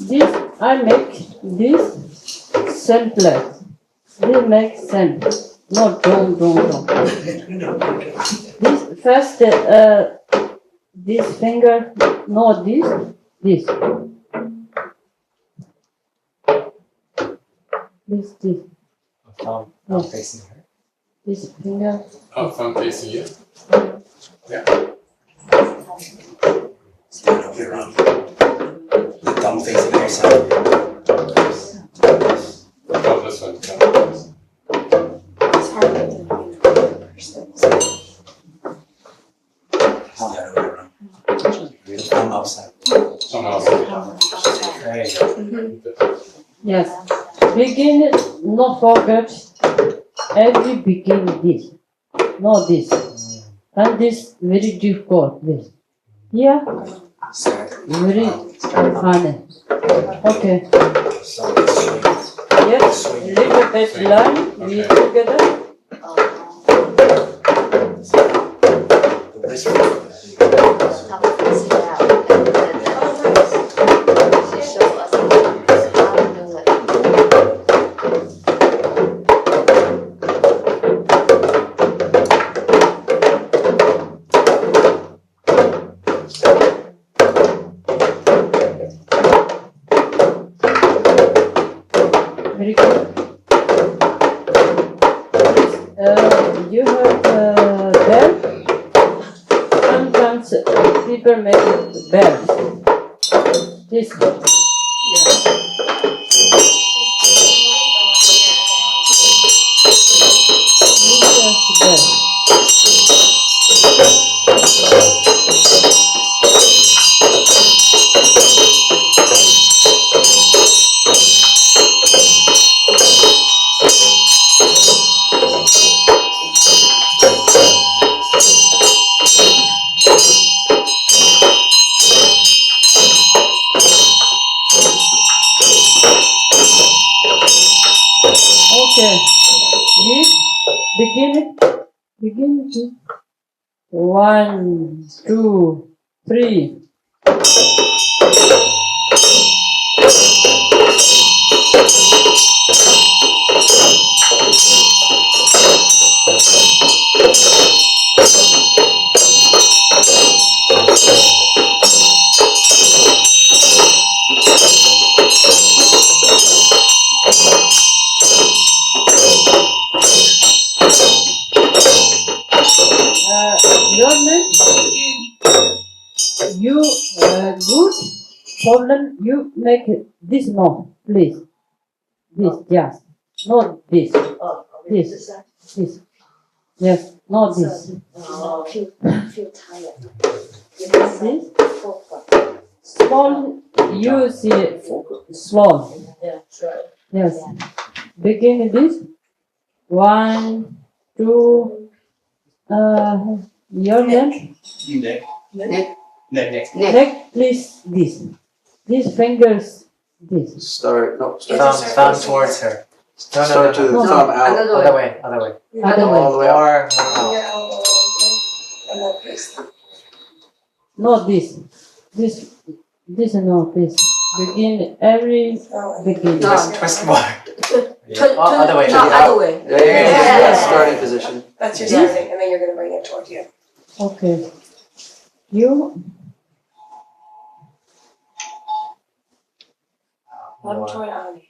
This I make this selfless. This makes sense. Not don't. This first, this finger, not this. This. Thumb facing her. This finger. Thumb facing you. Yeah. Stand over your arm. The thumb facing outside. Oh, this one. It's harder than the person. Stand over your arm. The thumb outside. Thumb outside. Right. Yes. Begin, not forget. Every begin this. Not this. And this very difficult. This. Here. Very funny. Okay. Yes. Little bit line. We together. The wrist. Very good. You have bell. Sometimes people make bells. This one. Okay. This begin to 1, 2, 3. Your name? You good problem. You make this no, please. This just not this. This. Yes, not this. Feel tired. This small. You see small. Yes. Begin this. 1, 2. Your name? Neck, please. These fingers. This. Start Thumb towards her. No, Start to the no. thumb out. Other way. Other All the way. way up. Or Your elbow and then face. Not this. This no. This. Begin every begin. twist more. Other way. Other way. Yeah. Starting position. That's your starting, and then you're going to bring it toward you. Okay. You. Thumb toward Ani.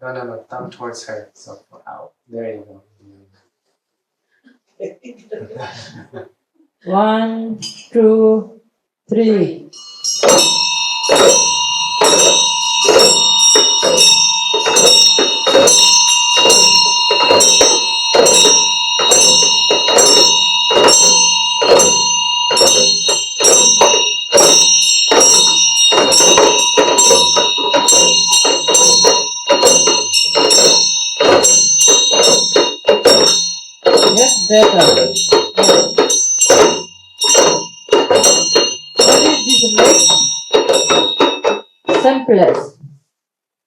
No. Thumb towards her. So out. There you go. 1, 2, 3. Yes, better. What is this make? Simplest.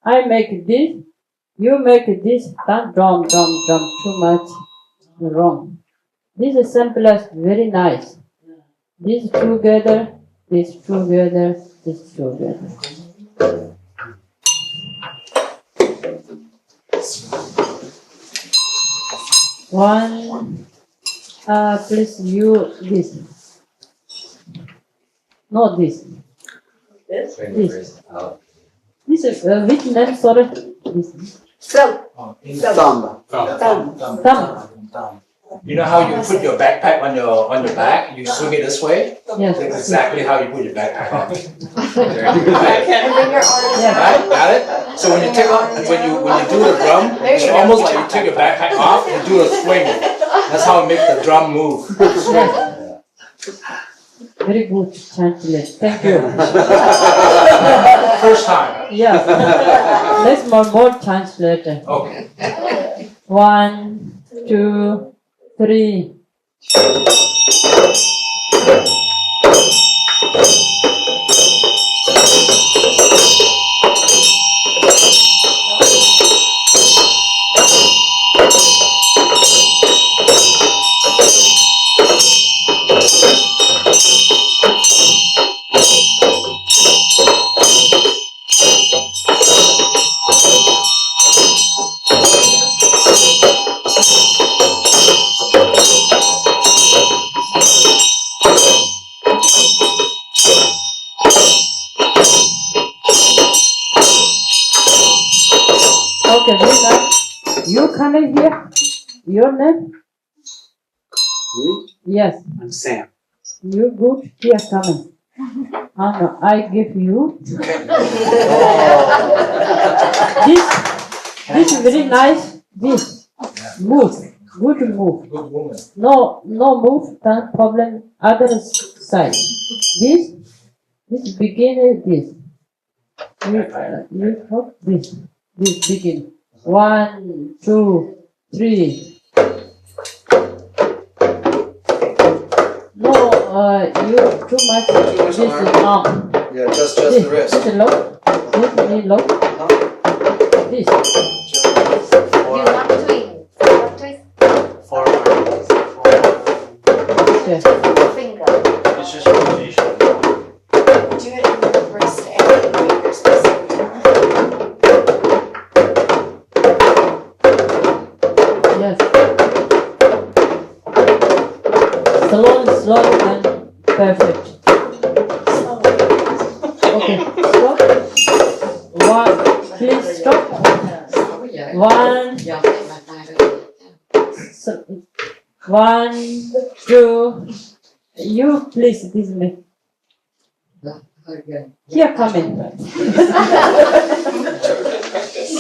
I make this, you make this, drum, too much wrong. This is simplest, very nice. This together, this together, this together. One, please you this. Not this. This. This is which name? Sorry. This. Thumb. Thumb. You know how you put your backpack on your back? You swing it this way? Yes. That's exactly how you put your backpack on. Yes. Right? Got it? So when you take off, when you do the drum, it's almost like you take your backpack off and do a swing. That's how it makes the drum move. Yes. Very good translate. Thank you. First time. Yes. Let's more translate. Okay. 1, 2, 3. Okay, Rita, you coming here? Your name? Me? Yes. I'm Sam. You good? Here coming. No, I give you. This is very nice. This move, good move. Good woman. No move. Then problem other side. This beginning. This. You hope this. This begin. 1, 2, 3. No, you too much. This is arm. Yeah, just This the wrist. is low. This is low. This. Okay. It's just rotation. Do it in the wrist area where you're supposed to. Yes. Slow and perfect. Okay. Stop. One. Please stop. 1. 1, 2. You please this me. Here coming.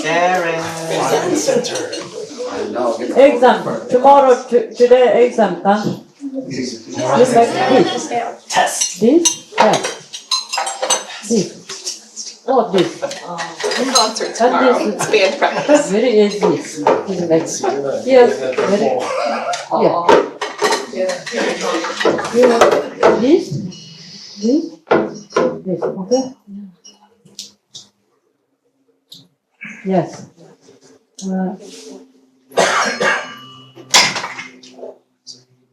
Sharing. Center. Exam. Tomorrow, today exam done. This like this. Test. This. Test. This. Not this. Concert And tomorrow. this It's band practice. is very easy. This like yes. Very. Yeah. This. Okay. Yes.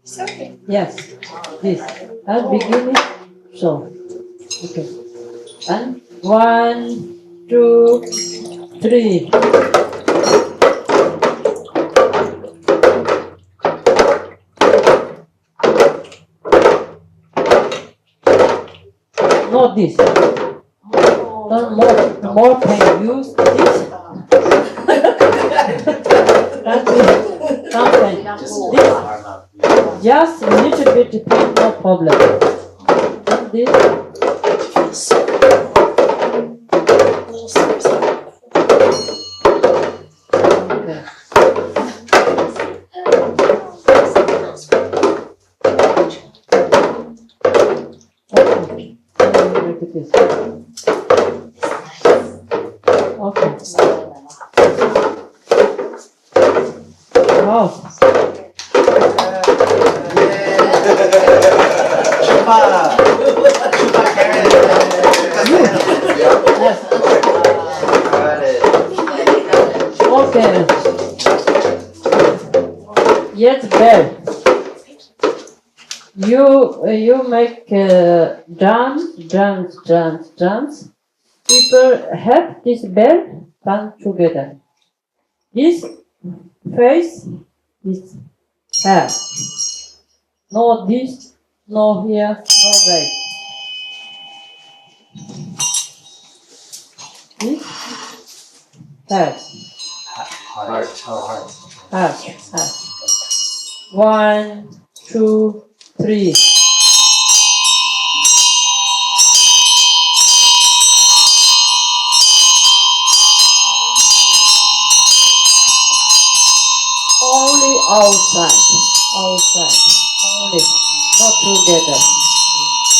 Sorry. Yes. This. And beginning. So. Okay. And 1, 2, 3. Not this. Don't more pain. Use this. And this. Something. This. Just a little bit pain, no problem. And this. Okay. Okay. Wow. Okay. Yes, bell. You make drums. People have this bell done together. This face is head. No this, no here, no right. This head. Heart. Heart. 1, 2, 3. Only outside, only, not together.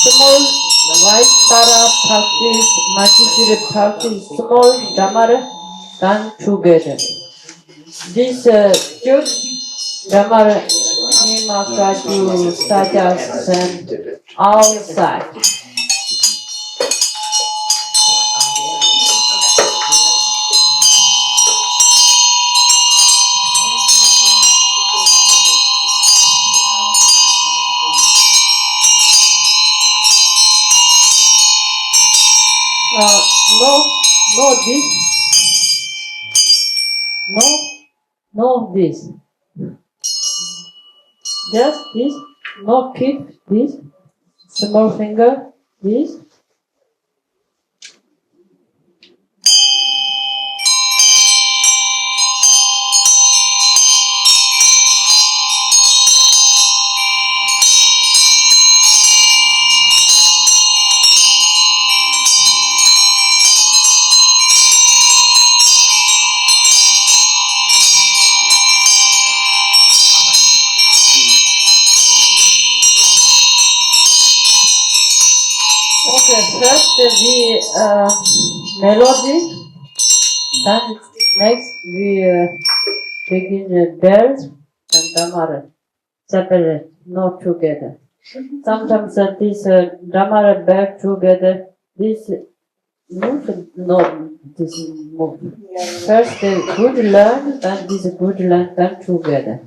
Small white Tara practice, Majidiri practice, small Dhamara done together. This Chöd Dhamara Nimakaju suggest outside. No this, no this. Just this, no keep this, small finger, this. Okay, first the melody, then next we begin the bells and Dhamara, separate, not together. Sometimes this Dhamara bell together, this move, not this move. First the good learn, then this good learn, then together.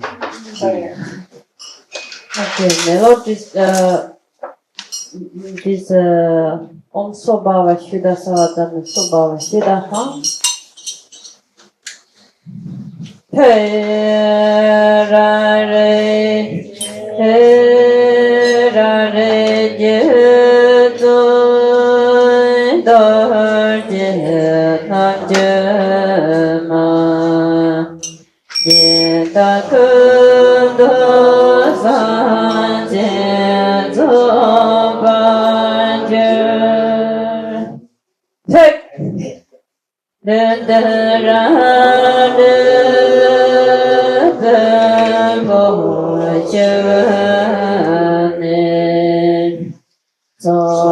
Okay, melodies. This Om Sobhava Shida Savadana Sobhava Shida Ham Rare Jeto Darje Nanjama Jeta Kundo Sanje Take the so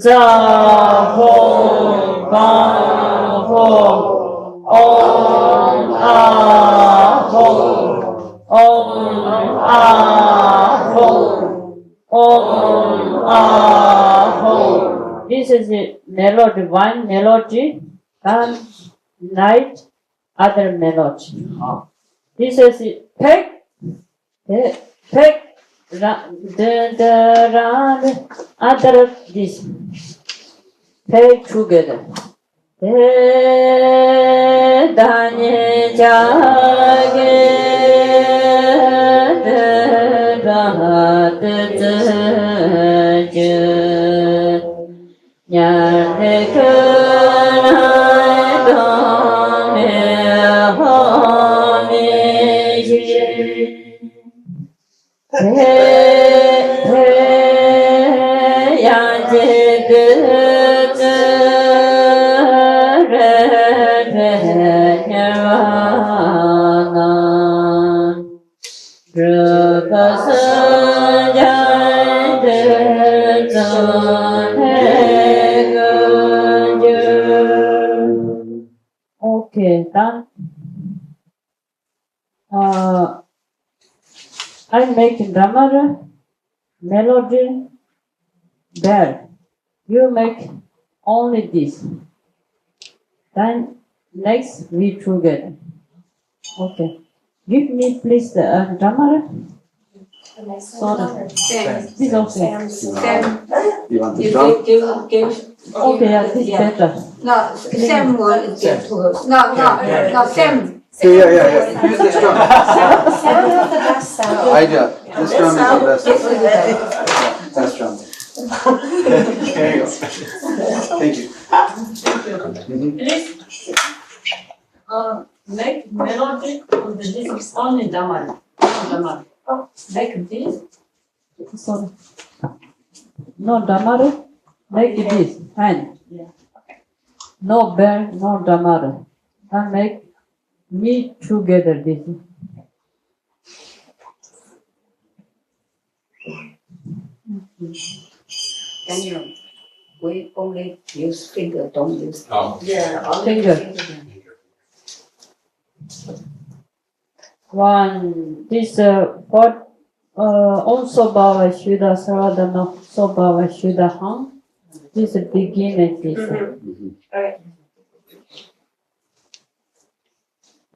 za ho ba ho om a ho om a ho om a ho. This is the melody, one melody, and night other melody. This is pek, pek, other this. Pek together. Danye jage Okay, done. I make drummer, melody, bell. You make only this. Then next we together. Okay. Give me please the drummer. Sorry. This also. You want the drum? Okay, yeah, this better. No, Sam will get to her. No, Sam. Yeah. Use this drum. Sound of the best sound. Idea. This drum is the best. Best drum. There you go. Thank you. Please make melody on the this is only drummer. Make this. Sorry. No drummer. Make this hand. No bell, no drummer. And make me together this. Daniel, we only use finger, don't use. Finger. One. This what also Baba Shuddha Saradana So Baba Shuddha Hang. This is beginning. This.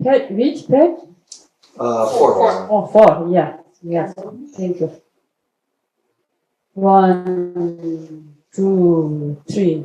Pet, which pet? 4. Oh, 4, yeah. Thank you. 1, 2, 3.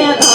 Yeah.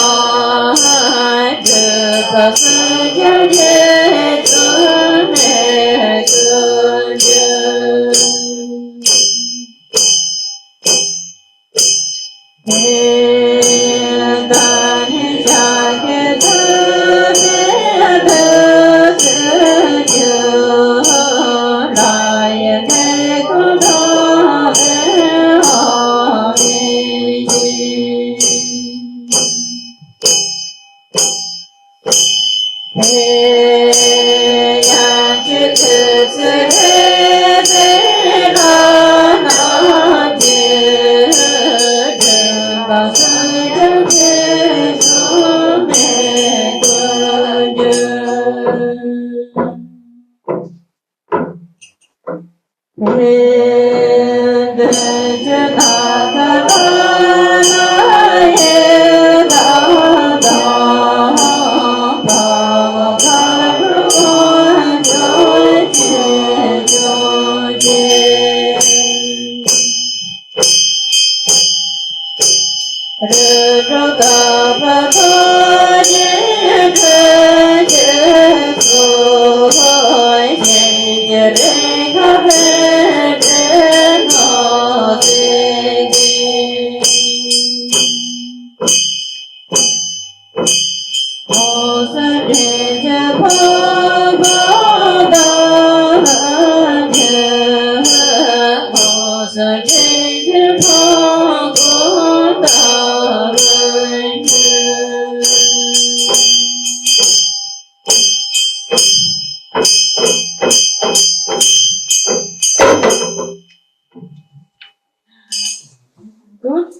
Good?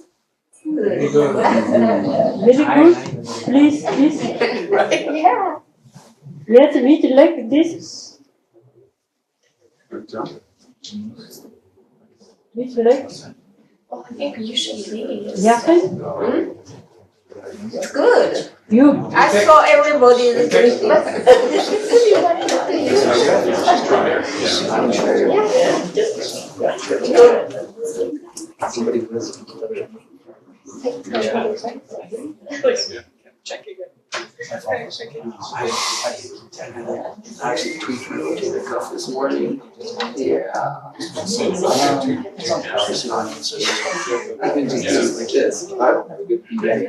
Very good. Very good. Please, please. Yeah. Yes, which leg this? Which leg? Oh, I think usually these. Yeah. It's good. You. I saw everybody is doing I actually tweaked my rotator cuff this morning. Yeah. I've been doing things like this. I don't have a good day.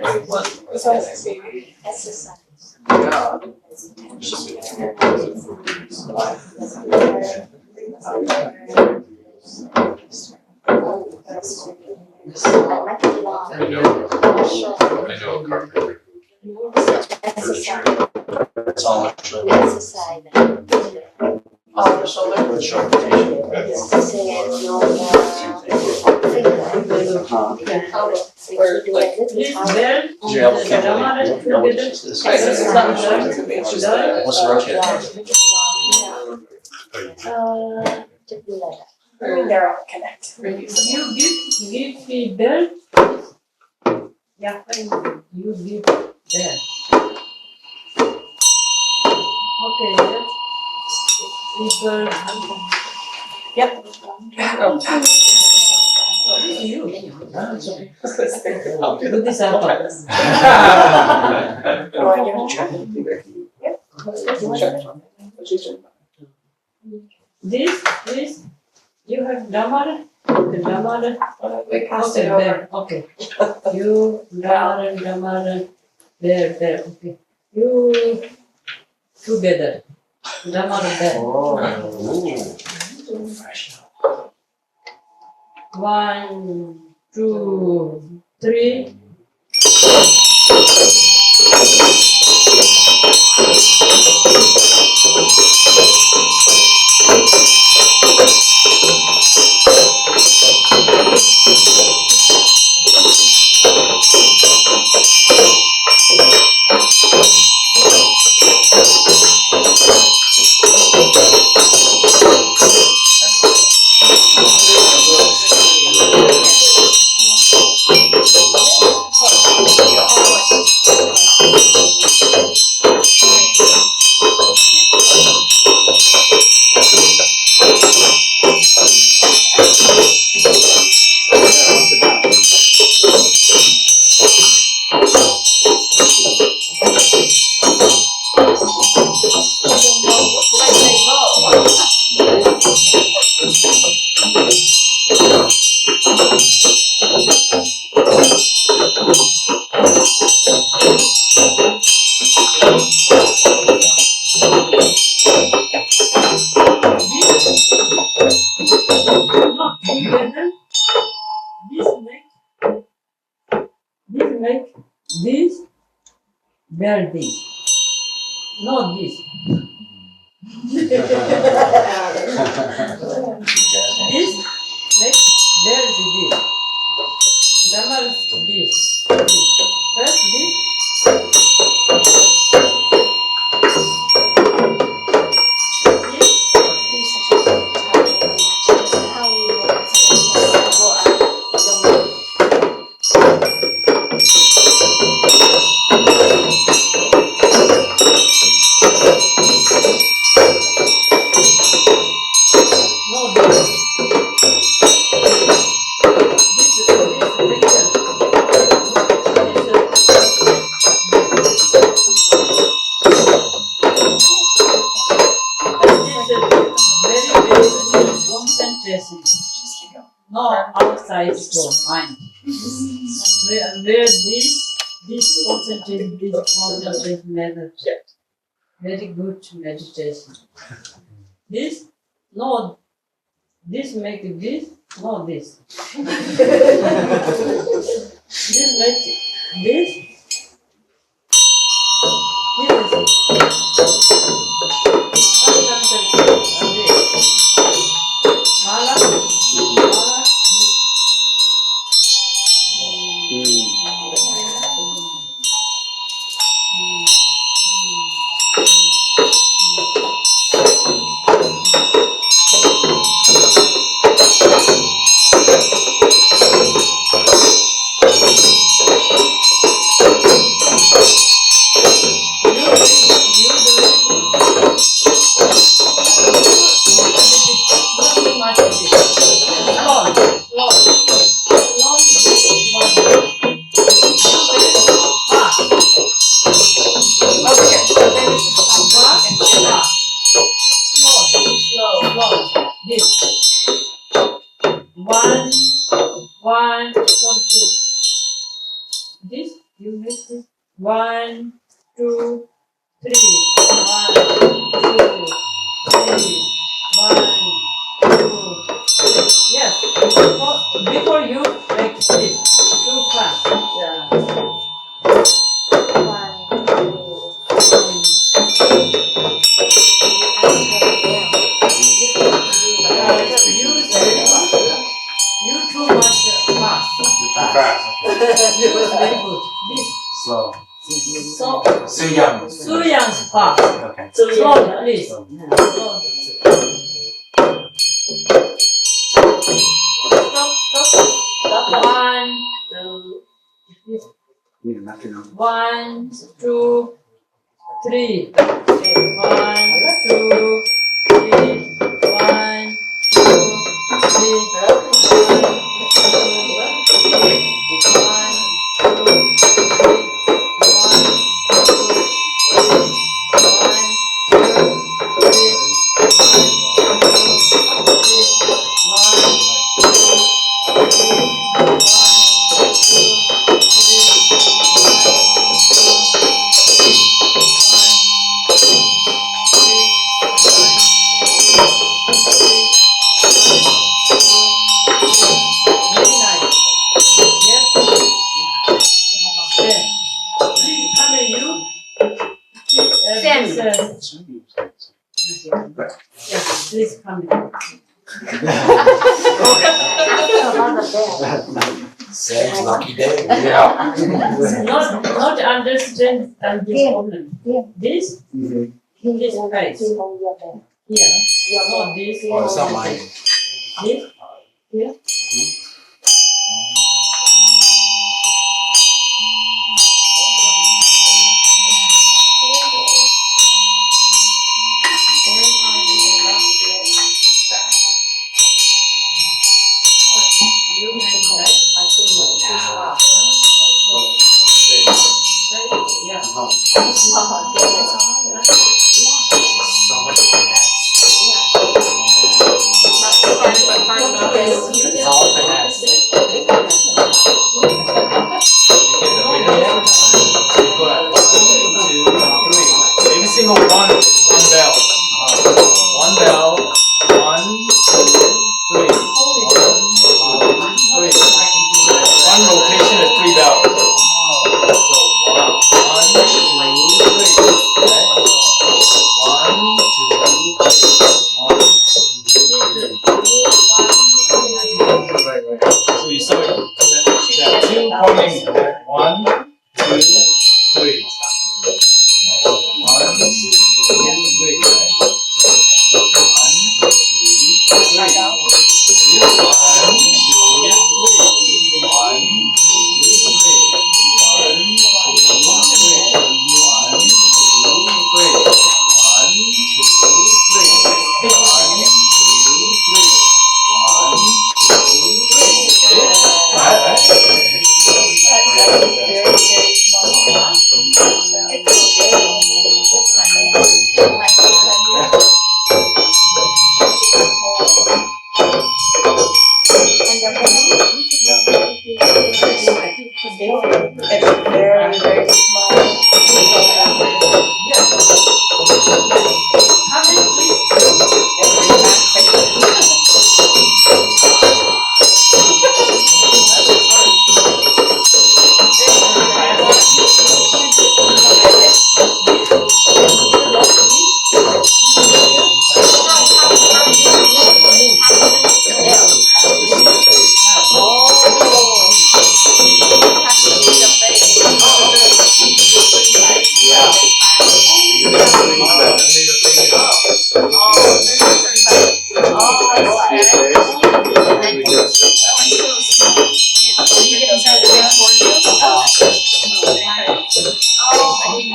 Exercise. Yeah. I like it long. I know a carpenter. Exercise. It's all actually. Exercise. On the shoulder. Say your finger. So you do like this. Please, there. Did you have a camera? No, what is this? It's just What's the rotator? Just do like that. I mean, they're all connected. You give me there. Yeah, you give there. Okay, let's people. Yep. You. I'll do Do this out. want to give it a try? This, you have Dhamara? The Dhamara? We passed Okay, it over. there, okay. You, Dhamara, there, okay. You, together. Dhamara there. One, two, three. Not together. This make this, there this. not this. This, next, there is this. Dhamma is this. First this. Not outside for mind. Where this concentration, meditation. Very good meditation. This, no, this make this, not this. This make this. This is this, you make this 1, 2, 3. 1, 2, 3. 1, 2. Yes. Before you make this too fast. Yeah. 1, 2, 3. You too much fast. Very good. This. Slow. So. Suyang's fast. Okay. Slow, please. Stop. 1, 2. 1, 2, 3. 1, 2, 3. 1, 2, 3. Please come in. Sam's lucky day. Yeah. Not understand this problem. This place. Here. Not this. Oh, it's not mine. This. Here.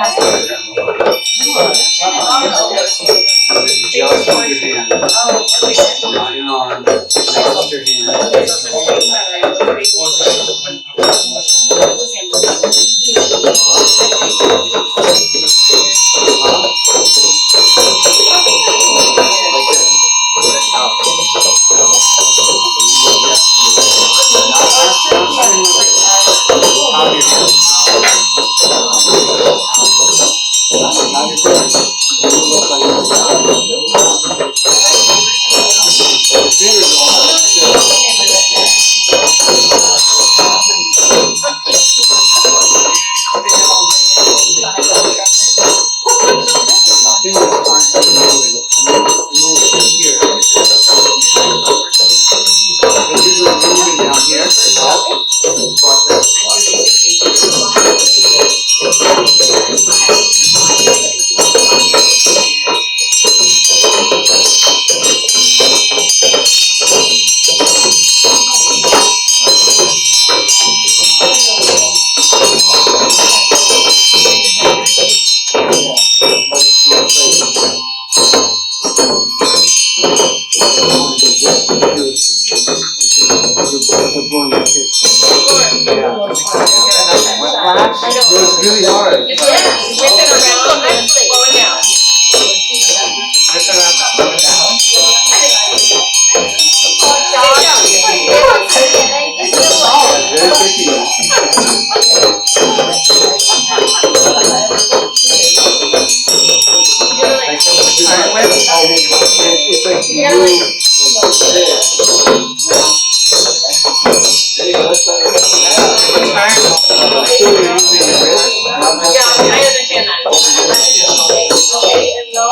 Just hold your hand. Not your arm. Just your hand. Really hard. Whip it around correctly. Forward down. Whip it around, forward down. I understand that. Okay, and no.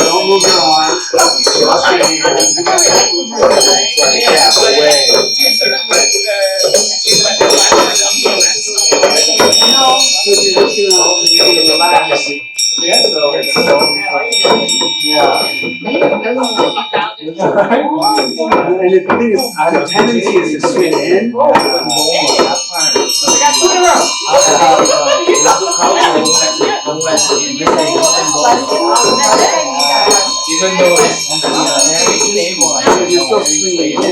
Don't move your arm. And the thing is, the tendency is to swing in. Even though it's you're still swinging in.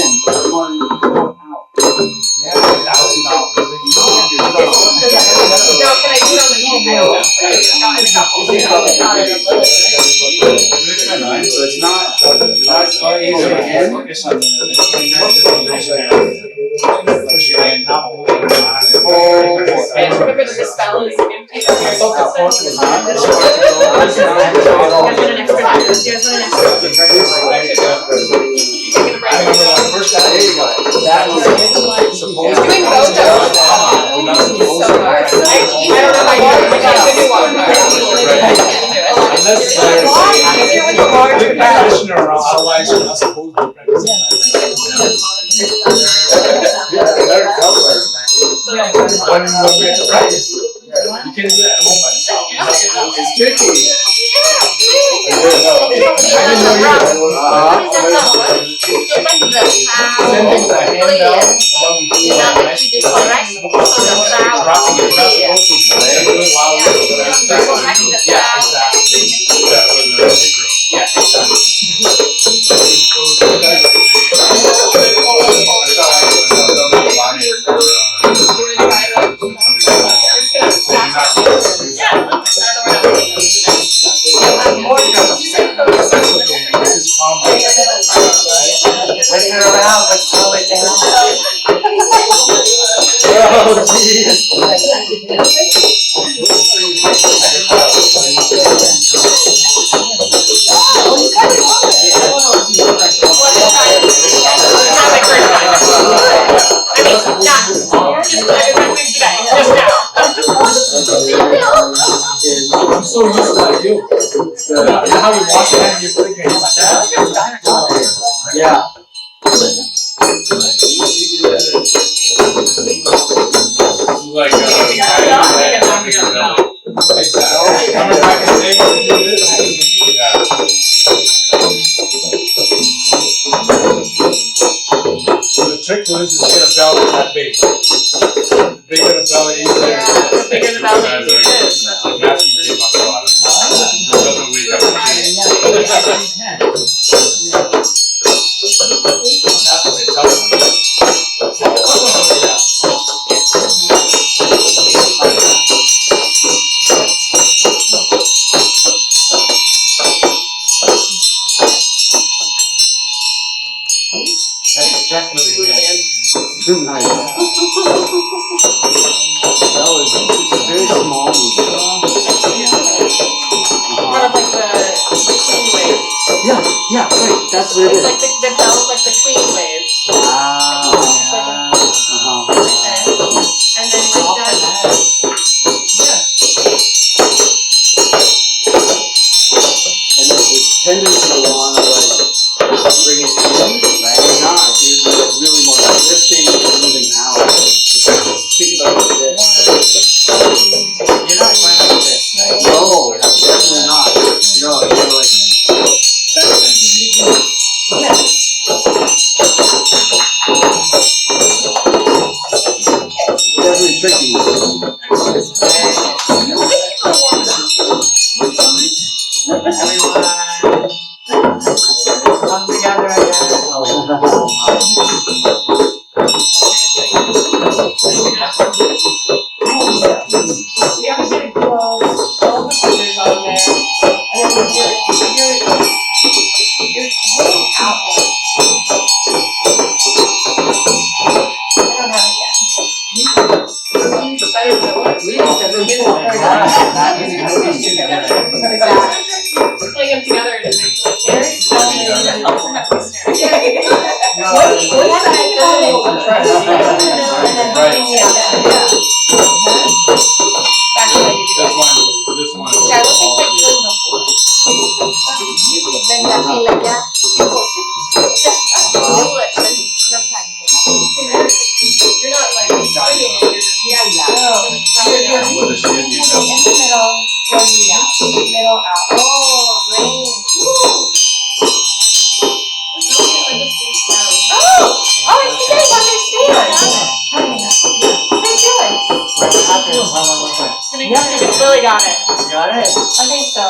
So it's not easy in. focus on the And remember the spell is empty. Otherwise, you're not supposed to practice. When you don't get to practice, you can do that at home by yourself. It's tricky. I didn't know either. Sending the hand down, I'm so used to like you. You know how you wash your hands, you're thinking, yeah. Like, So the trick to this is to get a belly that big. The bigger the belly, easier. The bigger the belly, easier it is. That's like Matthew Dave on the bottom. Doesn't wake up the king. That's what they tell them. Too nice. That was it's a very small movement. Kind of like the queen wave. Yeah, right. That's what it It's is. like the bell's like the queen wave. And then right down. And there's this tendency to want to like bring it in, right? Or not. You're like really more like lifting and moving out. Think about this. You're not quite like this, right? No, definitely not. No, you're like. It's definitely tricky. Come together again. You have to get it close, all the fingers on there, and then you're holding outward. I don't have it yet. It's better than it was. Putting them together is very slowly. This one. Yeah, what's it like doing before? Then that feel like that. You're not like fighting it, you're just With the shin, you know. in the middle, go out. Middle out. Oh, rain. Oh, I think I understand. Lily got it. Got it? I think so.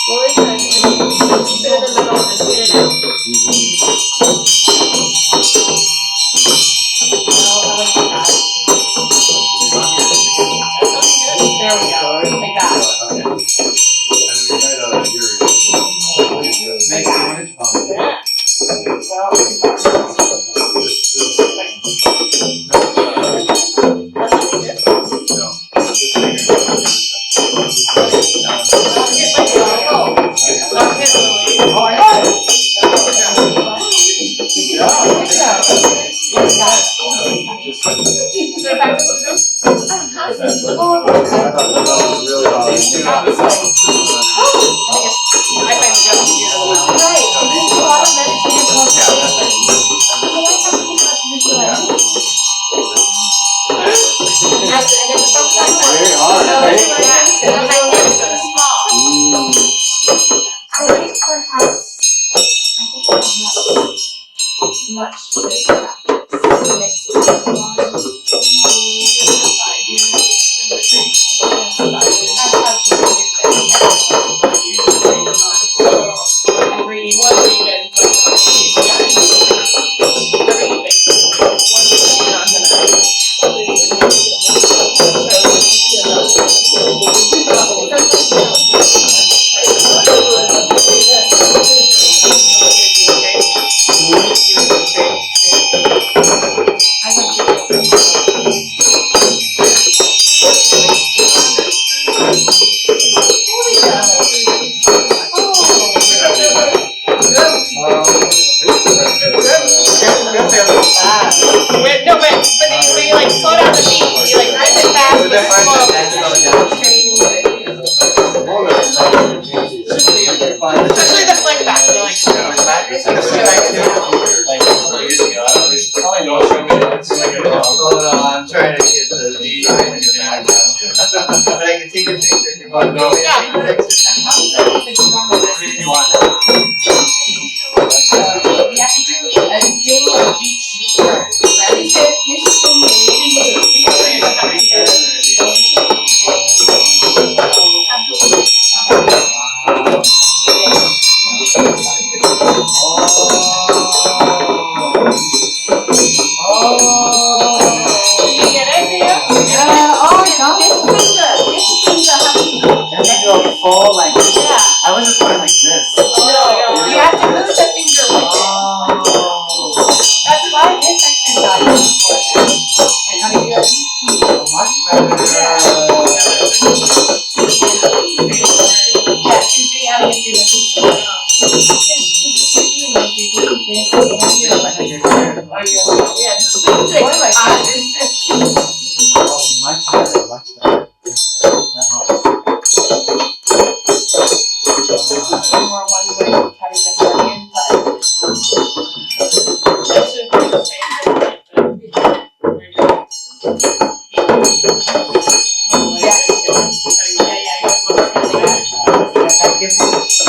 Lily said, keep it in the middle and spit it out. There we go. Like that. Like that. Yeah. Probably no show me. I'm trying to get the D but I can take a picture if you want. No. You want. We have to do a day of beach first, right? You should sing Did you get it, Ria? This finger has to Do a full like. I was just going like this. No, you have to move the finger with it. That's why this exercise is important. And how do you do it? Much better. Yeah, she's doing how to get through this. Much better, much better. More one way of cutting this onion, but this is the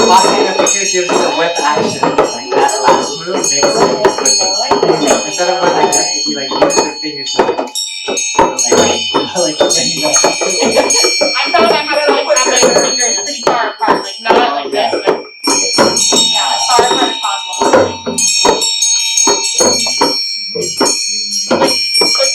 Passing a picture gives you the whip action. Like that last move makes it whipping. Instead of going like this, if you like use your fingers to like bang that. I found I have to like have my fingers pretty far apart, like not like this, but yeah, as far apart as possible. Click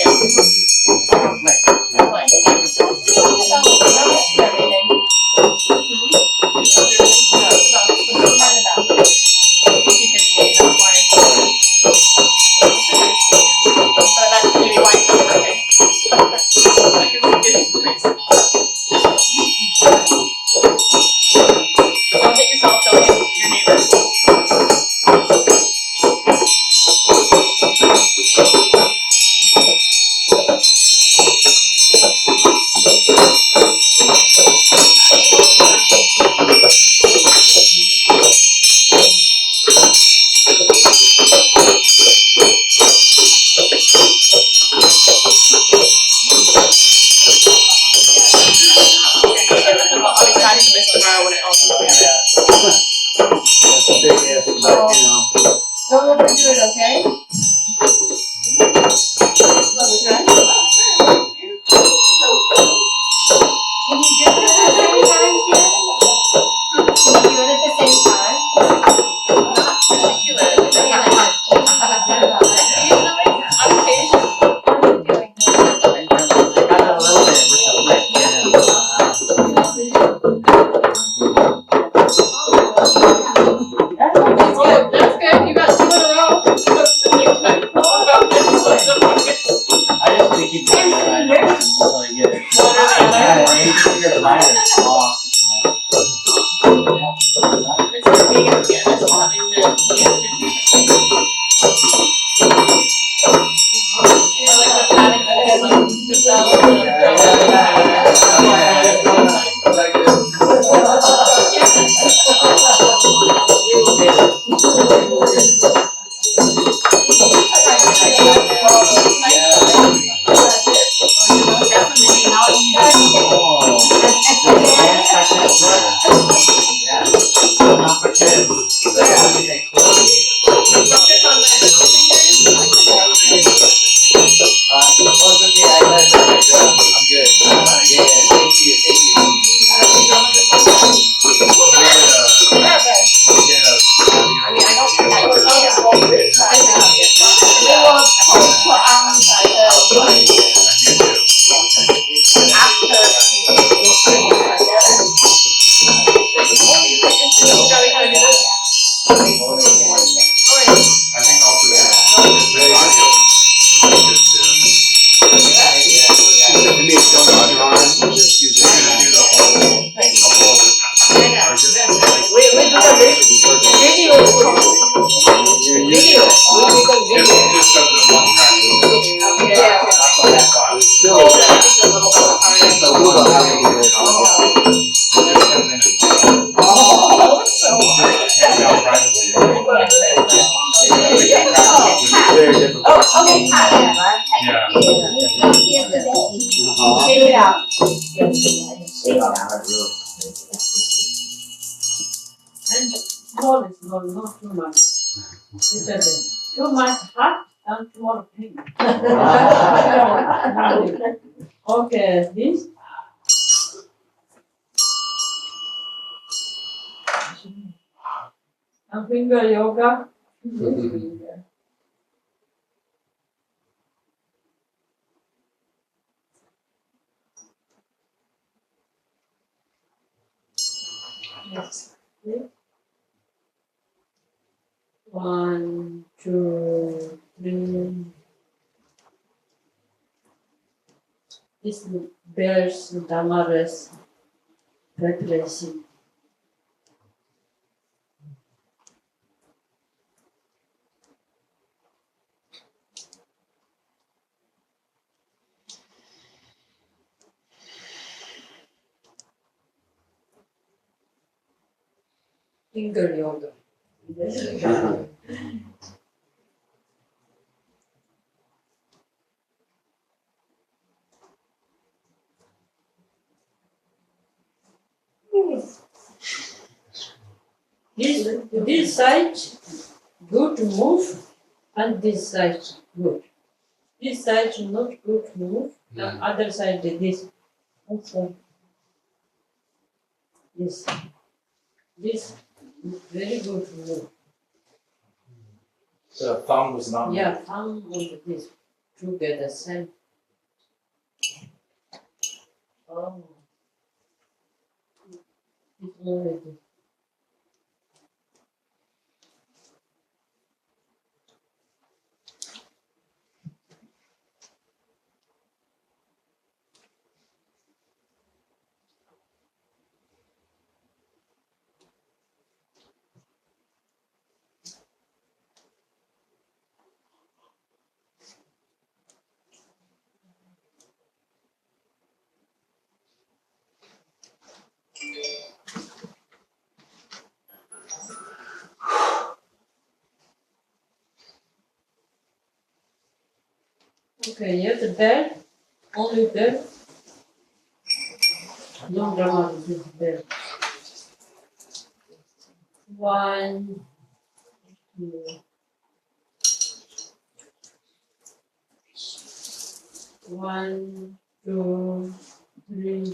Don't hit yourself, don't hit your neighbor. I'm excited to miss tomorrow when it all comes together. That's a big if, but you know. Don't overdo it, okay? Can you do it at the same time, Jen? Can you do it at the same time? Not particularly. Occasionally, on occasion. I got a little bit with the flick. That's good. You got 2 in a row. I just need to keep doing it right until I get it. Yeah, you need to keep your glider long. It's like being a pianist and having to like the panic that has like the Shall we kind of do this? And small, not too much. Too much hot and too much pain. Okay, this. And finger yoga. Yes. 1, 2, 3. This bears Dhamma's preparation. Finger yoga. This side good to move, and this side good. This side not good to move, the other side this. Also, this is very good to move. The thumb was not. Yeah, thumb with this together, same. Oh, it's already. Okay, yeah, the bell, only bell. No drama, this bell. 1, 2. 1, 2, 3.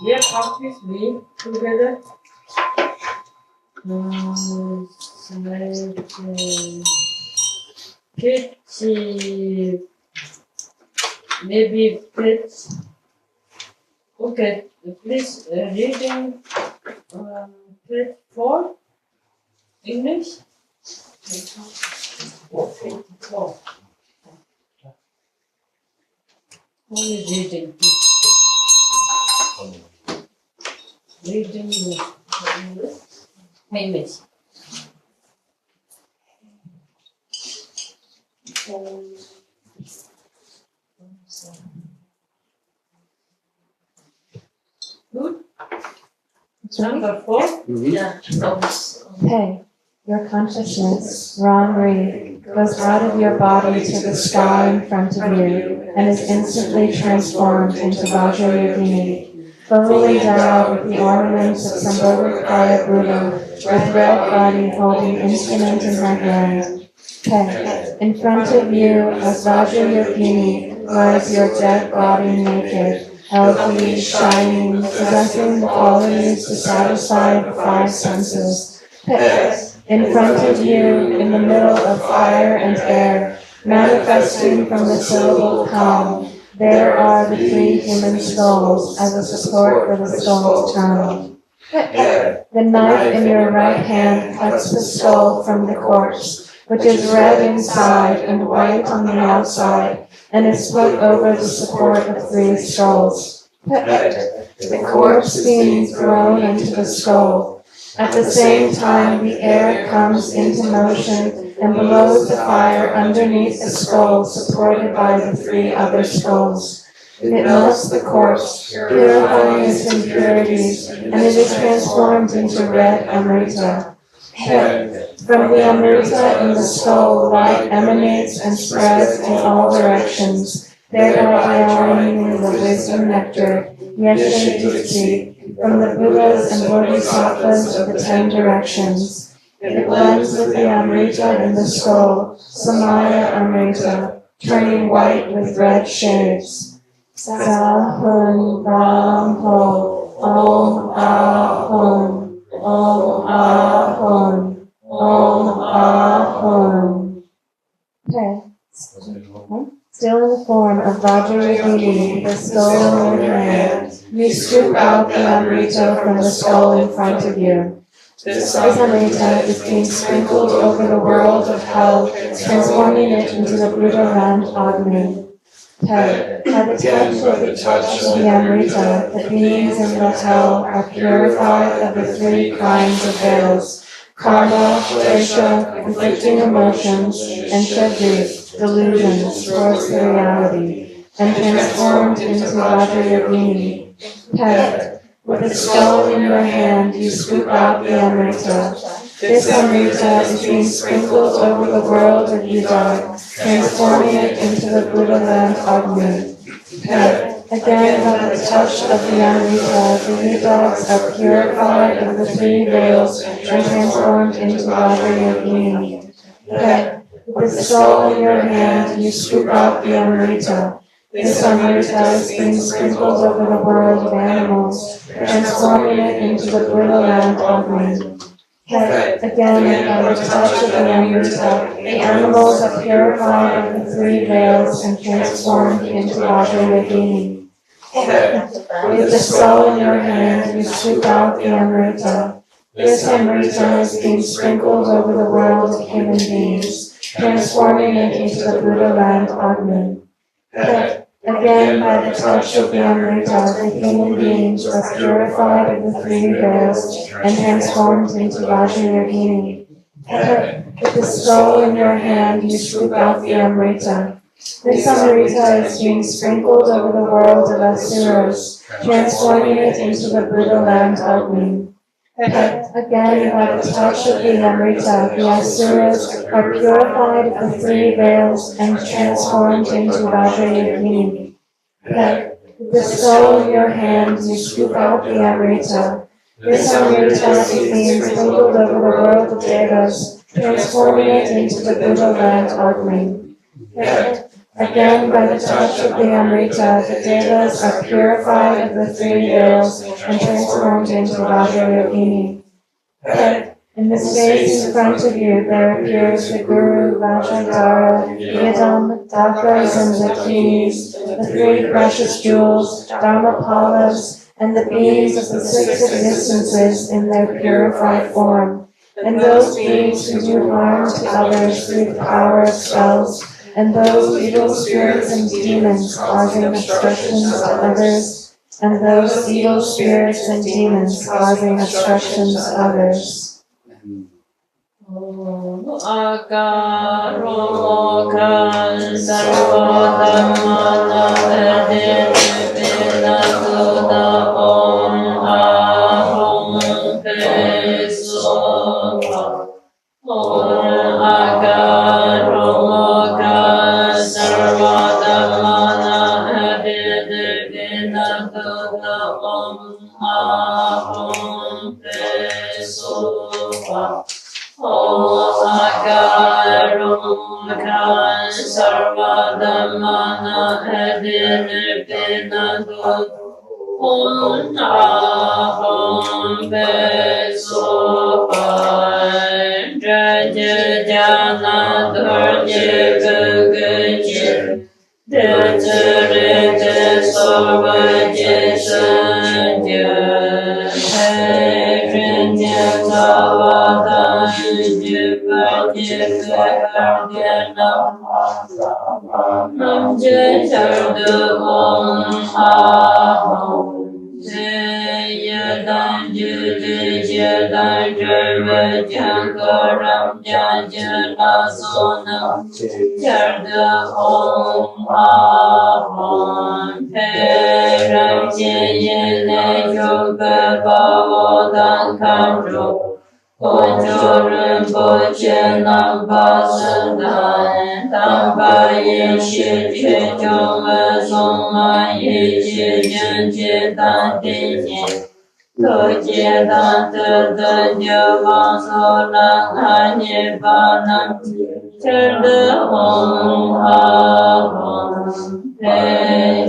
Yeah, practice me together. Pitch, maybe pitch. Okay, please reading page 4 English. Page 4. Only reading. Reading English. Good. Number 4. Yeah. Pei, your consciousness, Ran-ri, goes out of your body to the sky in front of you and is instantly transformed into Vajrayogini, fully endowed with the ornaments of Sambodhikaya Buddha, with red body holding instrument in her hand. Pei, in front of you as Vajrayogini lies your dead body naked, healthy, shining, possessing the qualities to satisfy the five senses. In front of you, in the middle of fire and air, manifesting from the syllable come, there are the three human skulls as a support for the skull's tongue. The knife in your right hand cuts the skull from the corpse, which is red inside and white on the outside, and is put over the support of three skulls. The corpse being thrown into the skull. At the same time, the air comes into motion and blows the fire underneath the skull, supported by the three other skulls. It melts the corpse, purifying its impurities, and it is transformed into red Amrita. From the Amrita in the skull, light emanates and spreads in all directions, thereby allowing the wisdom nectar, Yeshe from the Buddhas and Bodhisattvas of the 10 directions. It blends with the Amrita in the skull, Samaya Amrita, turning white with red shades. Sahun Ram Ho, Om Ahum, Om Ahum, Om Ahum. Okay. Still in the form of Vajrayogini, the skull in your hand, you scoop out the Amrita from the skull in front of you. This Amrita is being sprinkled over the world of hell, transforming it into the Buddha land Agni. By the touch of the Amrita, the beings in the hell are purified of the three kinds of veils, karma, klesha, conflicting emotions, and chedri, delusions towards the reality, and transformed into Vajrayogini. With the skull in your hand, you scoop out the Amrita. This Amrita is being sprinkled over the world of Yudag, transforming it into the Buddha land Agni. Again, by the touch of the Amrita, the Yudags are purified of the three veils and transformed into Vajrayogini. With the skull in your hand, you scoop out the Amrita. This Amrita is being sprinkled over the world of animals, transforming it into the Buddha land Agni. Again, by the touch of the Amrita, the animals are purified of the three veils and transformed into Vajrayogini. With the skull in your hand, you scoop out the Amrita. This Amrita is being sprinkled over the world of human beings, transforming it into the Buddha land Agni. Again, by the touch of the Amrita, the human beings are purified of the three veils and transformed into Vajrayogini. With the skull in your hand, you scoop out the Amrita. This Amrita is being sprinkled over the world of Asuras, transforming it into the Buddha land Agni. Again, by the touch of the Amrita, the Asuras are purified of the three veils and transformed into Vajrayogini. With the skull in your hand, you scoop out the Amrita. This Amrita is being sprinkled over the world of Devas, transforming it into the Buddha land Agni. Again, by the touch of the Amrita, the Devas are purified of the three veils and transformed into Vajrayogini. In the space in front of you, there appears the Guru, Vajradhara, Yidam, Dakas, and Lakinis, the three precious jewels, Dharmapalas, and the beings of the 6 existences in their purified form, and those beings who do harm to others through the power of spells, and those evil spirits and demons causing obstructions to others, and those evil spirits and demons causing obstructions to others. Om Kan sarva dhammana adinirpinadu Om Aham Besopai Jajajana Dharje Gagajir Dajare Sarva Jesanja Harinya Savada Jivajikardyanam Nam Jajarda Om Aham Yadan Jadan Jarva Jankaram Jajana Sonam Jarda Om Aham Peram Jayene Yoga Bhavodan Kanjo Kojorim Bochenam Basandan Tambaye Shirje Joma Soma Yeje Janje Dantinye Koje Danta Java Sona Hanye Banam Tirda Om Aham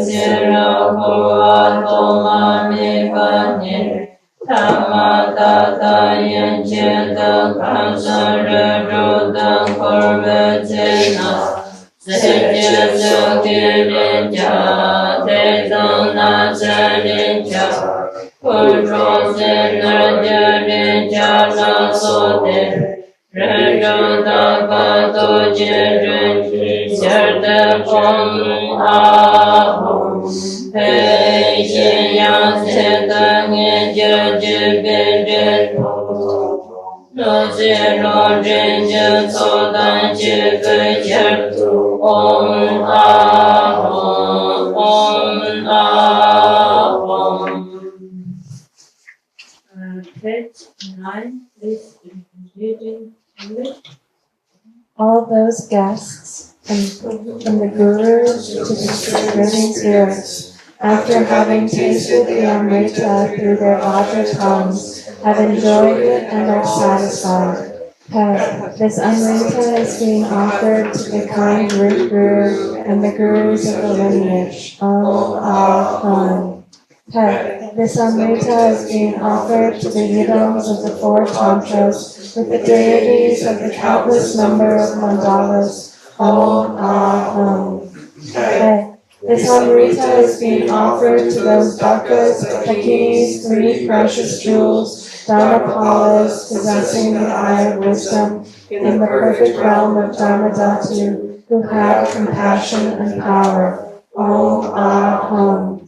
Sira Kua Toma Mivanye Tamatata Yancheta Kansara Roda Korvetena Sejeta Kirinja Tezana Sarinja Kurosena Jarinja Nasote Rajoda Pato Jirin Sarda Om Aham Peishin Yang Seta Ngeja Jibin No Zero Jinja Sodan Jibin Om Aham Om Aham. Page 9, please reading English. All those guests, from the gurus to the living spirits, after having tasted the Amrita through their Vajra tongues, have enjoyed it and are satisfied. This Amrita is being offered to the kind root guru and the gurus of the lineage. Om Aham. This Amrita is being offered to the yidams of the four tantras with the deities of the countless number of mandalas. Om Aham. This Amrita is being offered to those bhakas, dakinis, 3 precious jewels, dharmapalas possessing the eye of wisdom in the perfect realm of Dharmadhatu, who have compassion and power. Om Aham.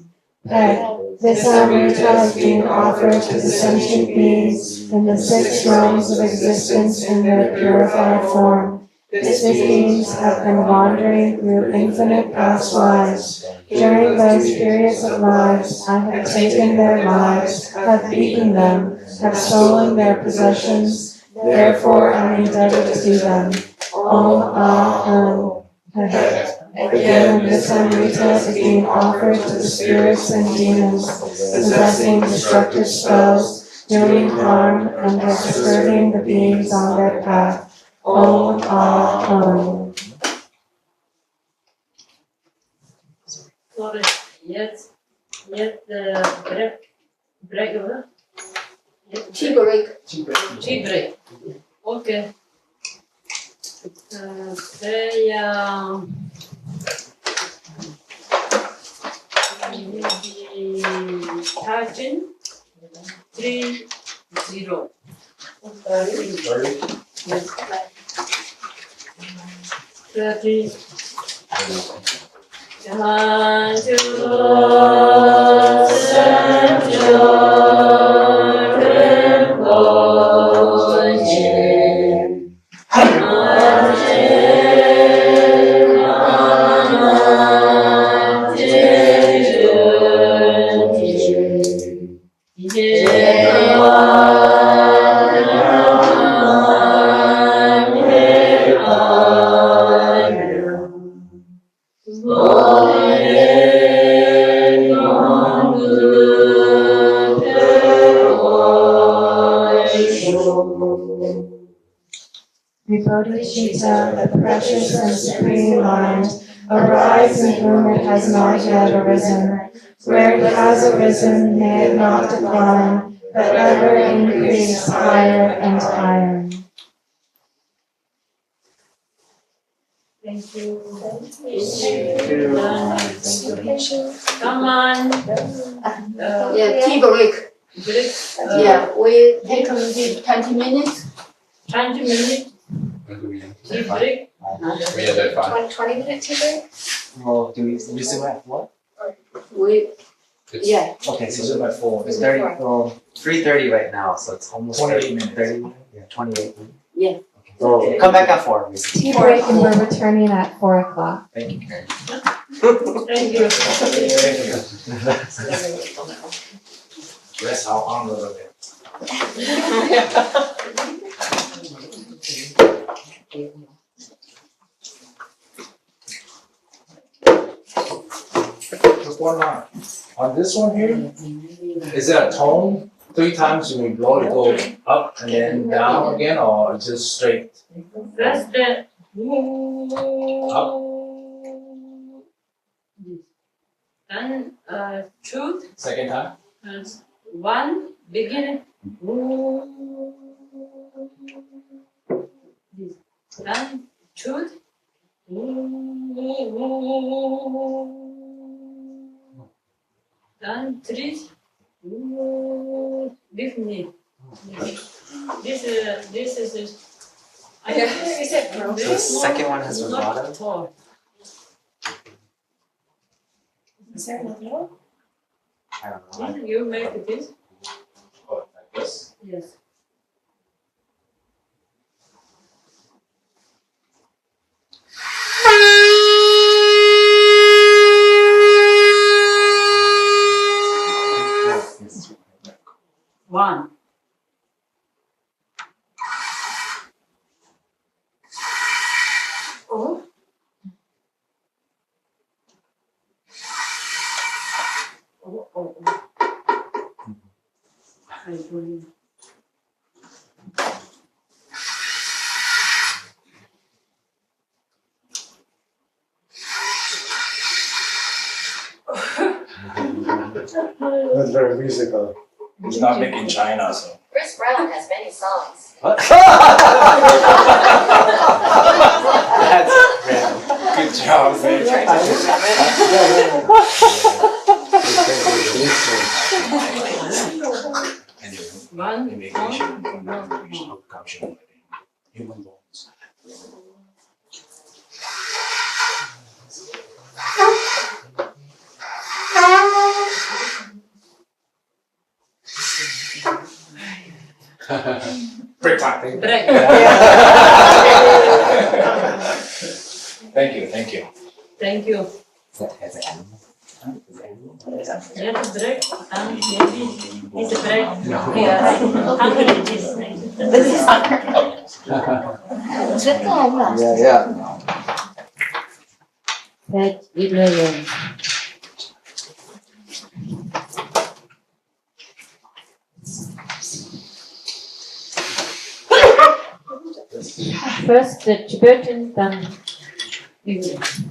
This Amrita is being offered to the sentient beings in the 6 realms of existence in their purified form. These beings have been wandering through infinite past lives. During those periods of lives, I have taken their lives, have beaten them, have stolen their possessions, therefore I am indebted to them. Om Aham. Again, this Amrita is being offered to the spirits and demons possessing destructive spells, doing harm, and disturbing the beings on their path. Om Aham. Sorry, yet, break over? Tea break. Tea break. Okay. Tarjin 30. Yes. 30. bodhichitta, the precious and supreme mind, arise in whom it has not yet arisen. Where it has arisen, may it not decline, but ever increase higher and higher. Thank you. Come on. Tea break. Break. We take 20 minutes. 20 minutes. Tea break. We had that fun. 20-minute tea break? Well, do we resume at 4? Okay, so resume at 4. It's 3:30 right now, so it's almost 28 minutes. 30, 28 minutes. Yeah. Okay. So come back at 4. Tea break and we're returning at 4 o'clock. Thank you, Karen. Thank you. Rest our arm a little bit. Just one line. On this one here, is there a tone? 3 times when we blow it, go up and then down again, or just straight? First, Up. then Chöd. Second time. One, begin. Then Chöd. Then 3. With me. This is. I So the second one has vibrato? Is there another one? I don't know. You make this? Oh, like this? Yes. One. Oh. Oh. I believe. That's very musical. It's not big in China, so. Chris Brown has many songs. What? That's random. Good job, man. One. Human bones. Break time. Break. Thank you, thank you. Thank you. As an animal. Let's break and maybe it's a break. Yeah. Hungry this is Yeah. Page 11. First the Tibetan, then English.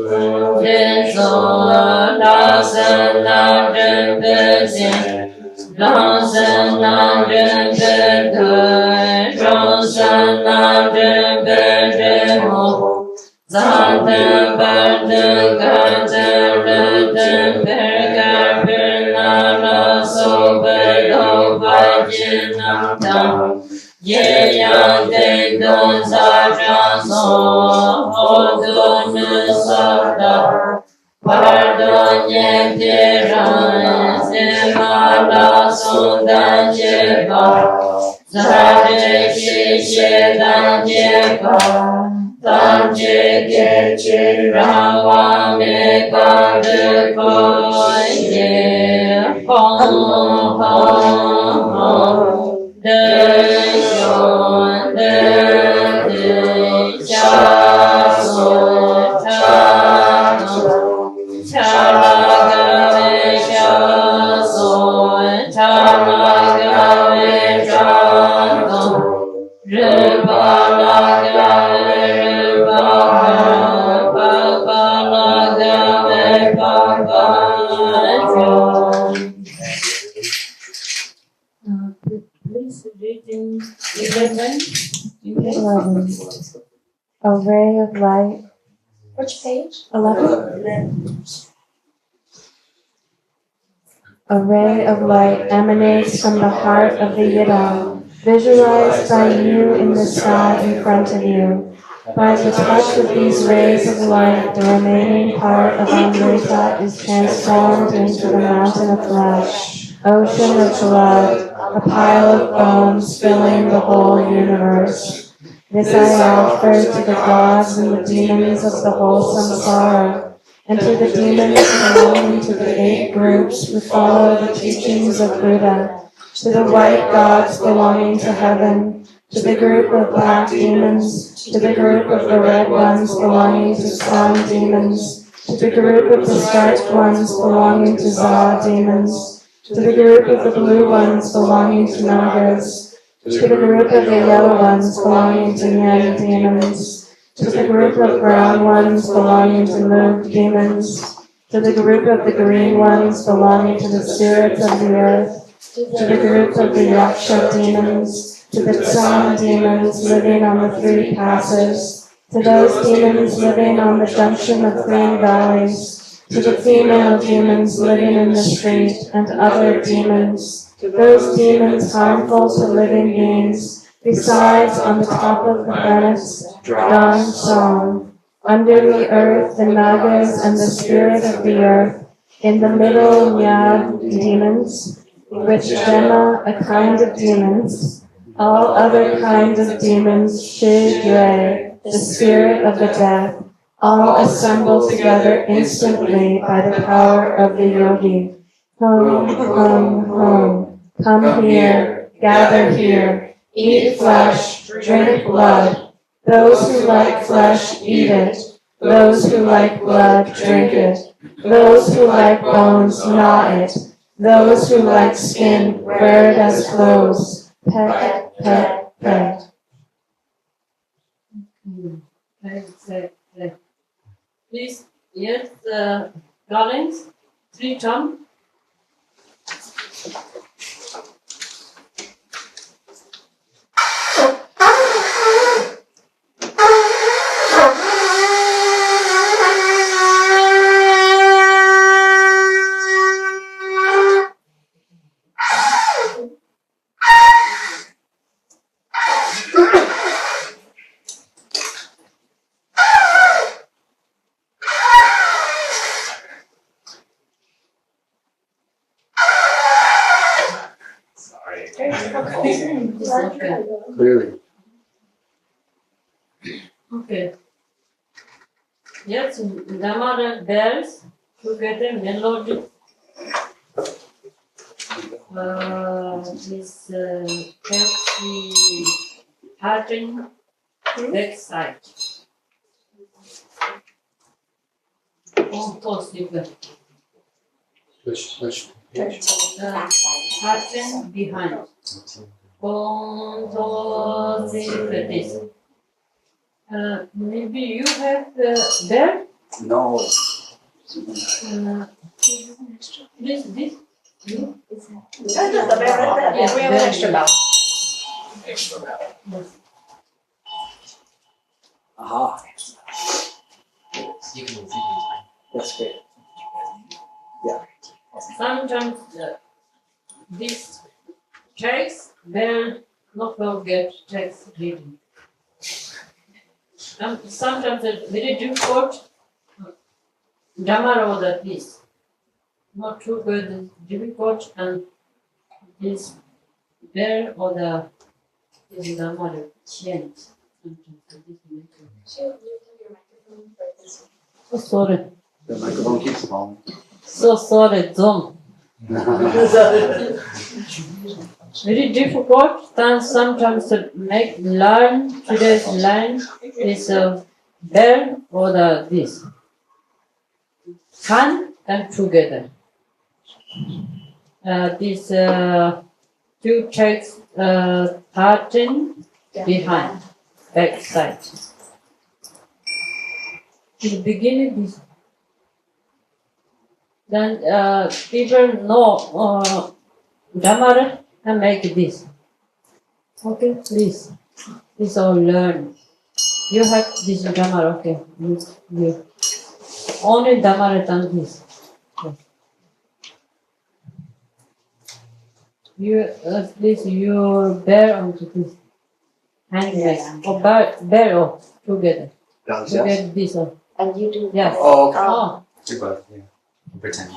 Des Lasana Drubpön Lasana Drubpön Rosana Drubpön Zata Bardu Gata Rata Pergabina Raso Bedo Vajinata Yeya Degdo Zara So Hodu Nusada Pardon Yekira Semala Sunda Jeva Zare Shishe Dan Jeva Tanje Geche Rawa Me Gade Koye Hong Hong Hong De Shon De Cha So Cha Charagave Cha So Charagave Cha Please reading 11. 11. A ray of light. Which page? 11. A ray of light emanates from the heart of the Yidam, visualized by you in the sky in front of you. By the touch of these rays of light, the remaining part of Amrita is transformed into the mountain of flesh, ocean of blood, a pile of bones filling the whole universe. This I offer to the gods and the demons of the whole samsara, and to the demons belonging to the 8 groups who follow the teachings of Buddha, to the white gods belonging to heaven, to the group of black demons, to the group of the red ones belonging to sun demons, to the group of the striped ones belonging to Za demons, to the group of the blue ones belonging to Nagas, to the group of the yellow ones belonging to Yang demons, to the group of brown ones belonging to Moog demons, to the group of the green ones belonging to the spirits of the earth, to the group of the Yaksha demons, to the Tsang demons living on the 3 passes, to those demons living on the junction of 3 valleys, to the female demons living in the street, and other demons, to those demons harmful to living beings, besides on the top of the furnace, Dawn Song, under the earth the Nagas and the spirit of the earth, in the middle Nyad demons, which Dema, a kind of demons, all other kinds of demons, Shidre, the spirit of the death, all assembled together instantly by the power of the yogi. Hum, hum, hum, come here, gather here, eat flesh, drink blood. Those who like flesh, eat it. Those who like blood, drink it. Those who like bones, gnaw it. Those who like skin, wear it as clothes. Pet, pet, pet. Please, yes, Garlands, 3 times. Clearly. Okay. Yes, Dhamma bells together melody. This Pepsi pattern backside. Possible. Which Pattern behind. This. Maybe you have bell? No. This, you? That's just the bear right there. Yes, We have an extra bell. Extra bell. Aha. You can move. That's great. Yeah. Sometimes this text, then not forget text reading. Sometimes it's very difficult. Dhamma or the this. Not too good, difficult, and this there or the is Dhamma change. So sorry. The microphone keeps falling. So sorry, Zoom. Very difficult. Then sometimes to learn today's learn is there or the this. Hand and together. This two text 13 behind back side. In the beginning, this. Then people know Dhamma and make this. Okay, please. This all learn. You have this Dhamma, okay. You. Only Dhamma done this. Yes. You please you bear onto this. Hand like or bear off together. Together this one. And you do. Yes. Oh, okay. Oh. Do both, yeah. Pretend.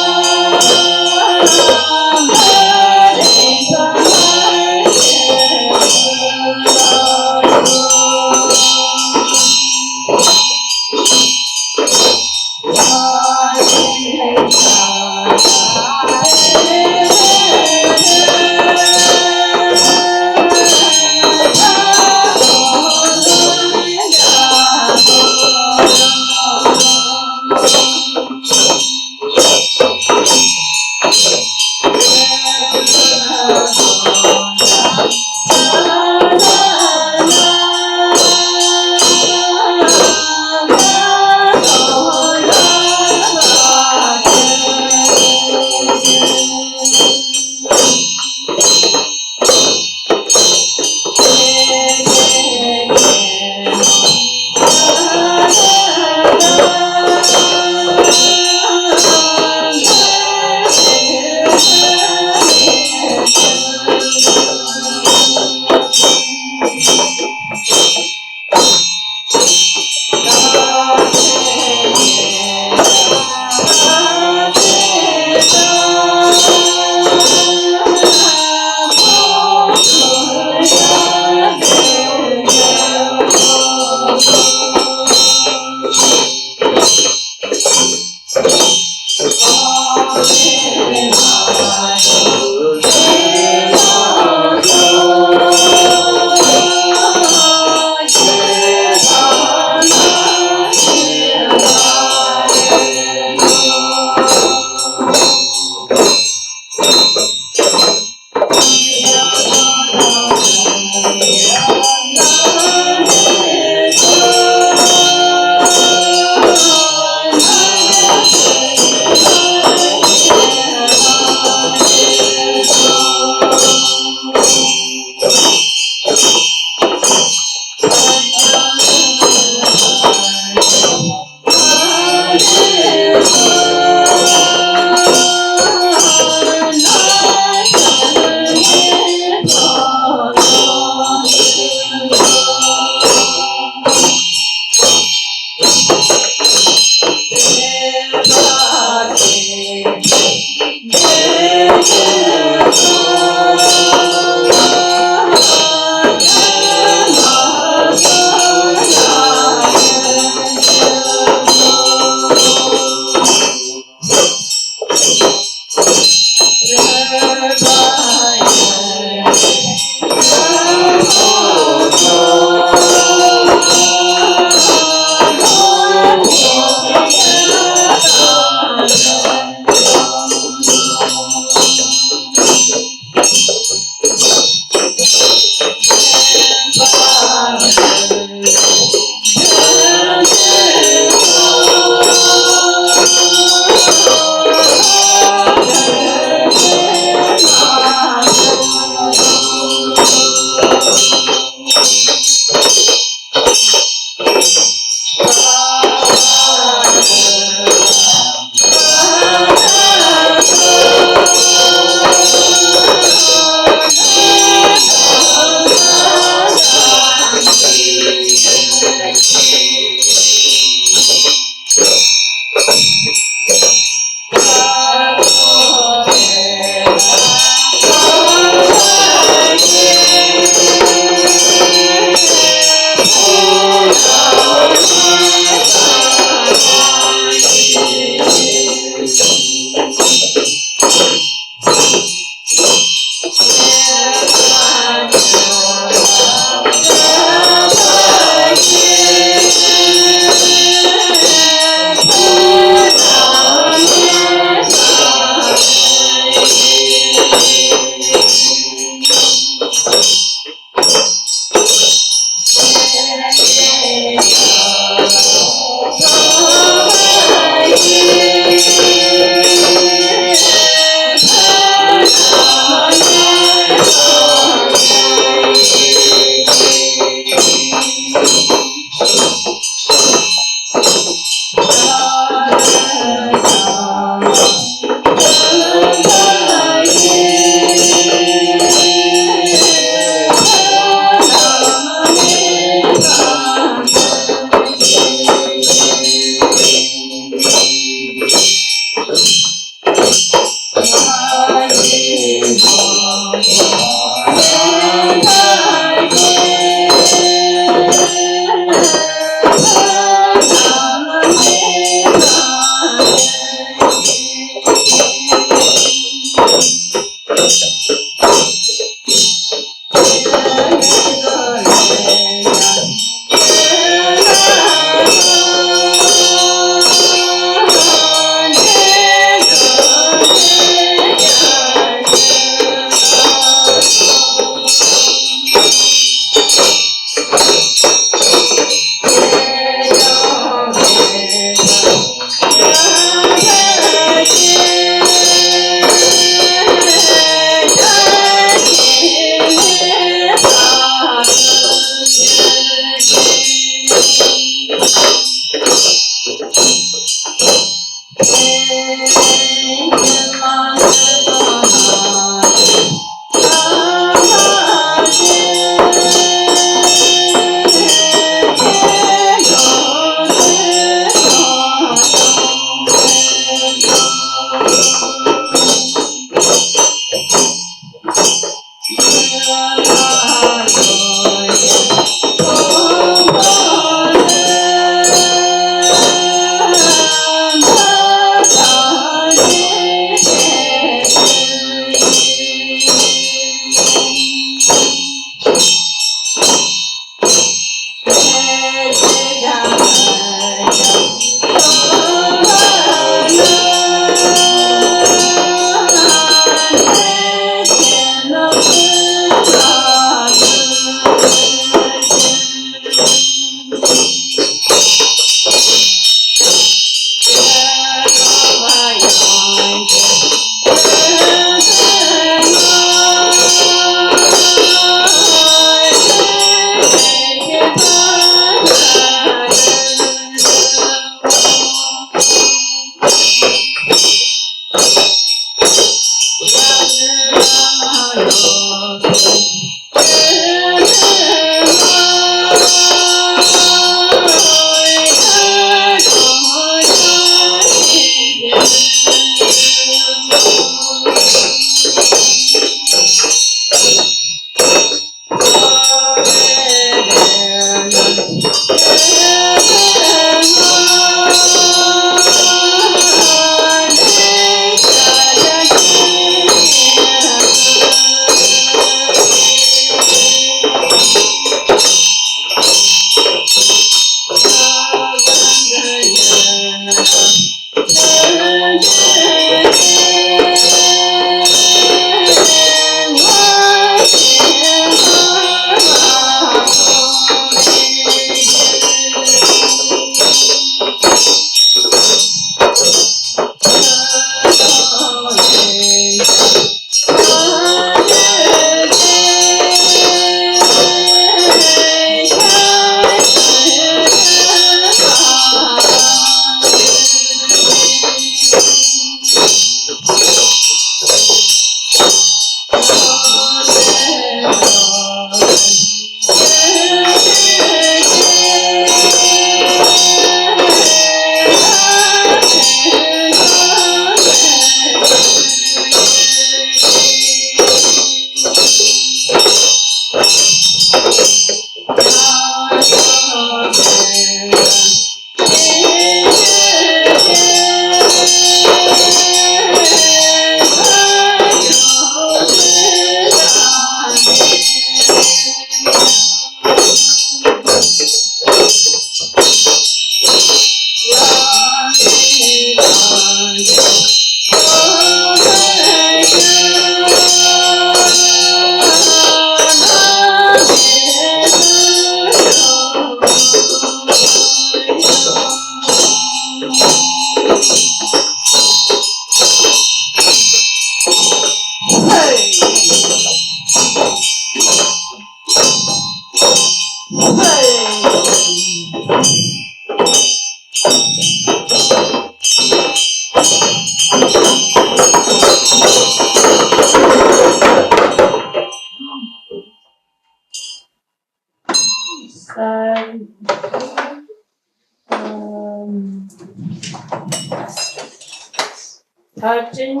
Touching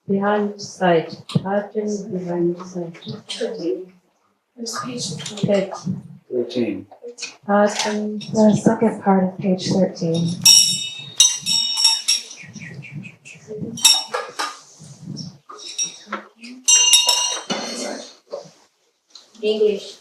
behind side. Touching behind side. Chöd. 13. Touching. The second part of page 13. English.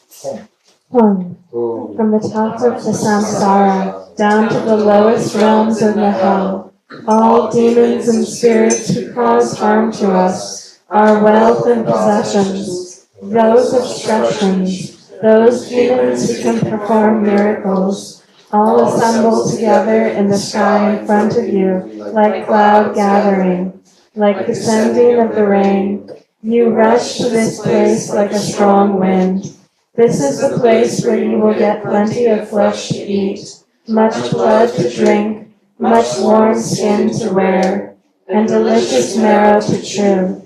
Hum. From the top of the samsara down to the lowest realms of the hell, all demons and spirits who cause harm to us, our wealth and possessions, those obstructions, those demons who can perform miracles, all assemble together in the sky in front of you, like cloud gathering, like the sending of the rain. You rush to this place like a strong wind. This is the place where you will get plenty of flesh to eat. much blood to drink, much warm skin to wear, and delicious marrow to chew.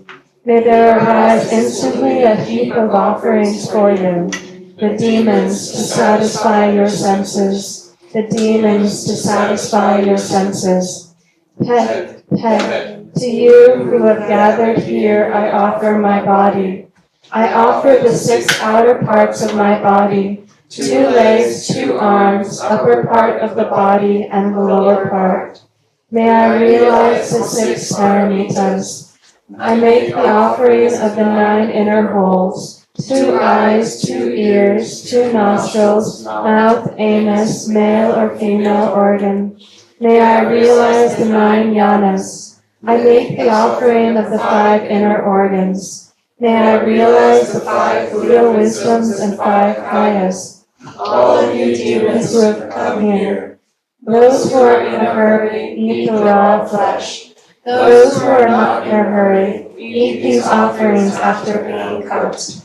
May there arise instantly a heap of offerings for you, the demons to satisfy your senses, the demons to satisfy your senses. Pet, pet, to you who have gathered here I offer my body. I offer the 6 outer parts of my body, 2 legs, 2 arms, upper part of the body and the lower part. May I realize the 6 paramitas. I make the offering of the 9 inner holes, 2 eyes, 2 ears, 2 nostrils, mouth, anus, male or female organ. May I realize the 9 yanas. I make the offering of the 5 inner organs. May I realize the 5 Buddha wisdoms and 5 kayas. All of you demons who have come here, those who are in a hurry, eat the raw flesh. Those who are not in a hurry, eat these offerings after being cooked.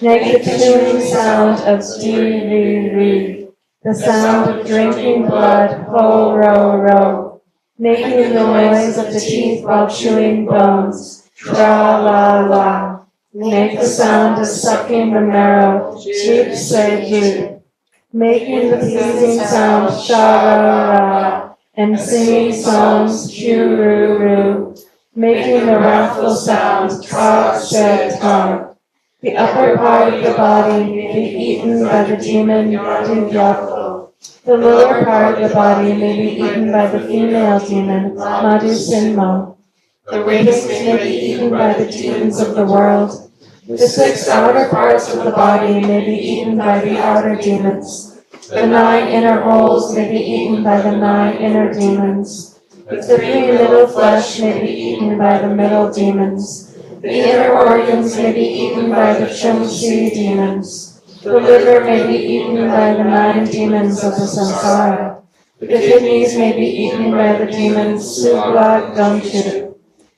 Make the tuning sound of dee-ree-ree, the sound of drinking blood, ho-ro-ro, making the noise of the teeth while chewing bones, tra-la-la. Make the sound of sucking the marrow, cheep-say-ju, making the pleasing sound, sha-ra-ra, and singing songs, choo-roo-roo, making the wrathful sound, ta-se-ta. The upper part of the body may be eaten by the demon Madhu. The lower part of the body may be eaten by the female demon Madhu. The rings may be eaten by the demons of the world. The 6 outer parts of the body may be eaten by the outer demons. The 9 inner holes may be eaten by the 9 inner demons. The 3 middle flesh may be eaten by the middle demons. The inner organs may be eaten by the Chumsi demons. The liver may be eaten by the 9 demons of the samsara. The kidneys may be eaten by the demons Subla Gamchu.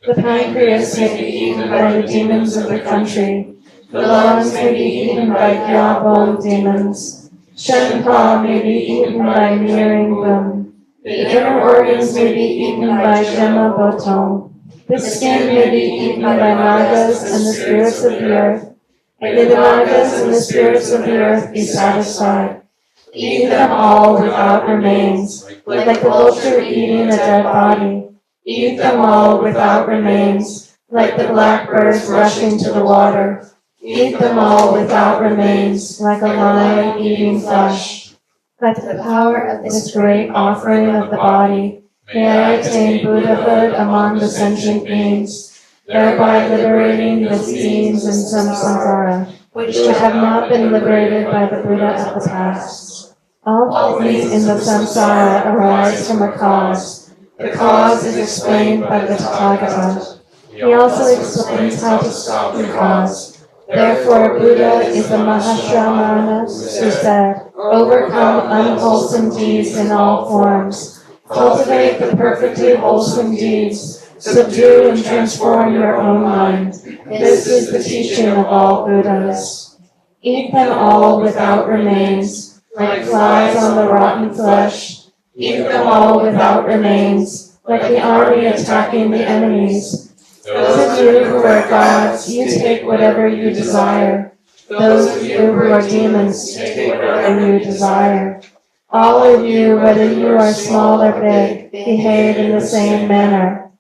The pancreas may be eaten by the demons of the country. The lungs may be eaten by Gyabon demons. Shenpa may be eaten by Niringbum. The inner organs may be eaten by Gemma Botong. The skin may be eaten by Nagas and the spirits of the earth. May the Nagas and the spirits of the earth be satisfied. Eat them all without remains, like the vulture eating a dead body. Eat them all without remains, like the blackbirds rushing to the water. Eat them all without remains, like a lion eating flesh. By the power of this great offering of the body, may I attain Buddhahood among the sentient beings, thereby liberating the beings in samsara, which have not been liberated by the Buddha of the past. All things in the samsara arise from a cause. The cause is explained by the Tathagata. He also explains how to stop the cause. Therefore, Buddha is the Mahashramana who said, overcome unwholesome deeds in all forms. Cultivate the perfectly wholesome deeds. Subdue and transform your own mind. This is the teaching of all Buddhas. Eat them all without remains, like flies on the rotten flesh. Eat them all without remains, like the army attacking the enemies. Those of you who are gods, you take whatever you desire. Those of you who are demons, take whatever you desire. All of you, whether you are small or big, behave in the same manner.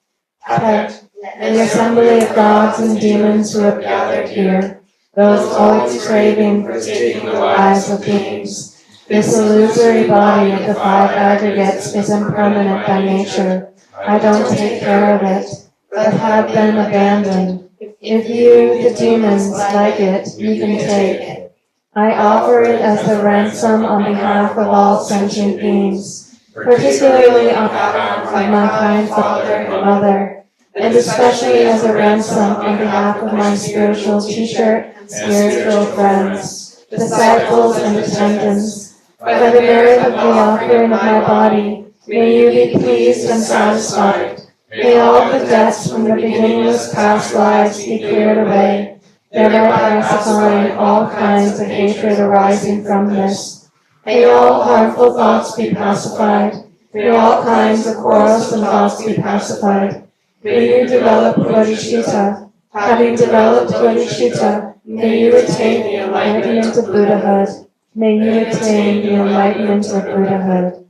Pet, the assembly of gods and demons who have gathered here, those always craving for taking the lives of beings. This illusory body of the 5 aggregates is impermanent by nature. I don't take care of it, but have been abandoned. If you, the demons, like it, you can take it. I offer it as the ransom on behalf of all sentient beings, particularly on behalf of my kind father and mother, and especially as a ransom on behalf of my spiritual teacher and spiritual friends, disciples and attendants. By the merit of the offering of my body, may you be pleased and satisfied. May all the debts from the beginningless past lives be cleared away, thereby pacifying all kinds of hatred arising from this. May all harmful thoughts be pacified. May all kinds of quarrelsome thoughts be pacified. May you develop bodhichitta. Having developed bodhichitta, may you attain the enlightenment of Buddhahood. May you attain the enlightenment of Buddhahood.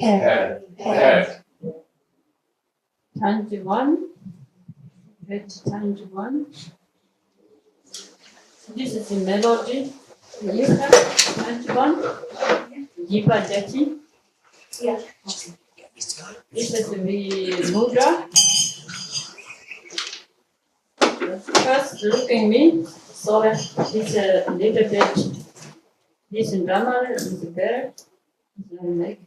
Head. Head. 21. Page 21. This is the melody. You have 21. Jiva Jati. Yeah. This is the mudra. First, look at me. So it's a little bit. This drama is there. I make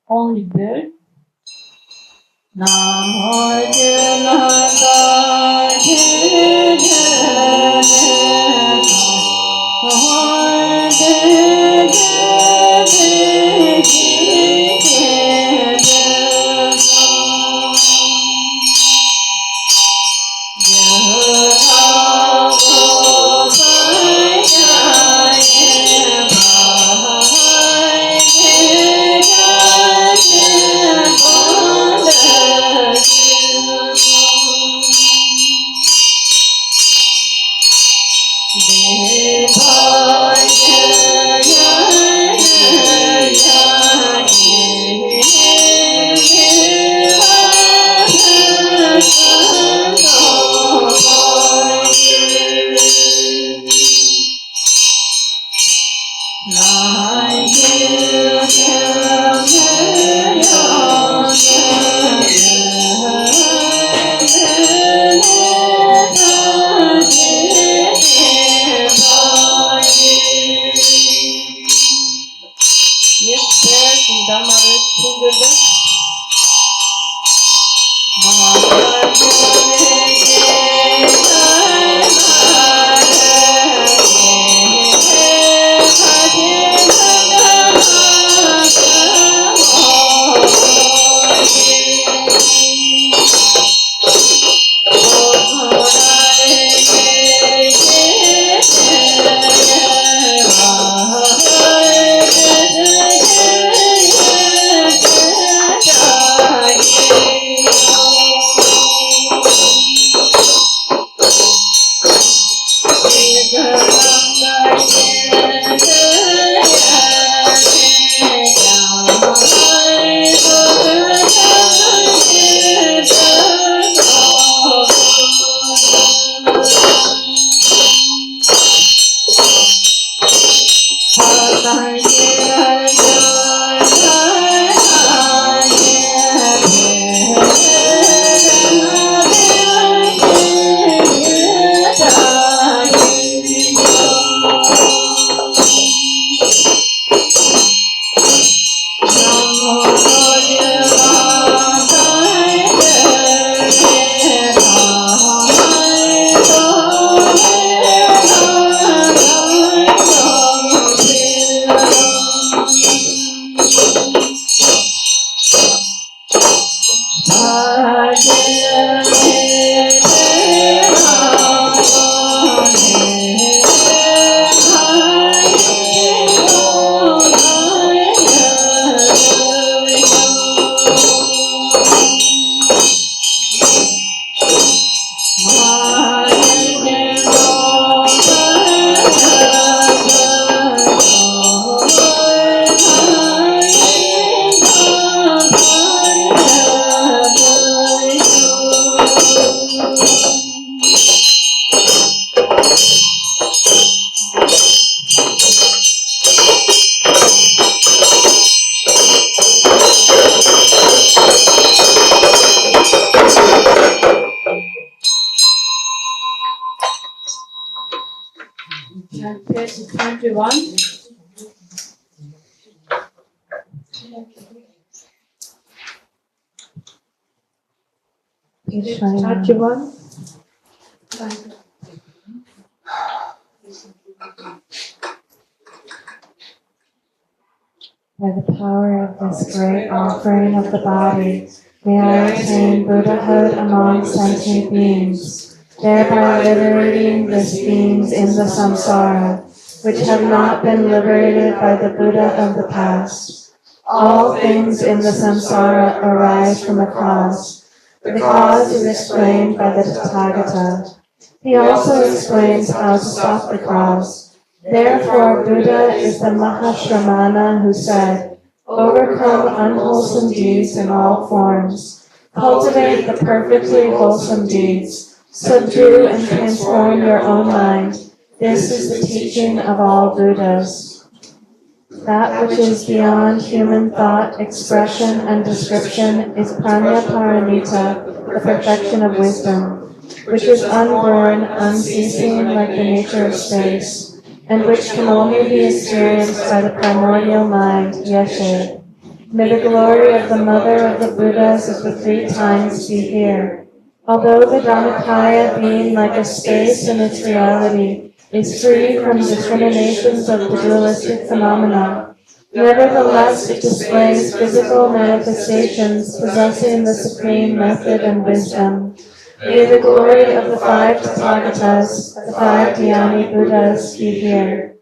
only bird. everyone. One. By the power of this great offering of the body, may I attain Buddhahood among sentient beings, thereby liberating these beings in the samsara, which have not been liberated by the Buddha of the past. All things in the samsara arise from a cause. The cause is explained by the Tathagata. He also explains how to stop the cause. Therefore, Buddha is the Mahashramana who said, "Overcome unwholesome deeds in all forms. Cultivate the perfectly wholesome deeds. Subdue and transform your own mind. This is the teaching of all Buddhas." That which is beyond human thought, expression, and description is Prajnaparamita, the perfection of wisdom, which is unborn, unceasing like the nature of space, and which can only be experienced by the primordial mind, Yeshe. May the glory of the mother of the Buddhas of the 3 times be here. Although the Dhammakaya, being like a space in its reality, is free from discriminations of the dualistic phenomena, nevertheless it displays physical manifestations possessing the supreme method and wisdom. May the glory of the 5 Tathagatas, the 5 Dhyani Buddhas, be here.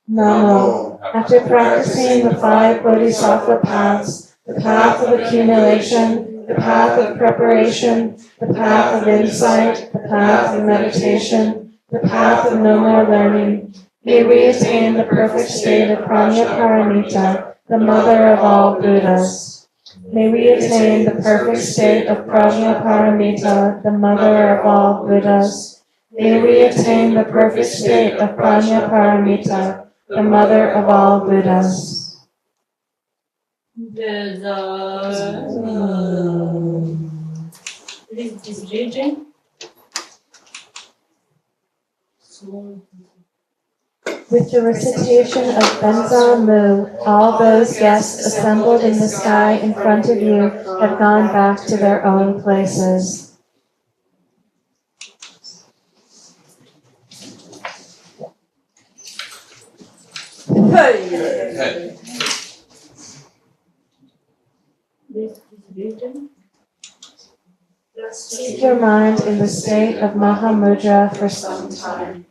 Namo. After practicing the 5 bodhisattva paths, the path of accumulation, the path of preparation, the path of insight, the path of meditation, the path of no more learning, may we attain the perfect state of Prajnaparamita, the mother of all Buddhas. May we attain the perfect state of Prajnaparamita, the mother of all Buddhas. May we attain the perfect state of Prajnaparamita, the mother of all Buddhas. This region. With the recitation of Benza Mu, all those guests assembled in the sky in front of you have gone back to their own places. This region. Keep your mind in the state of Mahamudra for some time.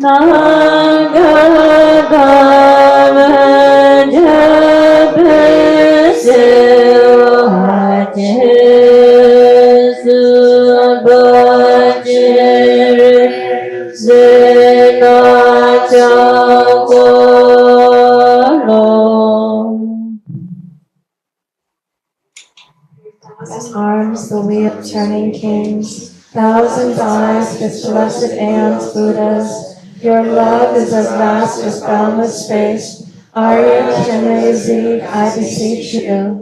Nagagava arms the wheel turning kings, thousand eyes with blessed aeons Buddhas. Your love is as vast as boundless space. Arya Chenrezig, I beseech you.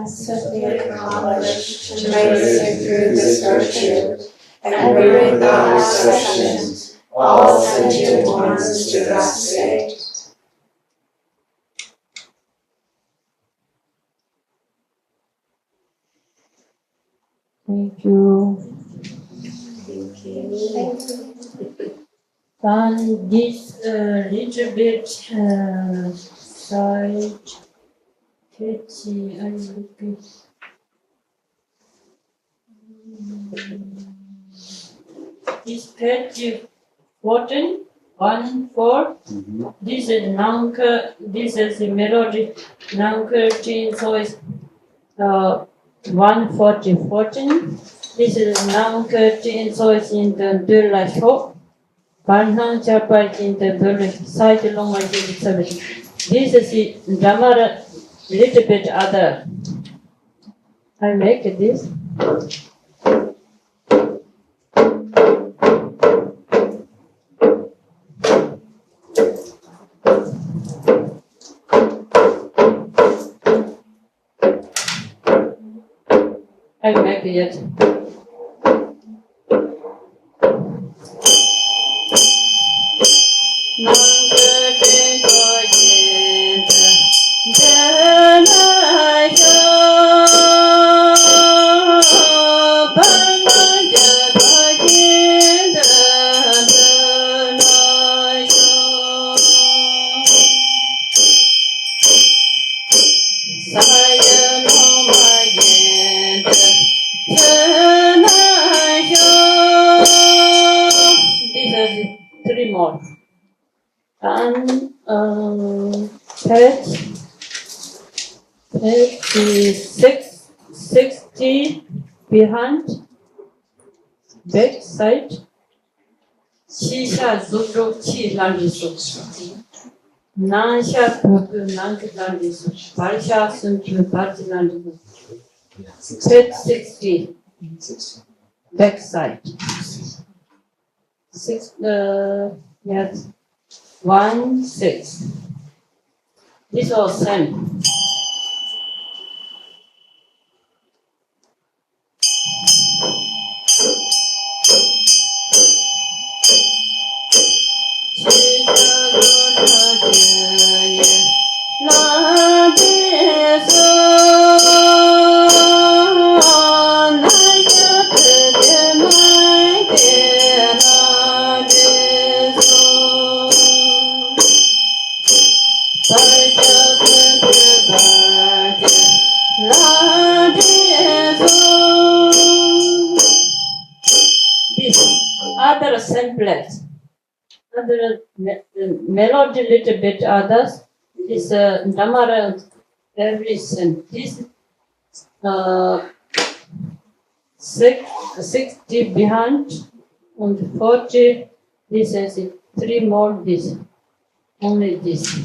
Swiftly accomplished, tracing through this virtue, and bring without exceptions all sentient ones to that state. Thank you. And this little bit side, catchy, I look at. This page 14, 1, 4. This is this is the melody non-13, so it's 140, 14. This is non-13, so it's in the Dula shop. Barnang Chapa in the Dula side long in the service. This is the Dhamma little bit other. I make this. I make it. Three more. And page 60 behind, back side. 七下足州气上里数，南下不个南个上里数，八下顺住八子上里数。Page 60, back side. Yes, 1, 6. This all same. This other simplest, other melody little bit others is Dhamara every this 60 behind and 40 this is 3 more this only this.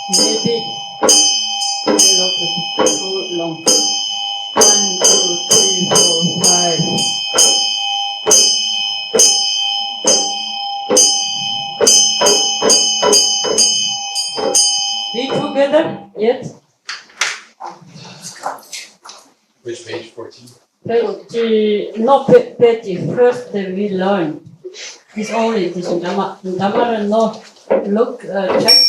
Maybe look too long. 1, 2, 3, 4, 5. We together yet? Which page? 14? Page, first we learn. It's only this Dhamma no look, check.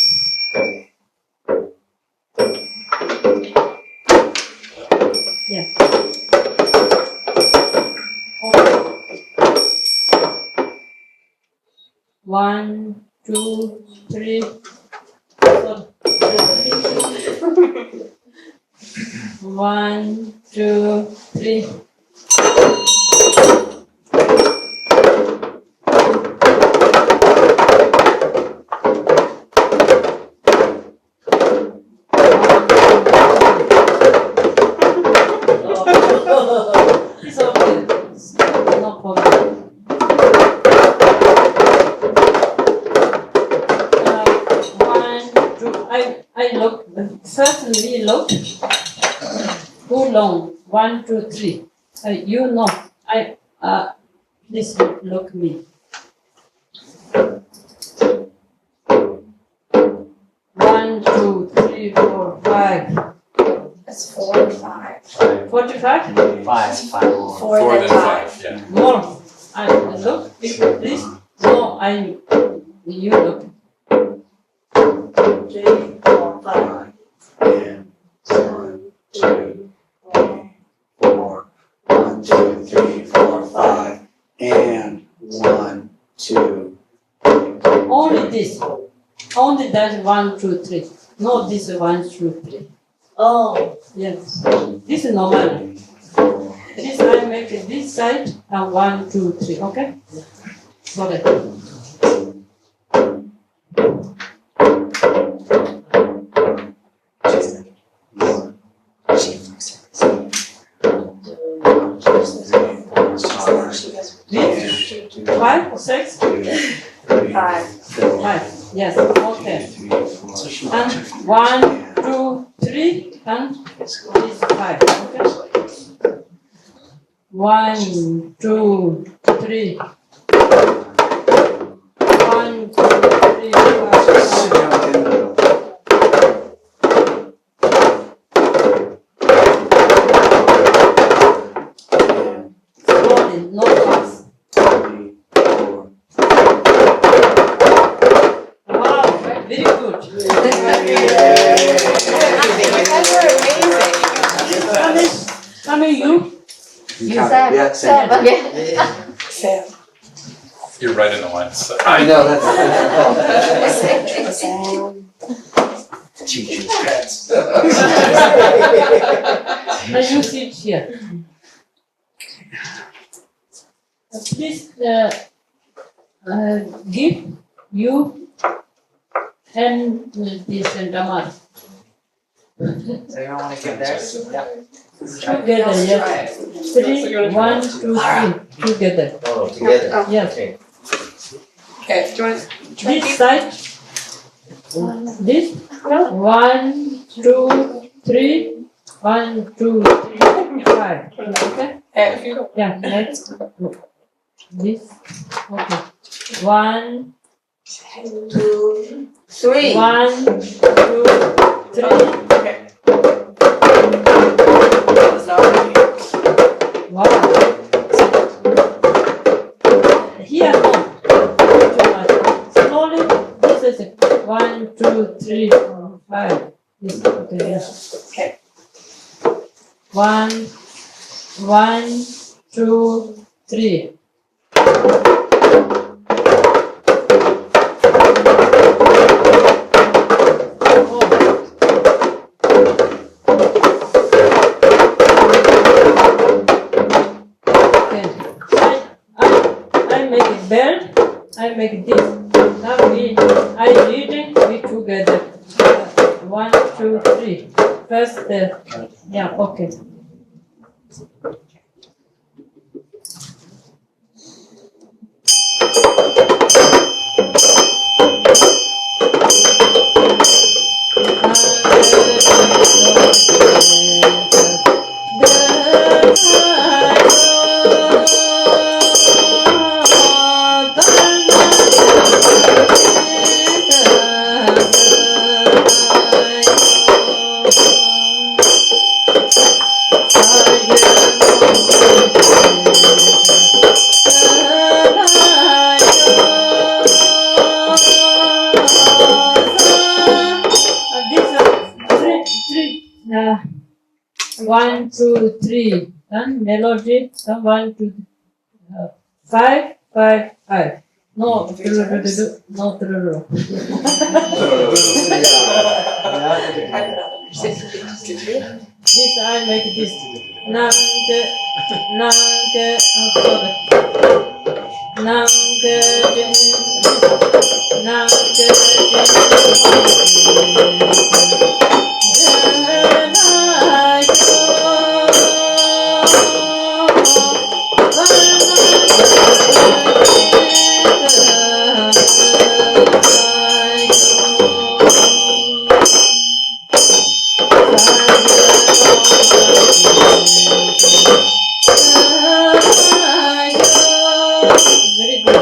Yes. One, two, three. One, two, three. It's okay. No problem. I look. First we look. Too long. 1, 2, 3. You know. Please look me. 1, 2, 3, 4, 5. That's 4 and 5. 45? 5. 4 then 5. Yeah. More. I look. Please. No, you look. 3, 4, 5. And 1, 2, 3, 4. 1, 2, 3, 4, 5. And 1, 2. Only this. Only that 1, 2, 3. Not this 1, 2, 3. Oh. Yes. This is normal. This I make this side and 1, 2, 3. Okay? Sorry. Five or 6? 5. 5. Yes. Okay. And 1, 2, 3, and this 5. Okay. 1, 2, 3. 1, 2, 3, 5. Slowly, not fast. Wow, very good. How many you? Yeah, Seven. You're right in the line. So. I know, that's teachers' pets. Now you sit here. Please give you and this and Dhamma. So you want to give theirs? Yeah. Together, yes. 3, 1, 2, 3. Together. Oh, together. Yes. Okay. Okay, do you want to This side. This. 1, 2, 3. 1, 2, 3, 5. Okay? if you don't. Yeah, let's look. This. Okay. 1, 2, 3. 1, 2, 3. Okay. Wow. Here, no. Too much. Slowly. This is 1, 2, 3, 4, 5. This. Okay. Yes. Okay. 1, 2, 3. I make it belt, I make this. Now I read we together. 1, 2, 3. First, yeah, okay. One, two, three. Then melody. Then 1, 2, 5, 5, 5. No, no, This I make this. Nange, very good.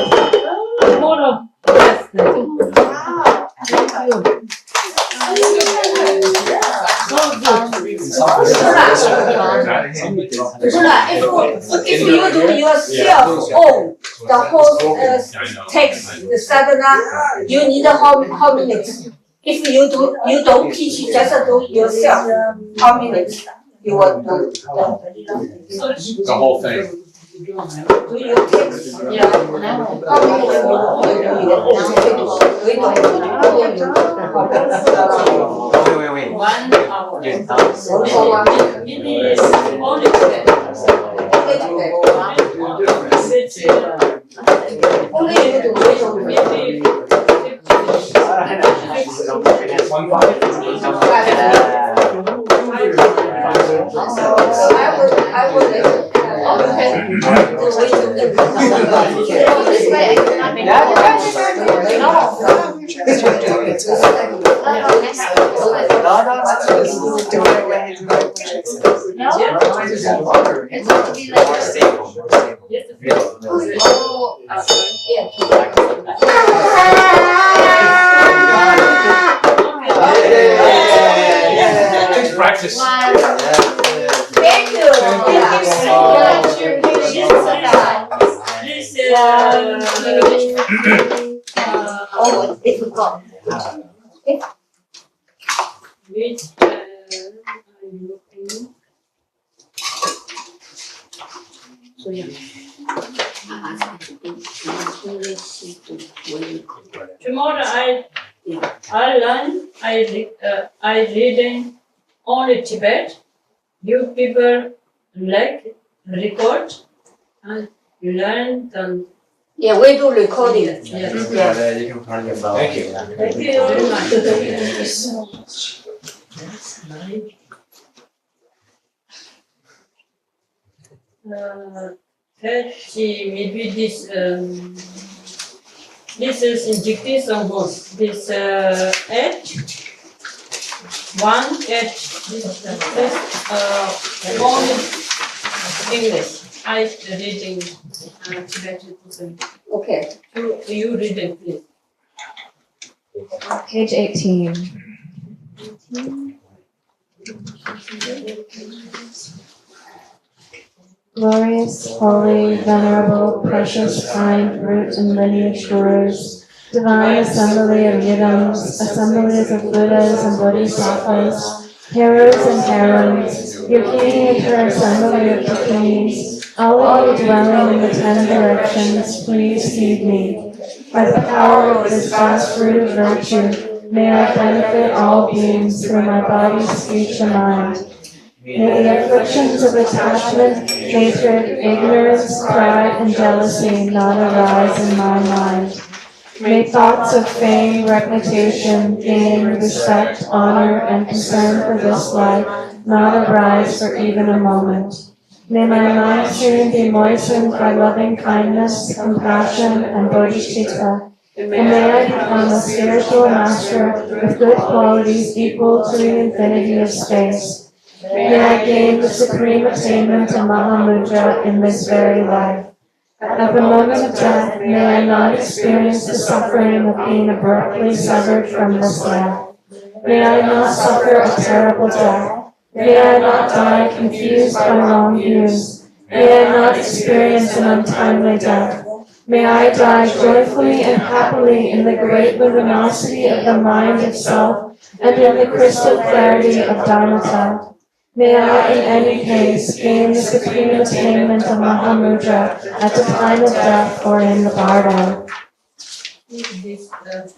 Tomorrow, yes. If you do yourself own the whole text, the sadhana, you need how minutes? If you don't teach, just do yourself, how minutes you will do? The whole thing. Do your text? Yeah. How minutes you will do? Wait. 1 hour. You're done. It is only today. Only you do. I would this way I cannot make Practice. Thank you. Oh, it's gone. Which so yeah. Tomorrow I learn. I reading only Tibet. You people like record and you learn them. Yeah, we do recording. Yes. You can turn your bell. Thank you. Thank you very much. Thank you so much. That's nice. Maybe this is in dictation book. This edge, 1 edge. This only English. I reading Tibetan. Okay. You reading, please. Page 18. Glorious, holy, venerable, precious, kind, root and lineage gurus, divine assembly of yidams, assemblies of Buddhas and Bodhisattvas, Heroes and heroines, your king and her assembly of Pekingese, all of you dwelling in the 10 directions, please heed me. By the power of this vast fruit of virtue, may I benefit all beings through my body, speech, and mind. May the afflictions of attachment, hatred, ignorance, pride, and jealousy not arise in my mind. May thoughts of fame, reputation, gain, respect, honor, and concern for this life not arise for even a moment. May my mind soon be moistened by loving kindness, compassion, and bodhichitta, and may I become a spiritual master with good qualities equal to the infinity of space. May I gain the supreme attainment of Mahamudra in this very life. At the moment of death, may I not experience the suffering of being abruptly severed from this life. May I not suffer a terrible death. May I not die confused by wrong views. May I not experience an untimely death. May I die joyfully and happily in the great luminosity of the mind itself and in the crystal clarity of Dharmata. May I, in any case, gain the supreme attainment of Mahamudra at the time of death or in the bardo. This pattern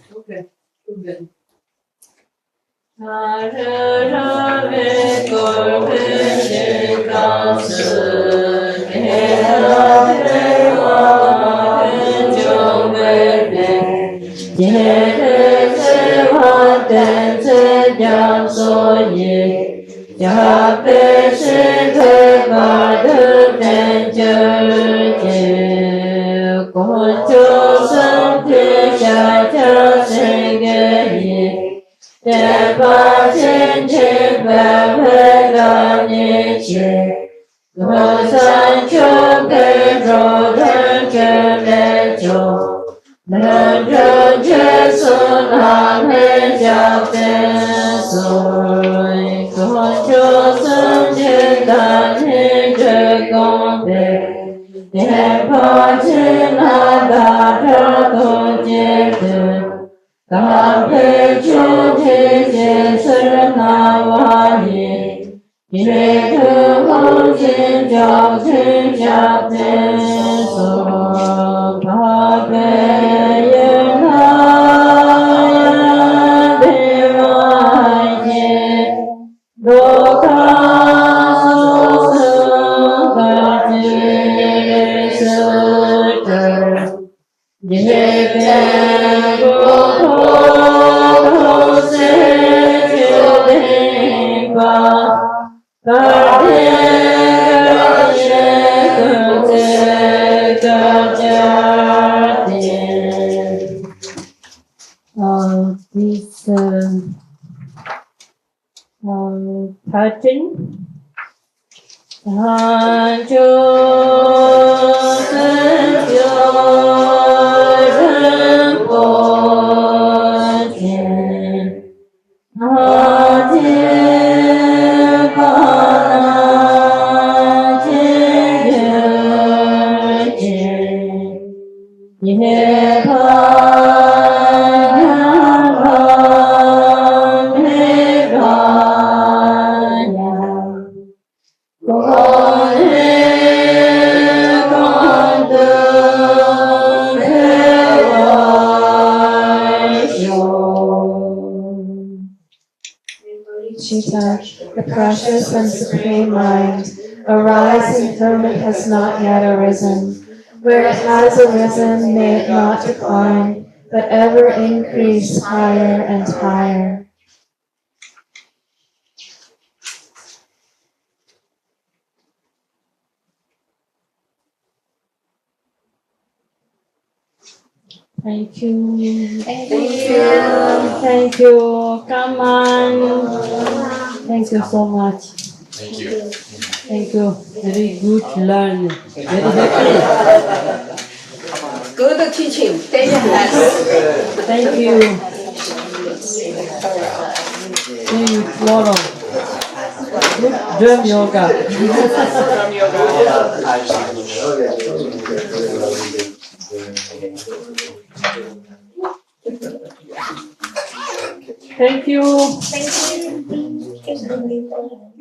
bodhicitta, the precious and supreme mind, arising from it has not yet arisen. Where it has arisen, may it not decline, but ever increase higher and higher. Thank you. Thank you. Thank you. Come on. Thank you so much. Thank you. Thank you. Very good learn. Very happy. Good teaching. Thank you. Thank you. See you tomorrow. Good drum yoga. Thank you. Thank you. is really important.